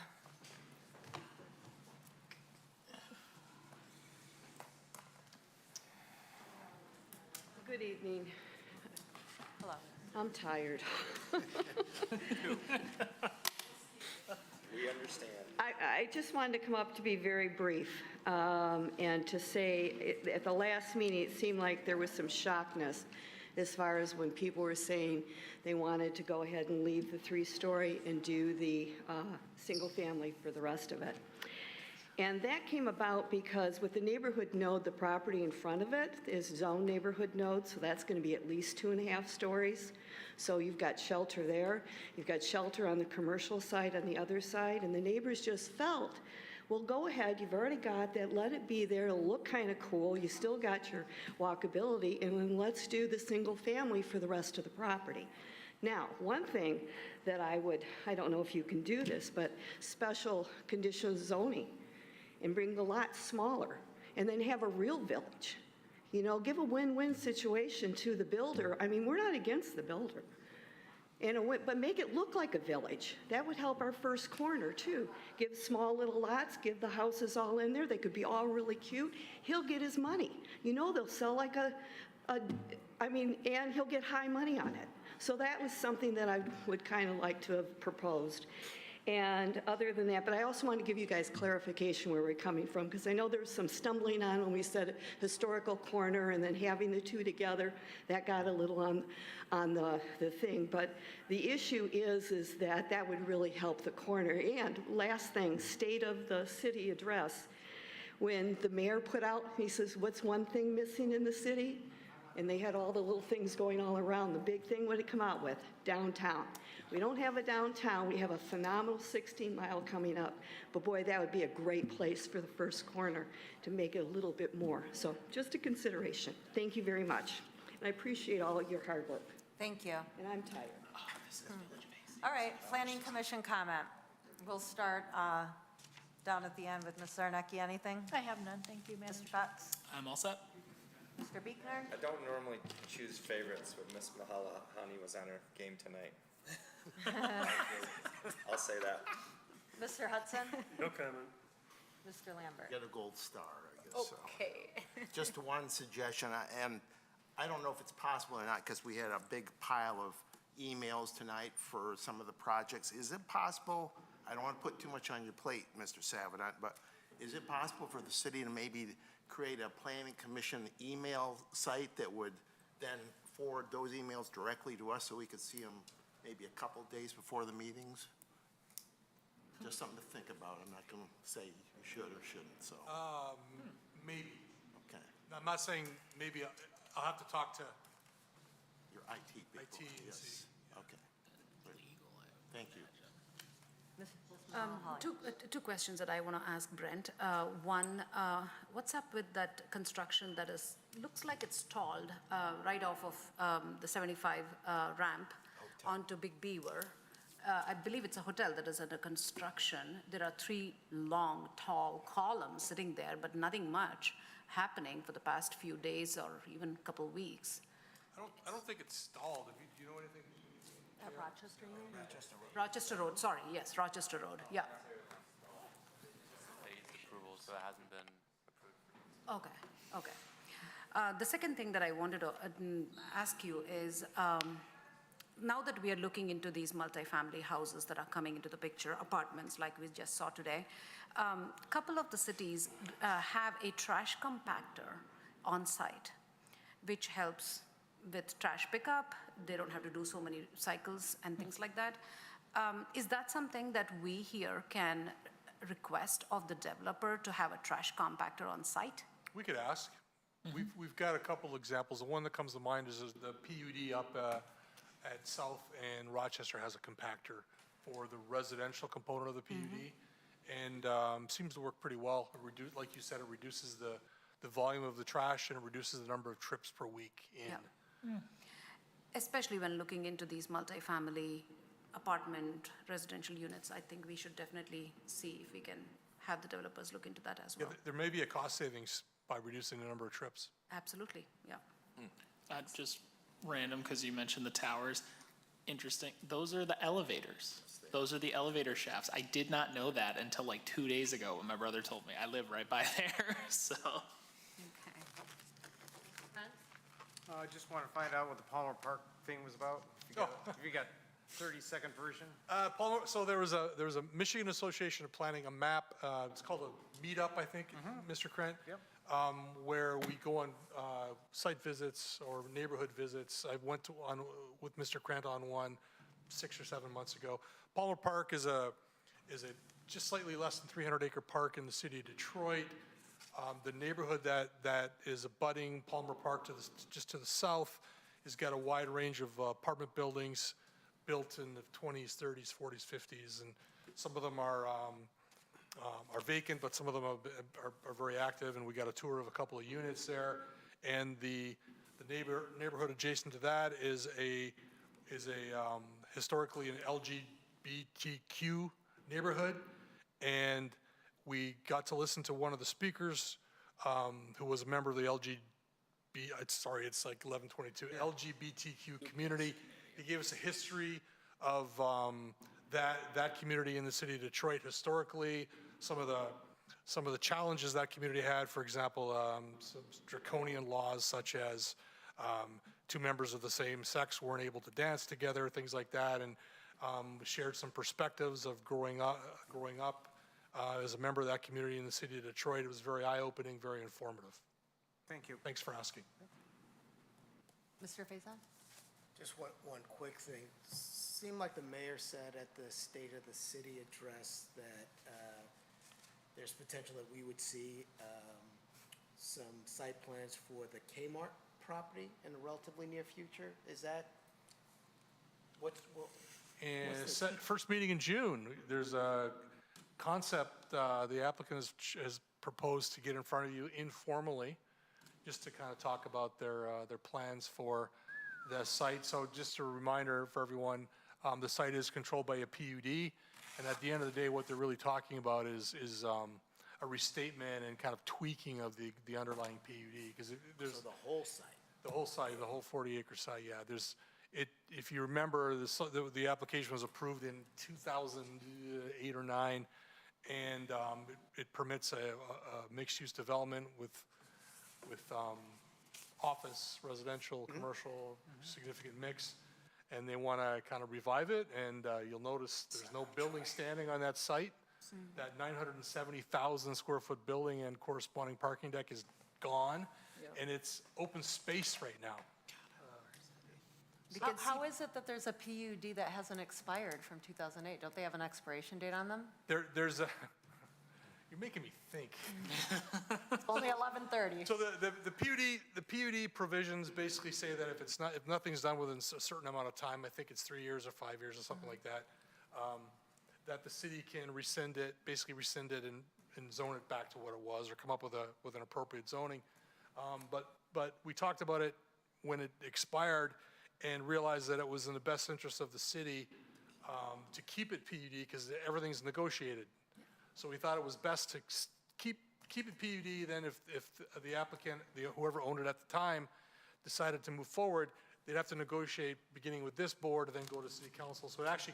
Good evening. Hello. I'm tired. We understand. I just wanted to come up to be very brief and to say, at the last meeting, it seemed like there was some shockness as far as when people were saying they wanted to go ahead and leave the three-story and do the single family for the rest of it. And that came about because with the neighborhood node, the property in front of it is zone neighborhood node, so that's going to be at least 2.5 stories. So you've got shelter there. You've got shelter on the commercial side on the other side, and the neighbors just felt, well, go ahead, you've already got that, let it be there, it'll look kind of cool, you still got your walkability, and then let's do the single family for the rest of the property. Now, one thing that I don't know if you can do this, but special conditions zoning, and bring the lot smaller, and then have a real village. You know, give a win-win situation to the builder. I mean, we're not against the builder. But make it look like a village. That would help our first corner, too. Give small little lots, give the houses all in there. They could be all really cute. He'll get his money. You know, they'll sell like and he'll get high money on it. So that was something that I would kind of like to have proposed. And other than that, but I also want to give you guys clarification where we're coming from, because I know there was some stumbling on when we said historical corner and then having the two together. That got a little on the thing. But the issue is that would really help the corner. And last thing, state of the city address. When the mayor put out, he says, what's one thing missing in the city? and they had all the little things going all around. The big thing, what did it come out with? Downtown. We don't have a downtown. We have a phenomenal 16-mile coming up. But boy, that would be a great place for the first corner to make it a little bit more. So just a consideration. Thank you very much. And I appreciate all of your hard work. Thank you. And I'm tired. All right, Planning Commission comment. We'll start down at the end with Ms. Zarnecki. Anything? I have none, thank you, Madam Mr. Chair. Betts? I'm all set. Mr. Biekner? I don't normally choose favorites, but Miss Mahalahani was on her game tonight. I'll say that. Mr. Hudson? No comment. Mr. Lambert? Get a gold star, I guess. so. Okay. Just one suggestion, and I don't know if it's possible or not, because we had a big pile of emails tonight for some of the projects. Is it possible, I don't want to put too much on your plate, Mr. Savinant, but is it possible for the city to maybe create a planning commission email site that would then forward those emails directly to us so we could see them maybe a couple days before the meetings? Just something to think about. I'm not going to say you should or shouldn't, so. Maybe. Okay. I'm not saying maybe, I'll have to talk to Your IT people. IT and Yes. see. Okay. Thank you. Two questions that I want to ask Brent. One, what's up with that construction that looks like it's stalled right off of the 75 ramp onto Big Beaver? I believe it's a hotel that is under construction. There are 3 long, tall columns sitting there, but nothing much happening for the past few days or even a couple weeks. I don't think it's stalled. Do you know anything? At Rochester, you mean? Rochester Road, sorry, yes, Rochester Road, yeah. Approval, so it hasn't been approved. Okay. The second thing that I wanted to ask you is, now that we are looking into these multifamily houses that are coming into the picture, apartments like we just saw today, a couple of the cities have a trash compactor on site, which helps with trash pickup. They don't have to do so many cycles and things like that. Is that something that we here can request of the developer to have a trash compactor on site? We could ask. We've got a couple examples. The one that comes to mind is the PUD up at South and Rochester has a compactor for the residential component of the PUD, and seems to work pretty well. Like you said, it reduces the volume of the trash and it reduces the number of trips per week in. Yeah. Especially when looking into these multifamily apartment residential units, I think we should definitely see if we can have the developers look into that as Yeah, well. there may be a cost savings by reducing the number of trips. Absolutely, yeah. Just random, because you mentioned the towers. Interesting. Those are the elevators. Those are the elevator shafts. I did not know that until like 2 days ago when my brother told me. I live right by there, so. I just want to find out what the Palmer Park thing was about. If you got 30-second version? Palmer, so there was a Michigan Association of Planning, a map, it's called a meetup, I think, Mr. Krent. Yep. Where we go on site visits or neighborhood visits. I went with Mr. Krent on one 6 or 7 months ago. Palmer Park is a just slightly less than 300-acre park in the city of Detroit. The neighborhood that is abutting Palmer Park just to the south has got a wide range of apartment buildings built in the 20s, 30s, 40s, 50s, and some of them are vacant, but some of them are very active, and we got a tour of a couple of units there. And the neighborhood adjacent to that is a historically an LGBTQ neighborhood, and we got to listen to one of the speakers who was a member of the it's like 1122, LGBTQ community. He gave us a history of that community in the city of Detroit historically, some of the challenges that community had, for example, some draconian laws such as 2 members of the same sex weren't able to dance together, things like that, and shared some perspectives of growing up as a member of that community in the city of Detroit. It was very eye-opening, very informative. Thank you. Thanks for asking. Mr. Faison? Just one quick thing. Seemed like the mayor said at the State of the City address that there's potential that we would see some site plans for the Kmart property in the relatively near future? Is that, what's And the- set first meeting in June. There's a concept the applicant has proposed to get in front of you informally, just to kind of talk about their plans for the site. So just a reminder for everyone, the site is controlled by a PUD, and at the end of the day, what they're really talking about is a restatement and kind of tweaking of the underlying PUD, because there's So the whole site? the whole site, the whole 40-acre site, yeah. If you remember, the application was approved in 2008 or 9, and it permits a mixed-use development with office, residential, commercial, significant mix, and they want to kind of revive it, and you'll notice there's no building standing on that site. That 970,000 square foot building and corresponding parking deck is gone, and it's open space right now. How is it that there's a PUD that hasn't expired from 2008? Don't they have an expiration date on them? There's a, you're making me think. It's only 11:30. So the PUD provisions basically say that if nothing's done within a certain amount of time, I think it's 3 years or 5 years or something like that, that the city can rescind it and zone it back to what it was, or come up with an appropriate zoning. But we talked about it when it expired, and realized that it was in the best interest of the city to keep it PUD, because everything's negotiated. So we thought it was best to keep it PUD. Then if the applicant, whoever owned it at the time, decided to move forward, they'd have to negotiate beginning with this board and then go to city council. So it actually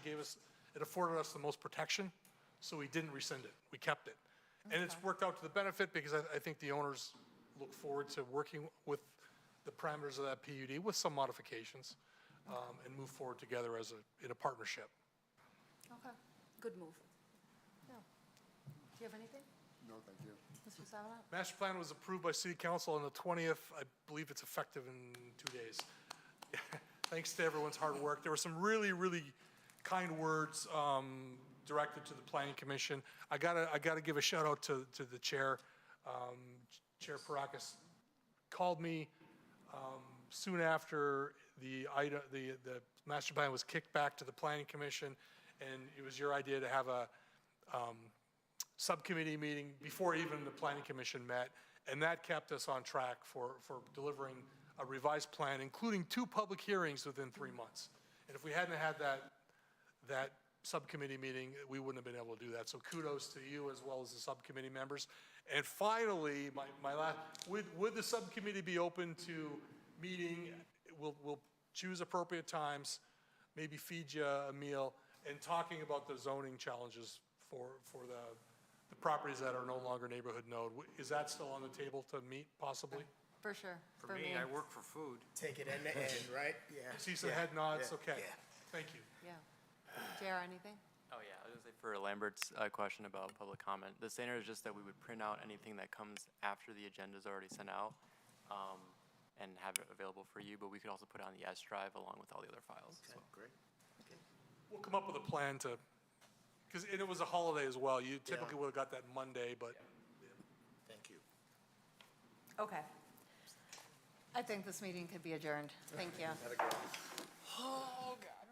it afforded us the most protection, so we didn't rescind it. We kept it. And it's worked out to the benefit, because I think the owners look forward to working with the parameters of that PUD with some modifications, and move forward together in a partnership. Okay, good move. Yeah. Do you have anything? No, thank you. Mr. Savanato? Master plan was approved by city council on the 20th. I believe it's effective in 2 days. Thanks to everyone's hard work. There were some really, really kind words directed to the planning commission. I gotta give a shout out to the chair. Chair Parakis called me soon after the master plan was kicked back to the planning commission, and it was your idea to have a subcommittee meeting before even the planning commission met, and that kept us on track for delivering a revised plan, including 2 public hearings within 3 months. And if we hadn't had that subcommittee meeting, we wouldn't have been able to do that. So kudos to you as well as the subcommittee members. And finally, my last, would the subcommittee be open to meeting? We'll choose appropriate times, maybe feed you a meal, and talking about the zoning challenges for the properties that are no longer neighborhood node. Is that still on the table to meet possibly? For sure. For me, I work for food. Take it end to end, right? Yeah. See some head nods? Okay. Thank you. Yeah. JR, anything? Oh, yeah, I was gonna say for Lambert's question about public comment, the standard is just that we would print out anything that comes after the agenda is already sent out, and have it available for you, but we could also put it on the S drive along with all the other files as well. Great. We'll come up with a plan to, because it was a holiday as well. You typically would have got that Monday, but. Thank you. Okay. I think this meeting could be adjourned. Thank you. Oh, God.